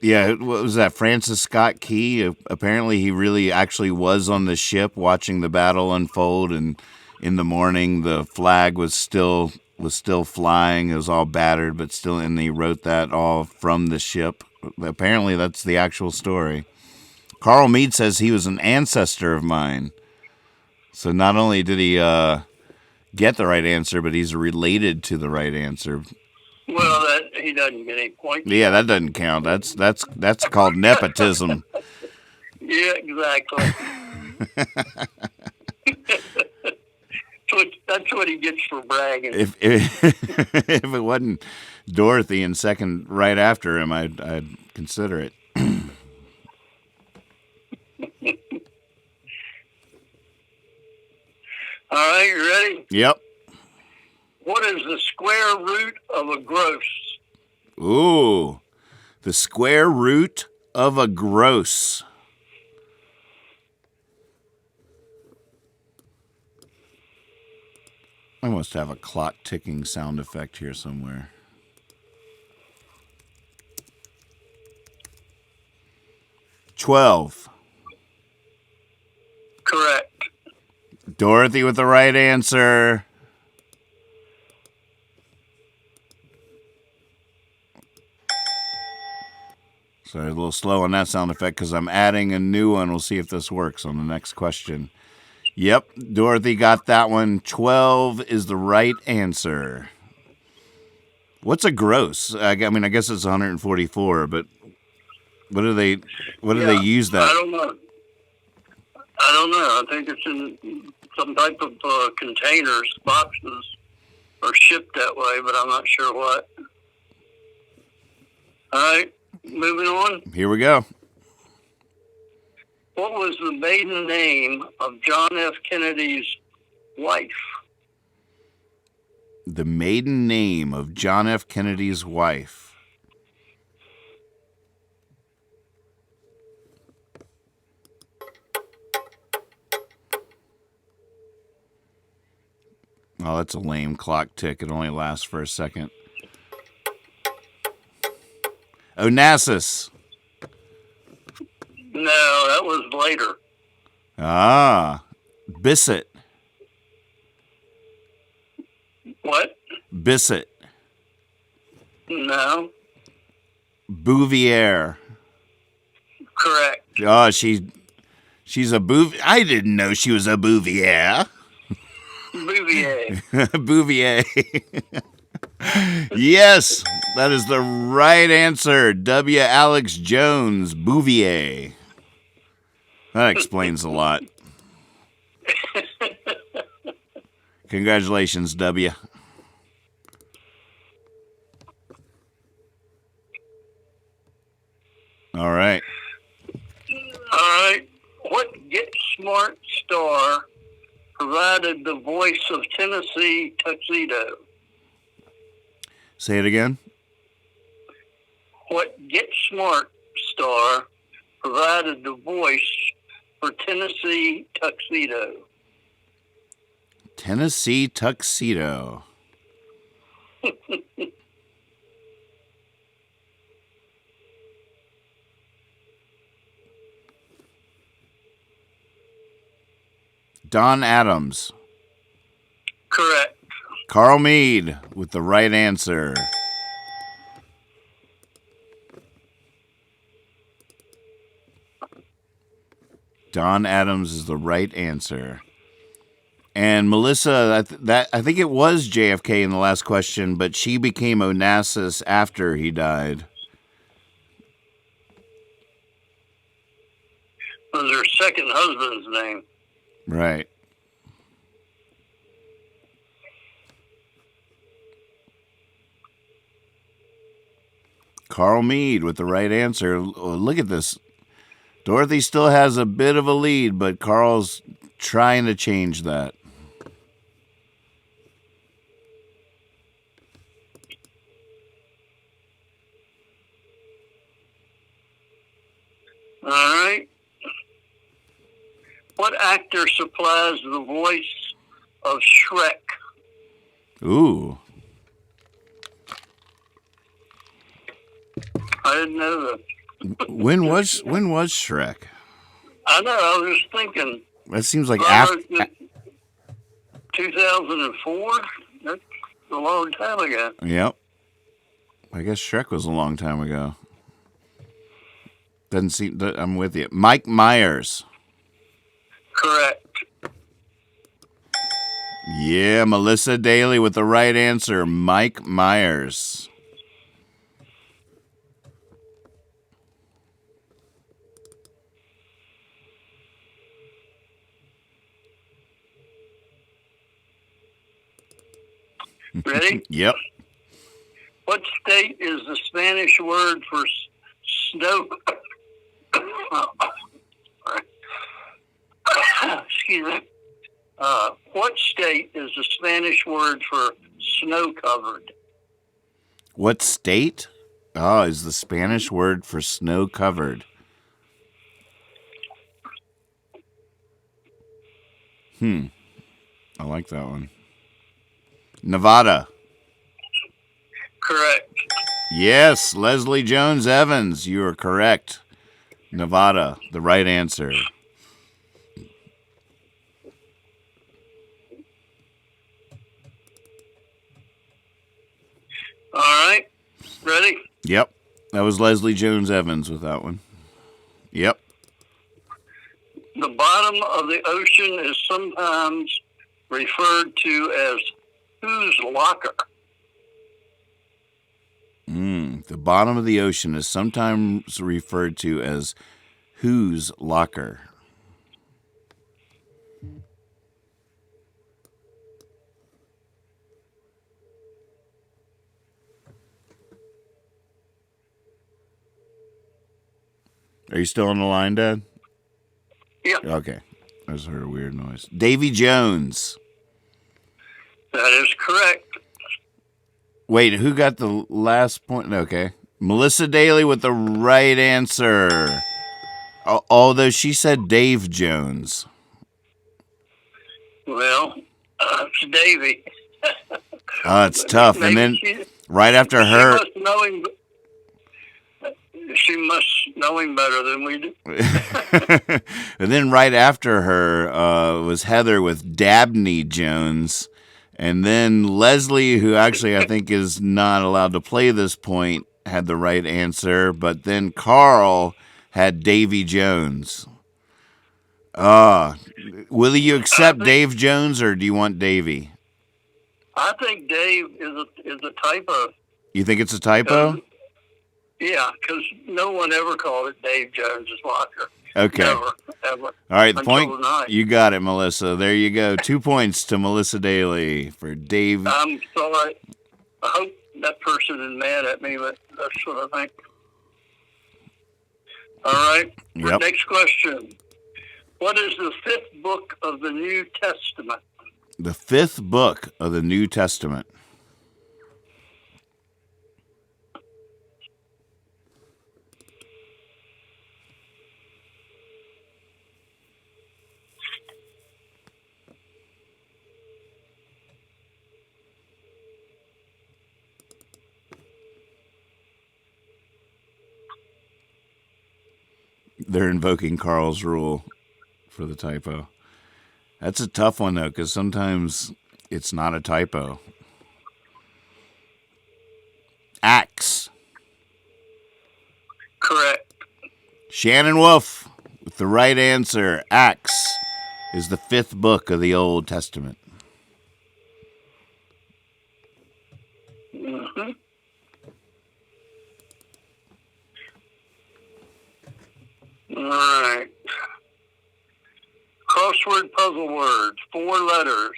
Yeah, what was that? Francis Scott Key? Apparently he really actually was on the ship watching the battle unfold, and in the morning the flag was still flying. It was all battered, but still, and he wrote that all from the ship. Apparently that's the actual story. Carl Mead says he was an ancestor of mine. So not only did he get the right answer, but he's related to the right answer.
Well, he doesn't get any points.
Yeah, that doesn't count. That's called nepotism.
Yeah, exactly. That's what he gets for bragging.
If it wasn't Dorothy in second right after him, I'd consider it.
All right, you ready?
Yep.
What is the square root of a gross?
Ooh. The square root of a gross. I must have a clock ticking sound effect here somewhere. $12.
Correct.
Dorothy with the right answer. Sorry, a little slow on that sound effect because I'm adding a new one. We'll see if this works on the next question. Yep, Dorothy got that one. 12 is the right answer. What's a gross? I mean, I guess it's 144, but what do they use that?
I don't know. I think it's in some type of containers, boxes, or shipped that way, but I'm not sure what. All right, moving on.
Here we go.
What was the maiden name of John F. Kennedy's wife?
The maiden name of John F. Kennedy's wife. Oh, that's a lame clock tick. It only lasts for a second. Onassis.
No, that was later.
Ah. Bissett.
What?
Bissett.
No.
Bouvier.
Correct.
Oh, she's a Bouvier. I didn't know she was a Bouvier.
Bouvier.
Bouvier. Yes, that is the right answer. W. Alex Jones, Bouvier. That explains a lot. Congratulations, W. All right.
All right. What Get Smart star provided the voice of Tennessee Tuxedo?
Say it again.
What Get Smart star provided the voice for Tennessee Tuxedo?
Tennessee Tuxedo. Don Adams.
Correct.
Carl Mead with the right answer. Don Adams is the right answer. And Melissa, I think it was JFK in the last question, but she became Onassis after he died.
Was her second husband's name.
Right. Carl Mead with the right answer. Look at this. Dorothy still has a bit of a lead, but Carl's trying to change that.
All right. What actor supplies the voice of Shrek?
Ooh.
I didn't know that.
When was Shrek?
I know. I was just thinking.
That seems like after
2004. That's a long time ago.
Yep. I guess Shrek was a long time ago. Doesn't seem that I'm with you. Mike Myers.
Correct.
Yeah, Melissa Daly with the right answer. Mike Myers.
Ready?
Yep.
What state is the Spanish word for snow? Excuse me. What state is the Spanish word for snow-covered?
What state? Oh, is the Spanish word for snow covered. I like that one. Nevada.
Correct.
Yes, Leslie Jones Evans, you are correct. Nevada, the right answer.
All right. Ready?
Yep. That was Leslie Jones Evans with that one. Yep.
The bottom of the ocean is sometimes referred to as whose locker?
The bottom of the ocean is sometimes referred to as whose locker? Are you still on the line, Dad?
Yeah,
Okay. I just heard a weird noise. Davy Jones.
that is correct.
Wait, who got the last point? Okay. Melissa Daly with the right answer. Although she said Dave Jones.
Well, it's Davy.
Oh, it's tough. And then right after
She
her,
must know him. She must know him better than we do.
and then right after her was Heather with Dabney Jones. And then Leslie, who actually I think is not allowed to play this point, had the right answer. But then Carl had Davy Jones. Will you accept Dave Jones or do you want Davy?
I think Dave is a typo.
You think it's a typo?
Yeah, because no one ever called it Dave Jones's locker.
Okay.
Never, ever.
All right, the
Until
point.
tonight.
You got it, Melissa. There you go. 2 points to Melissa Daly for Dave.
I'm sorry. I hope that person is mad at me, but that's what I think. All right.
Yep.
Next question. What is the fifth book of the New Testament?
The fifth book of the New Testament. They're invoking Carl's rule for the typo. That's a tough one, though, because sometimes it's not a typo. Acts.
Correct.
Shannon Wolf with the right answer. Acts is the fifth book of the Old Testament.
Mm-hmm. All right. Crossword puzzle word, 4 letters.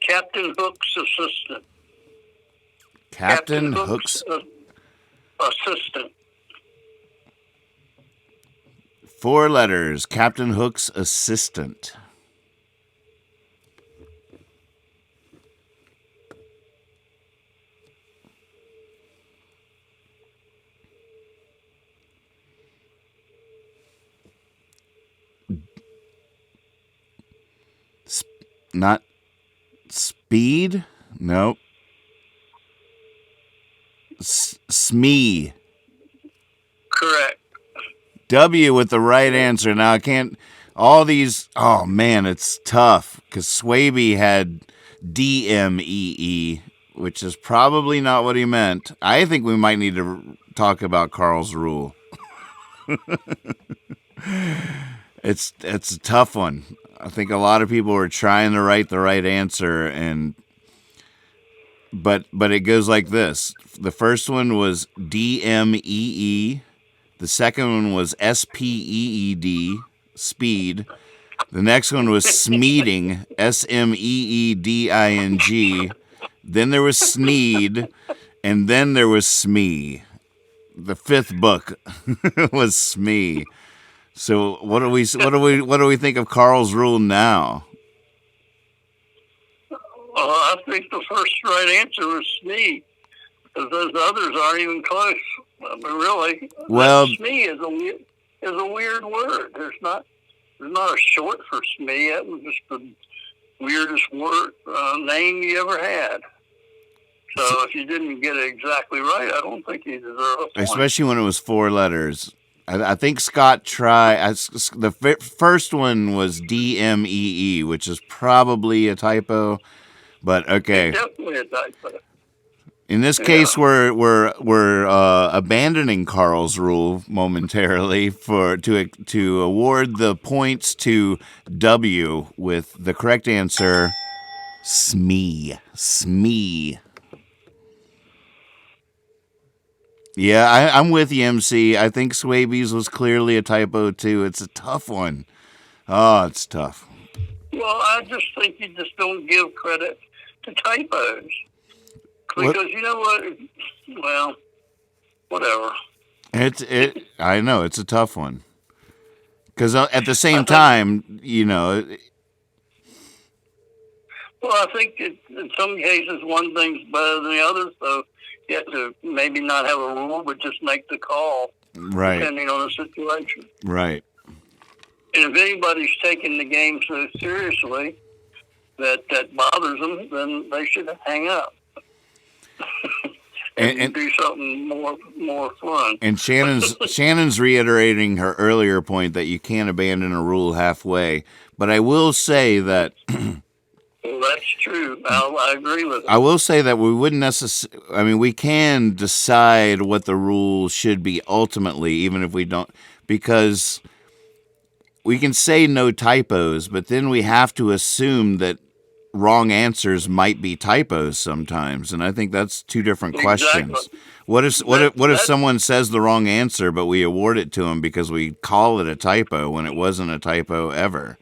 Captain Hook's assistant.
Captain Hook's
assistant.
4 letters. Captain Hook's assistant. Not speed? Nope. Smee.
Correct.
W with the right answer. Now I can't. All these. Oh man, it's tough because Swaby had DMEE, which is probably not what he meant. I think we might need to talk about Carl's rule. It's a tough one. I think a lot of people were trying to write the right answer, but it goes like this. The first one was DMEE. The second one was SPEED, speed. The next one was Smeeding, SMEEDING. then there was Sneed, and then there was Smee. The fifth book was Smee. So what do we think of Carl's rule now?
Well, I think the first right answer was Smee, because those others aren't even close. But really,
Well,
Smee is a weird word. There's not a short for Smee. That was just the weirdest word name you ever had. So if you didn't get it exactly right, I don't think you deserve a point.
especially when it was 4 letters. I think Scott tried. The first one was DMEE, which is probably a typo, but okay.
Definitely a typo.
In this case, we're abandoning Carl's rule momentarily to award the points to W with the correct answer, Smee. Smee. Yeah, I'm with you, MC. I think Swabies was clearly a typo too. It's a tough one. Oh, it's tough.
Well, I just think you just don't give credit to typos. Because you know what? Well, whatever.
I know it's a tough one. Because at the same time, you know.
Well, I think in some cases one thing's better than the other, so you have to maybe not have a rule, but just make the call,
Right.
depending on the situation.
Right.
And if anybody's taking the game so seriously that bothers them, then they should hang up and do something more fun.
And Shannon's reiterating her earlier point that you can't abandon a rule halfway. But I will say that.
Well, that's true. I agree with it.
I will say that we wouldn't necessarily. I mean, we can decide what the rule should be ultimately, even if we don't, because we can say no typos, but then we have to assume that wrong answers might be typos sometimes, and I think that's two different questions.
Exactly.
What if someone says the wrong answer, but we award it to them because we call it a typo when it wasn't a typo ever?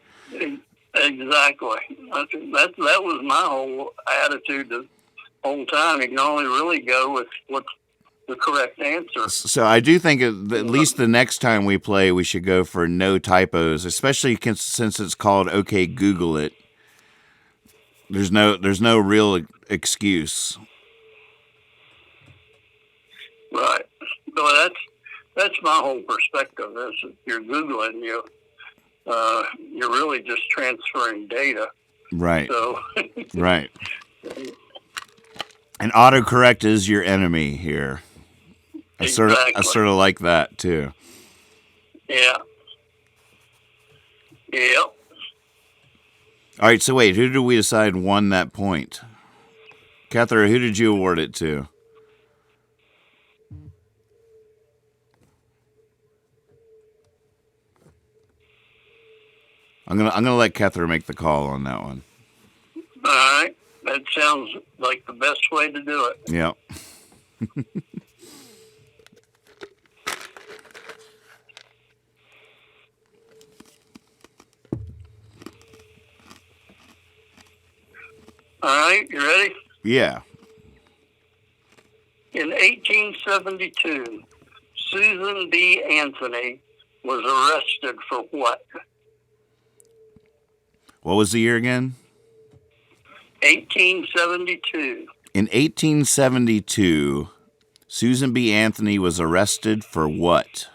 Exactly. That was my whole attitude the whole time. You can only really go with what's the correct answer.
So I do think at least the next time we play, we should go for no typos, especially since it's called OK Google It. There's no real excuse.
Right. So that's my whole perspective. Is if you're Googling, you're really just transferring data.
Right.
So
Right. And autocorrect is your enemy here. I sort of like that too.
Yeah. Yeah.
All right, so wait, who did we decide won that point? Catherine, who did you award it to? I'm gonna let Catherine make the call on that one.
All right. That sounds like the best way to do it.
Yeah.
All right. You ready?
Yeah.
In 1872, Susan B. Anthony was arrested for what?
What was the year again?
1872.
In 1872, Susan B. Anthony was arrested for what?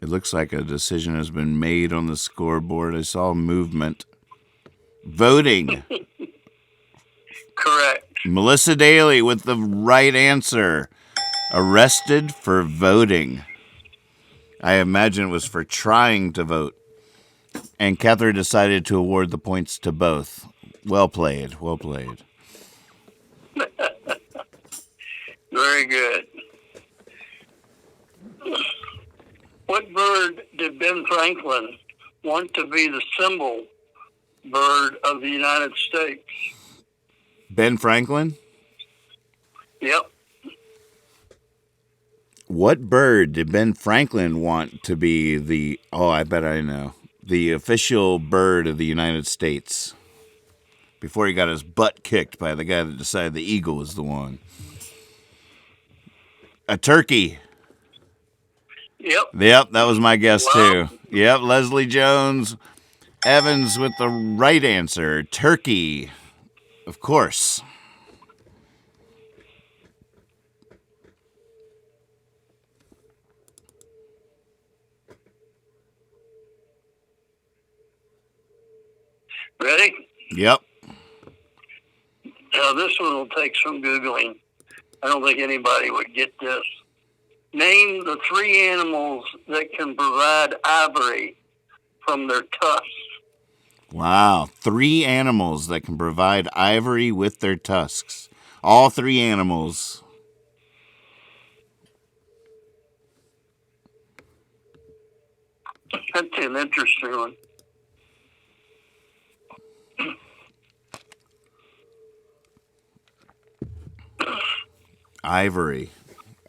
It looks like a decision has been made on the scoreboard. I saw movement. Voting.
Correct.
Melissa Daly with the right answer. Arrested for voting. I imagine it was for trying to vote. And Catherine decided to award the points to both. Well played. Well played.
Very good. What bird did Ben Franklin want to be the symbol bird of the United States?
Ben Franklin?
Yep.
What bird did Ben Franklin want to be the... Oh, I bet I know. the official bird of the United States. Before he got his butt kicked by the guy that decided the eagle was the one. A turkey.
Yep.
That was my guess
Wow.
too. Yep, Leslie Jones Evans with the right answer. Turkey. Of course.
Ready?
Yep.
Now, this one will take some Googling. I don't think anybody would get this. Name the 3 animals that can provide ivory from their tusks.
Wow. 3 animals that can provide ivory with their tusks. All 3 animals.
That's an interesting one.
Ivory.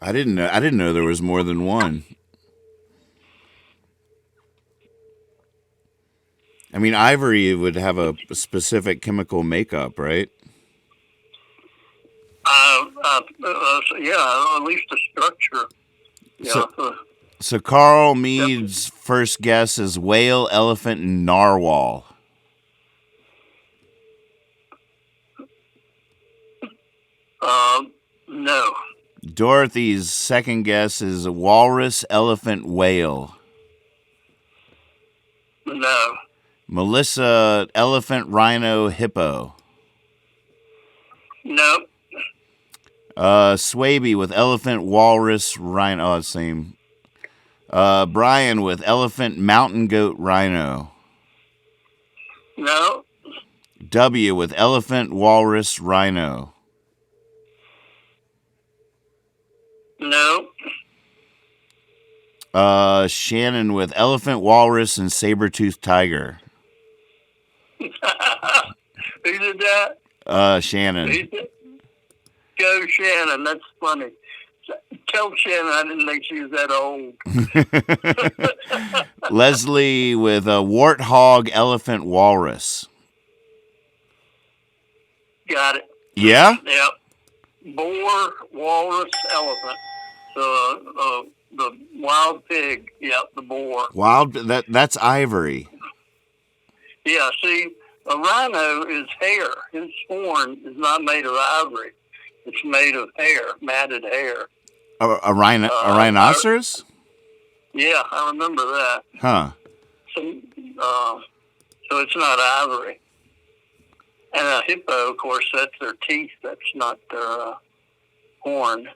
I didn't know there was more than one. I mean, ivory would have a specific chemical makeup, right?
Yeah, at least the structure. Yeah.
So Carl Mead's first guess is whale, elephant, and narwhal.
No.
Dorothy's second guess is walrus, elephant, whale.
No.
Melissa, elephant, rhino, hippo.
No.
Swaby with elephant, walrus, rhino. Oh, same. Brian with elephant, mountain goat, rhino.
No.
W with elephant, walrus, rhino.
No.
Shannon with elephant, walrus, and saber-toothed tiger.
Who did that?
Shannon.
Who did? Go Shannon. That's funny. Tell Shannon I didn't think she was that old.
Leslie with a warthog, elephant, walrus.
Got it.
Yeah?
Yep. Boar, walrus, elephant. The wild pig. Yep, the boar.
Wild. That's ivory.
Yeah, see, a rhino is hair. His horn is not made of ivory. It's made of hair, matted hair.
A rhinoceros?
Yeah, I remember that.
Huh.
So it's not ivory. And a hippo, of course, that's their teeth. That's not their horn.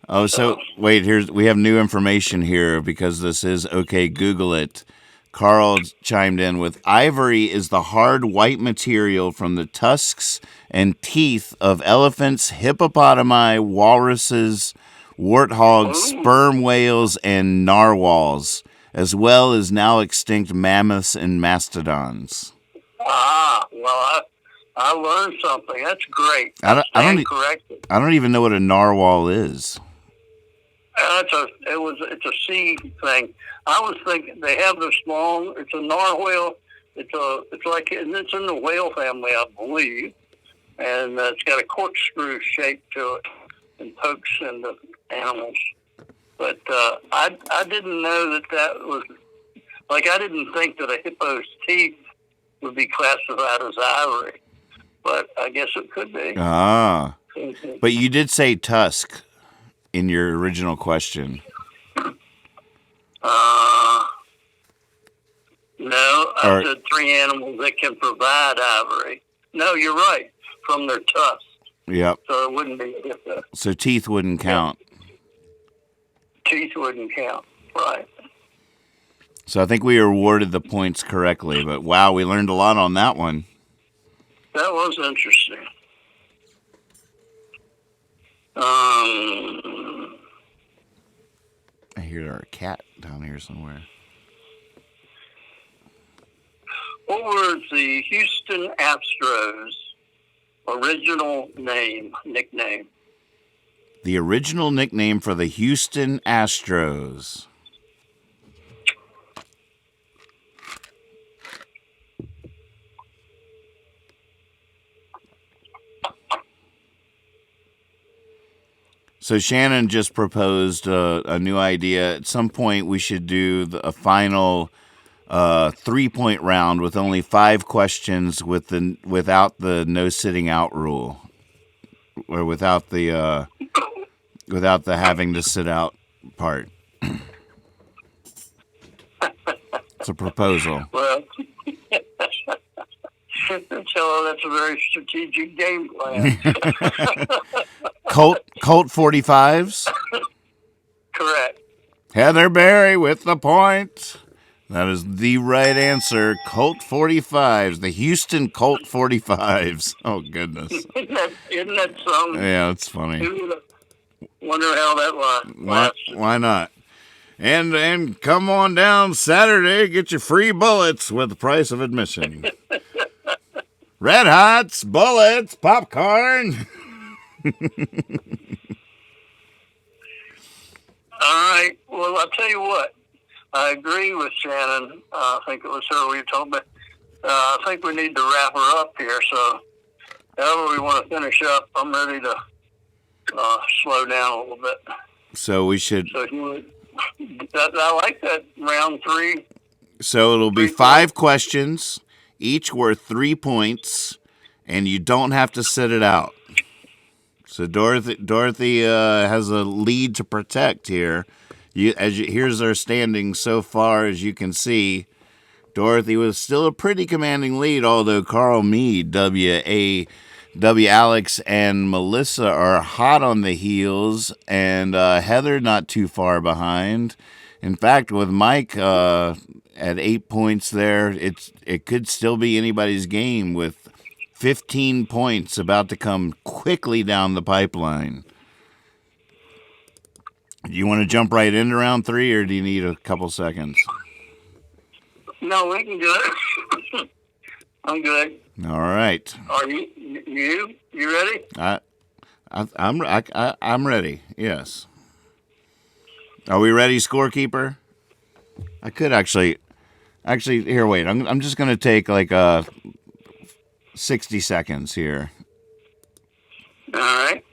Oh, so wait, we have new information here because this is okay. Google it. Carl chimed in with ivory is the hard white material from the tusks and teeth of elephants, hippopotami, walruses, warthogs, sperm whales, and narwhals, as well as now extinct mammoths and mastodons.
Ah, well, I learned something. That's great.
I don't
corrected.
I don't even know what a narwhal is.
It's a sea thing. I was thinking they have this long. It's a narwhal. It's in the whale family, I believe, and it's got a corkscrew shape to it and pokes into animals. But I didn't know that was like I didn't think that a hippo's teeth would be classified as ivory, but I guess it could be.
Ah, but you did say tusk in your original question.
No, I said 3 animals that can provide ivory. No, you're right, from their tusks.
Yep.
So it wouldn't be a hippo.
So teeth wouldn't count.
Teeth wouldn't count, right.
So I think we awarded the points correctly, but wow, we learned a lot on that one.
That was interesting.
I hear a cat down here somewhere.
What was the Houston Astros' original nickname?
The original nickname for the Houston Astros. So Shannon just proposed a new idea. At some point, we should do a final 3-point round with only 5 questions without the no sitting out rule, or without the having to sit out part. It's a proposal.
Well, so that's a very strategic game plan.
Colt 45s.
Correct.
Heather Berry with the point. That is the right answer. Colt 45s. The Houston Colt 45s. Oh, goodness.
Isn't that something?
Yeah, it's funny.
Wonder how that lasts.
Why not? And come on down Saturday. Get your free bullets with the price of admission. Red Hots, bullets, popcorn.
All right. Well, I'll tell you what. I agree with Shannon. I think it was her we were talking about. I think we need to wrap her up here. So, however we want to finish up, I'm ready to slow down a little bit.
So we should.
So, if you would, I like that round 3.
So it'll be 5 questions, each worth 3 points, and you don't have to sit it out. So Dorothy has a lead to protect here. Here's our standings so far, as you can see. Dorothy was still a pretty commanding lead, although Carl Mead, W. Alex, and Melissa are hot on the heels, and Heather not too far behind. In fact, with Mike at 8 points there, it could still be anybody's game with 15 points about to come quickly down the pipeline. Do you want to jump right into round 3, or do you need a couple seconds?
No, we can do it. I'm good.
All right.
Are you ready?
I'm ready. Yes. Are we ready, scorekeeper? I could actually here. Wait. I'm just gonna take like 60 seconds here.
All right.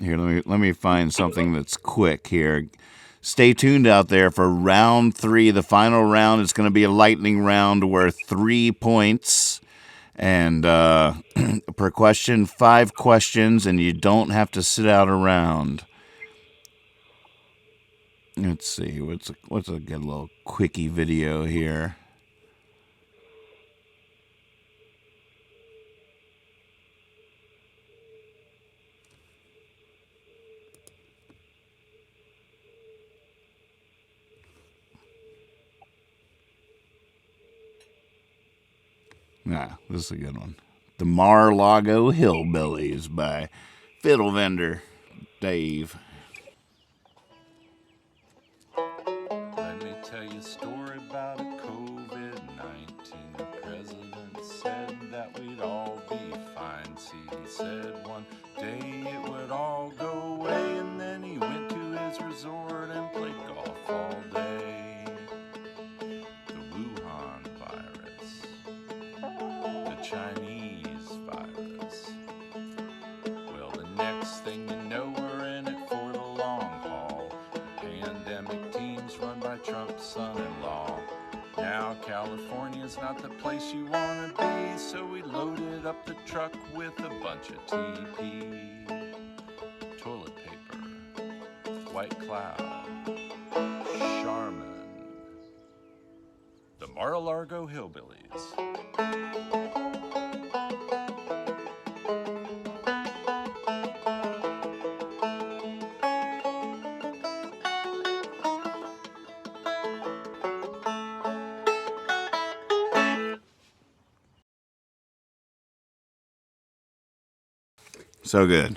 Here, let me find something that's quick here. Stay tuned out there for round 3, the final round. It's going to be a lightning round worth 3 points. And per question, 5 questions, and you don't have to sit out a round. Let's see, what's a good little quickie video here. Nah, this is a good one. The Mar-a-Lago Hillbillies by Fiddle Vendor Dave.
Let me tell you a story about a COVID-19. The president said that we'd all be fine. See, he said one day it would all go away, and then he went to his resort and played golf all day. The Wuhan virus, the Chinese virus. Well, the next thing you know, we're in it for the long haul. The pandemic teams run by Trump's son-in-law. Now California's not the place you want to be, so we loaded up the truck with a bunch of TP. Toilet paper, White Cloud, Charmin, the Mar-a-Lago Hillbillies.
So good.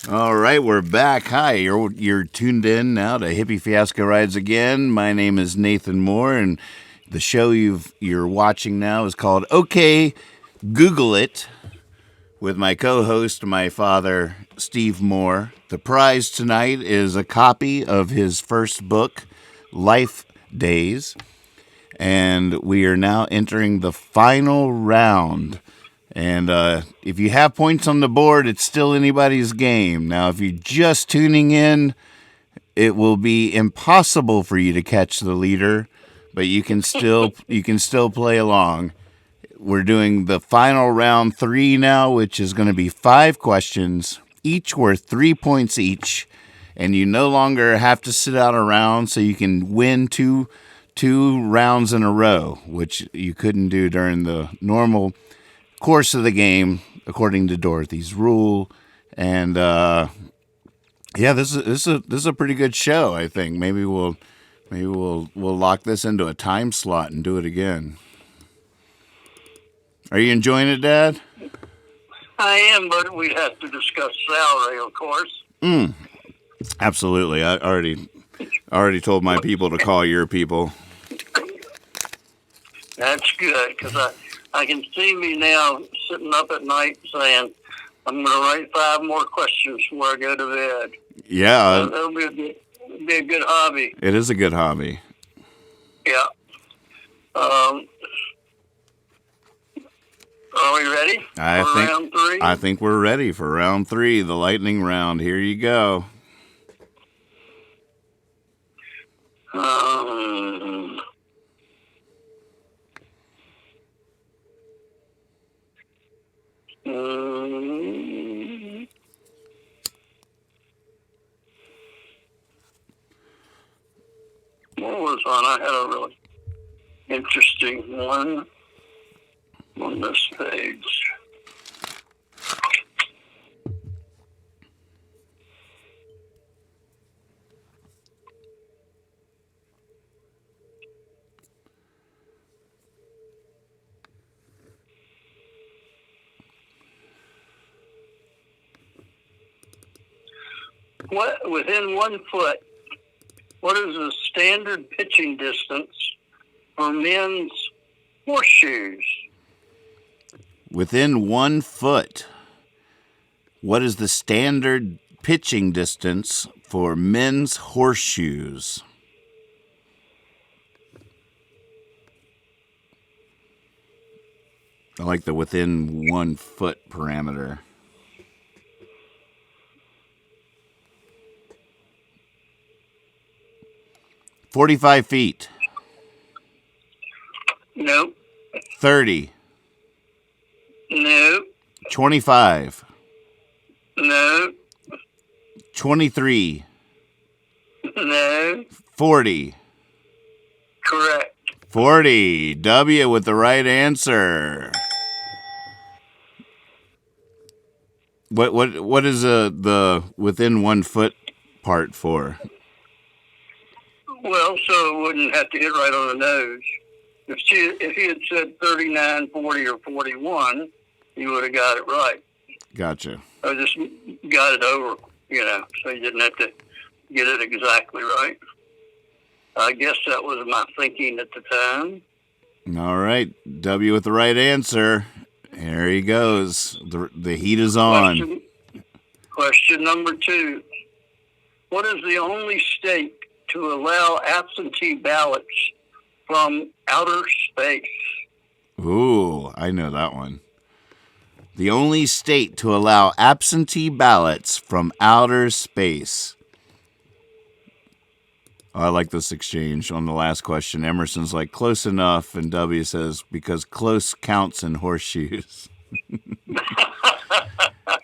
All right, we're back. Hi, you're tuned in now to Hippie Fiasco Rides Again. My name is Nathan Moore, and the show you're watching now is called OK, Google It, with my co-host, my father, Steve Moore. The prize tonight is a copy of his first book, Life Days, and we are now entering the final round. And if you have points on the board, it's still anybody's game. Now, if you're just tuning in, it will be impossible for you to catch the leader, but you can still play along. We're doing the final round 3 now, which is going to be 5 questions, each worth 3 points each, and you no longer have to sit out a round, so you can win two rounds in a row, which you couldn't do during the normal course of the game, according to Dorothy's rule. And yeah, this is a pretty good show. I think maybe we'll lock this into a time slot and do it again. Are you enjoying it, Dad?
I am, but we'd have to discuss salary, of course.
Absolutely. I already told my people to call your people.
That's good, because I can see me now sitting up at night saying, I'm going to write 5 more questions before I go to bed.
Yeah.
That'll be a good hobby.
It is a good hobby.
Yeah. Are we ready for round 3?
I think we're ready for round 3, the lightning round. Here you go.
What was on? I had a really interesting one on this page. Within 1 foot, what is the standard pitching distance for men's horseshoes?
Within 1 foot, what is the standard pitching distance for men's horseshoes? I like the within 1 foot parameter. $45 feet.
Nope.
30.
Nope.
25.
Nope.
23.
No.
40.
Correct.
40. W with the right answer. What is the within 1 foot part for?
Well, so it wouldn't have to hit right on the nose. If he had said 39, 40, or 41, you would have got it right.
Gotcha.
I just got it over, so you didn't have to get it exactly right. I guess that was my thinking at the time.
All right. W with the right answer. There he goes. The heat is on.
Question number 2. What is the only state to allow absentee ballots from outer space?
Ooh, I know that one. The only state to allow absentee ballots from outer space. Oh, I like this exchange on the last question. Emerson's like, close enough, and W says, because close counts in horseshoes.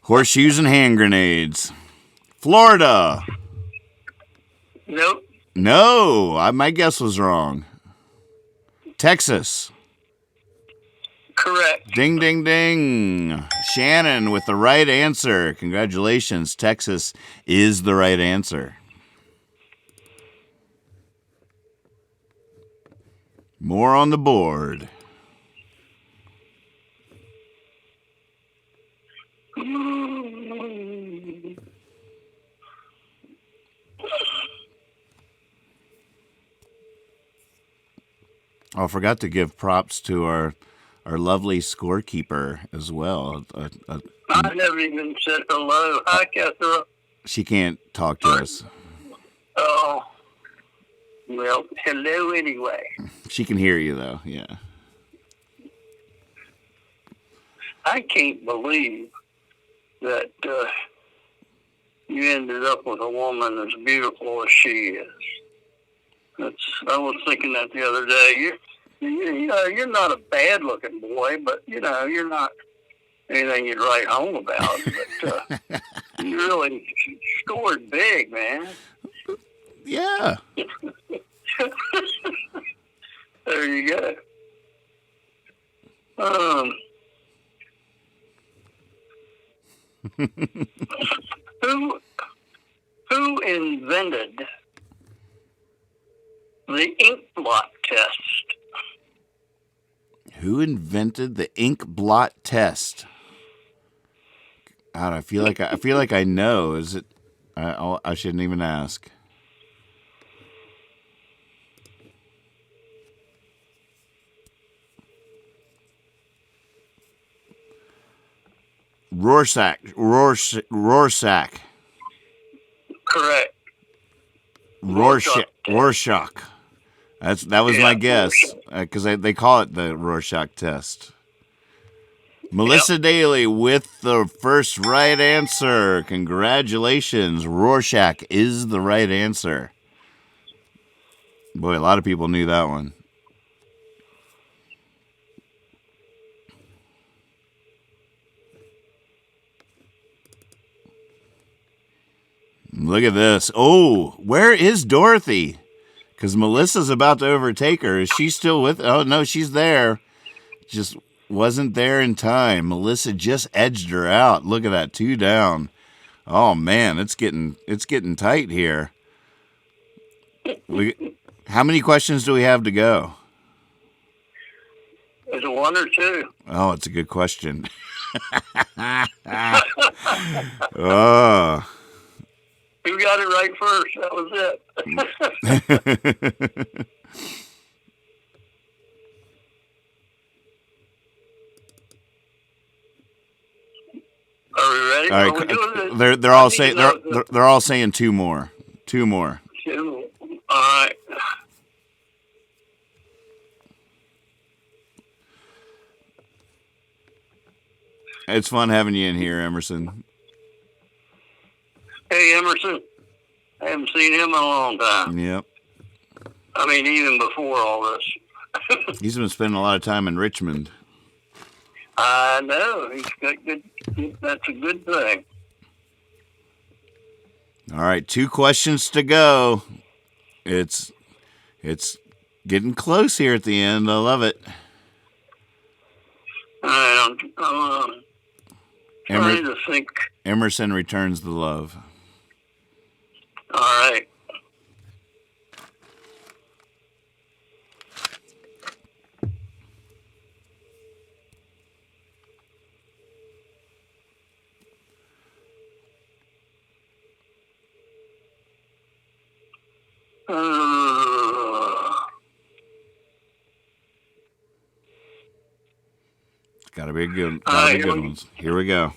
Horseshoes and hand grenades. Florida.
Nope.
No, my guess was wrong. Texas.
Correct.
Ding, ding, ding. Shannon with the right answer. Congratulations. Texas is the right answer. More on the board. I forgot to give props to our lovely scorekeeper as well.
I never even said hello. Hi, Catherine.
She can't talk to us.
Oh. Well, hello anyway.
She can hear you, though, yeah.
I can't believe that you ended up with a woman as beautiful as she is. I was thinking that the other day. You're not a bad-looking boy, but you're not anything you'd write home about. But you really scored big, man.
Yeah.
There you go. Who invented the ink blot test?
Who invented the ink blot test? God, I feel like I know. Is it? I shouldn't even ask. Rorschach.
Correct.
Rorschach. That was my guess, because they call it the Rorschach test. Melissa Daly with the first right answer. Congratulations. Rorschach is the right answer. Boy, a lot of people knew that one. Look at this. Oh, where is Dorothy? Because Melissa's about to overtake her. Is she still with? Oh, no, she's there. Just wasn't there in time. Melissa just edged her out. Look at that, 2 down. Oh, man, it's getting tight here. How many questions do we have to go?
Is it 1 or 2?
Oh, it's a good question. Oh.
Who got it right first? That was it. Are we ready?
All right, they're all saying they're all saying 2 more. 2 more.
2. All right.
It's fun having you in here, Emerson.
Hey, Emerson. I haven't seen him in a long time.
Yep.
I mean, even before all this.
He's been spending a lot of time in Richmond.
I know. He's got good. That's a good thing.
All right, 2 questions to go. It's getting close here at the end. I love it.
All right, I'm trying to think.
Emerson returns the love.
All right.
Gotta be good ones. Here we go.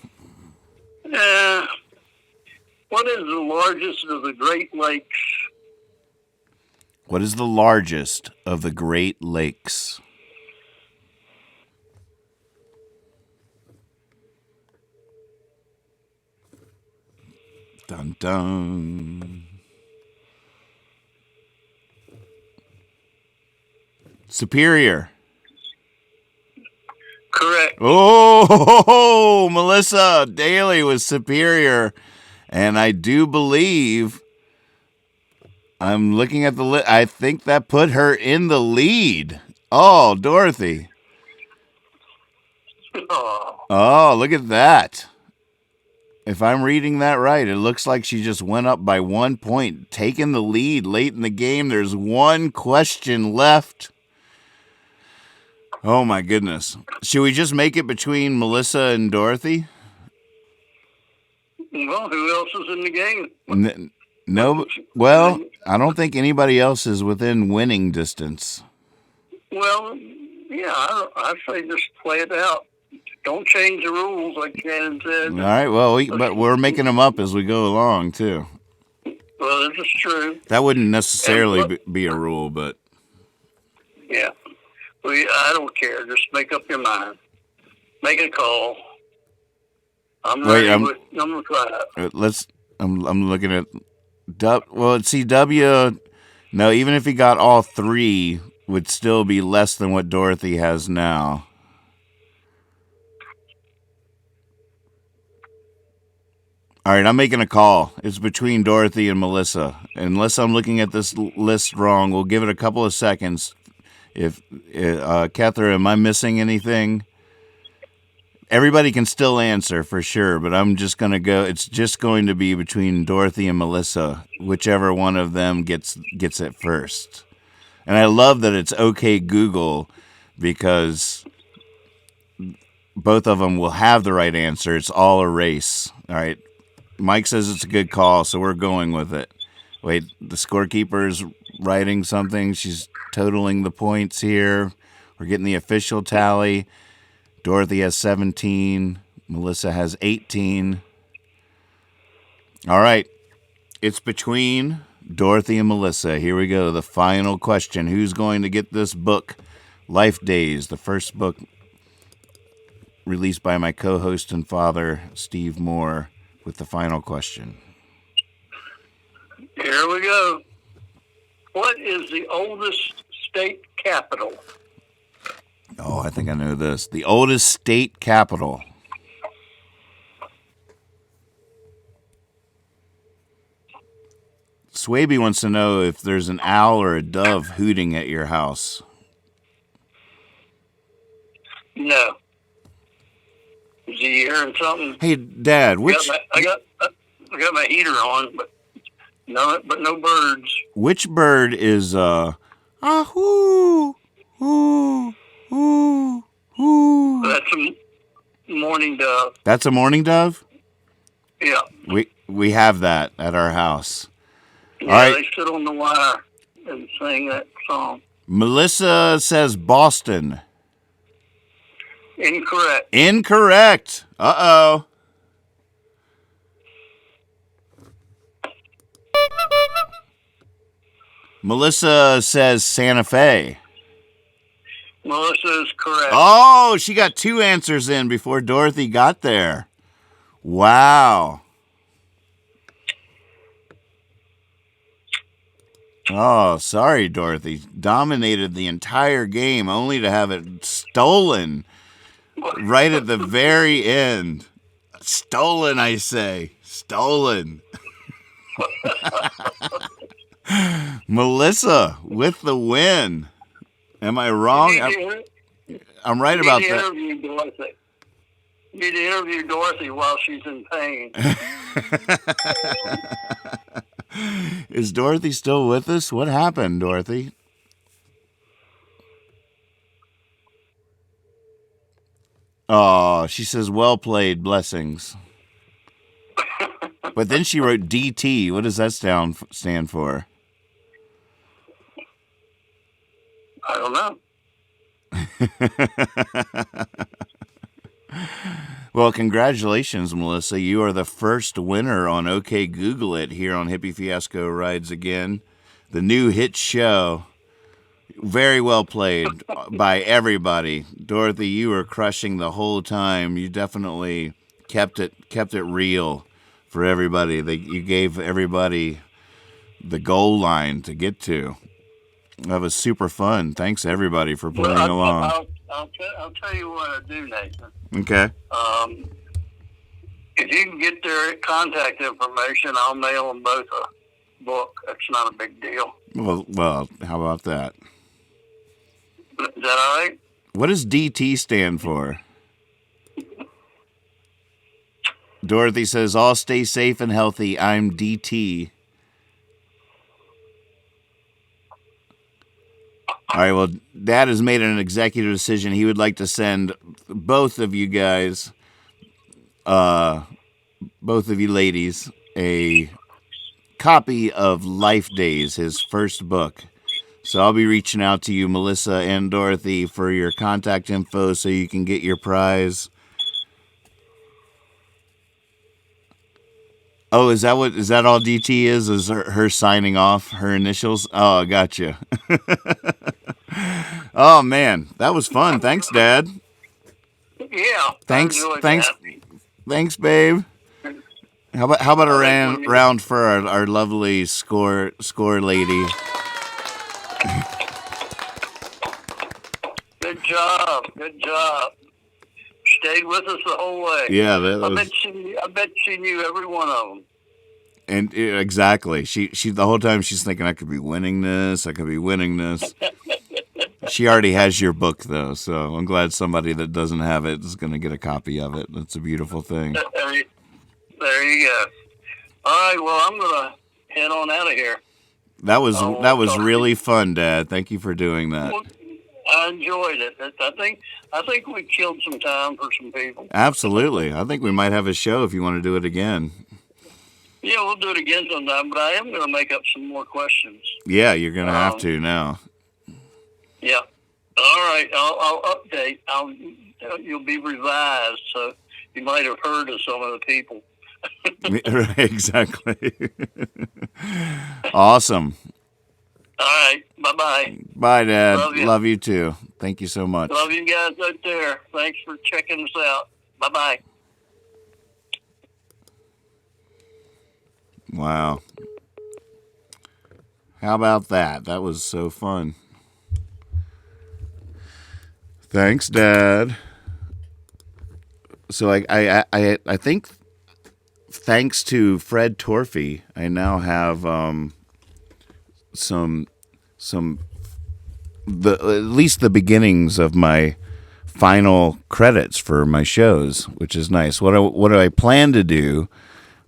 What is the largest of the Great Lakes?
What is the largest of the Great Lakes? Dun dun. Superior.
Correct.
Oh, Melissa Daly was Superior. And I do believe, I'm looking at the list, I think that put her in the lead. Oh, Dorothy. Oh, look at that. If I'm reading that right, it looks like she just went up by 1 point, taking the lead late in the game. There's 1 question left. Oh, my goodness. Should we just make it between Melissa and Dorothy?
Well, who else is in the game?
No. Well, I don't think anybody else is within winning distance.
Well, yeah, I say just play it out. Don't change the rules, like Shannon said.
All right. Well, but we're making them up as we go along, too.
Well, this is true.
That wouldn't necessarily be a rule, but...
Yeah. Well, I don't care. Just make up your mind. Make a call. I'm
Wait,
ready with number 5.
let's. I'm looking at. Well, see, W. No, even if he got all 3, would still be less than what Dorothy has now. All right, I'm making a call. It's between Dorothy and Melissa. Unless I'm looking at this list wrong, we'll give it a couple of seconds. If Catherine, am I missing anything? Everybody can still answer for sure, but I'm just going to go. It's just going to be between Dorothy and Melissa, whichever one of them gets it first. And I love that it's OK Google, because both of them will have the right answer. It's all a race. All right. Mike says it's a good call, so we're going with it. Wait, the scorekeeper's writing something. She's totaling the points here. We're getting the official tally. Dorothy has 17. Melissa has 18. All right. It's between Dorothy and Melissa. Here we go. The final question. Who's going to get this book, Life Days, the first book released by my co-host and father, Steve Moore, with the final question?
Here we go. What is the oldest state capital?
Oh, I think I know this. The oldest state capital. Swaby wants to know if there's an owl or a dove hooting at your house.
No. Is he hearing something?
Hey, Dad, which
I got my heater on, but no birds.
which bird is hoo hoo hoo hoo?
That's a mourning dove.
That's a mourning dove?
Yeah.
We have that at our house.
Yeah,
All right.
they sit on the wire and sing that song.
Melissa says Boston.
Incorrect.
Incorrect. Uh-oh. Melissa says Santa Fe.
Melissa is correct.
Oh, she got 2 answers in before Dorothy got there. Wow. Oh, sorry, Dorothy. Dominated the entire game only to have it stolen right at the very end. Stolen, I say. Stolen. Melissa with the win. Am I wrong? I'm right about that.
You need to interview Dorothy while she's in pain.
Is Dorothy still with us? What happened, Dorothy? Oh, she says, well played, blessings. But then she wrote DT. What does that stand for?
I don't know.
Well, congratulations, Melissa. You are the first winner on OK Google It here on Hippie Fiasco Rides Again, the new hit show. Very well played by everybody. Dorothy, you were crushing the whole time. You definitely kept it real for everybody. You gave everybody the goal line to get to. That was super fun. Thanks, everybody, for playing along.
I'll tell you what I do, Nathan.
Okay.
If you can get their contact information, I'll mail them both a book. That's not a big deal.
Well, how about that?
Is that all right?
What does DT stand for? Dorothy says, all stay safe and healthy. I'm DT. All right, well, Dad has made an executive decision. He would like to send both of you guys, both of you ladies, a copy of Life Days, his first book. So I'll be reaching out to you, Melissa and Dorothy, for your contact info so you can get your prize. Oh, is that all DT is? Is her signing off, her initials? Oh, gotcha. Oh, man, that was fun. Thanks, Dad.
Yeah.
Thanks,
I enjoyed
thanks,
that.
thanks, babe. How about a
think when
round for our lovely score lady?
Good job. Good job. Stayed with us the whole way.
Yeah, that
I
was.
bet she knew every one of them.
And exactly, she the whole time she's thinking, I could be winning this. I could be winning this. She already has your book though, so I'm glad somebody that doesn't have it is going to get a copy of it. That's a beautiful thing.
There you go. All right. Well, I'm gonna head on out of here.
That was
talk
really fun, Dad. Thank you for doing that.
Well, I enjoyed it. I think we killed some time for some people.
Absolutely. I think we might have a show if you want to do it again.
Yeah, we'll do it again sometime. But I am going to make up some more questions.
Yeah, you're going to have to now.
Yeah. All right. I'll update. You'll be revised, so you might have heard of some of the people.
Right, exactly. Awesome.
All right. Bye-bye.
Bye, Dad.
Love you.
You too. Thank you so much.
Love you guys out there. Thanks for checking us out. Bye-bye.
Wow. How about that? That was so fun. Thanks, Dad. So I think thanks to Fred Torfey, I now have at least the beginnings of my final credits for my shows, which is nice. What do I plan to do?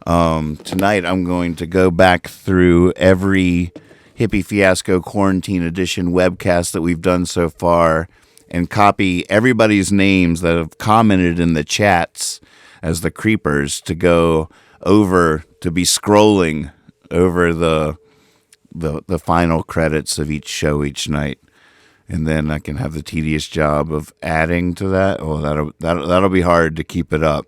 Tonight I'm going to go back through every Hippie Fiasco Quarantine Edition webcast that we've done so far and copy everybody's names that have commented in the chats as the creepers to go over to be scrolling over the final credits of each show each night. And then I can have the tedious job of adding to that. Oh, that'll be hard to keep it up.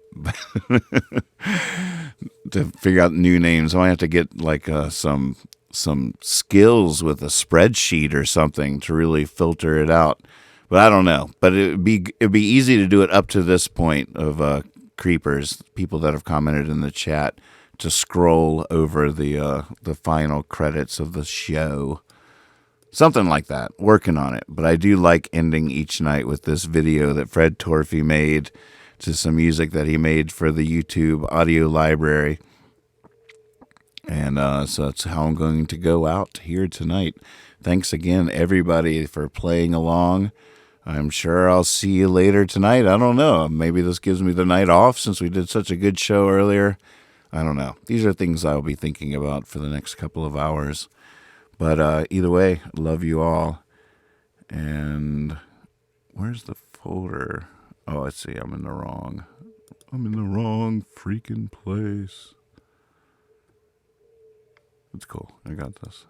To figure out new names, I might have to get like some skills with a spreadsheet or something to really filter it out. But I don't know. But it'd be easy to do it up to this point of creepers, people that have commented in the chat, to scroll over the final credits of the show. Something like that. Working on it. But I do like ending each night with this video that Fred Torfey made to some music that he made for the YouTube audio library. And so that's how I'm going to go out here tonight. Thanks again, everybody, for playing along. I'm sure I'll see you later tonight. I don't know. Maybe this gives me the night off since we did such a good show earlier. I don't know. These are things I'll be thinking about for the next couple of hours. But either way, love you all. And where's the folder? Oh, let's see. I'm in the wrong freaking place. It's cool. I got this.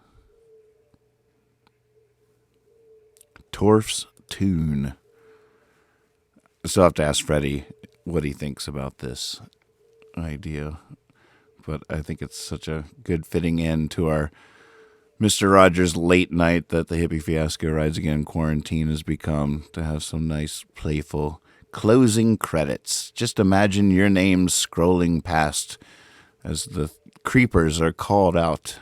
Torf's Tune. I still have to ask Freddie what he thinks about this idea. But I think it's such a good fitting end to our Mr. Rogers late night that the Hippie Fiasco Rides Again quarantine has become, to have some nice, playful closing credits. Just imagine your name scrolling past as the creepers are called out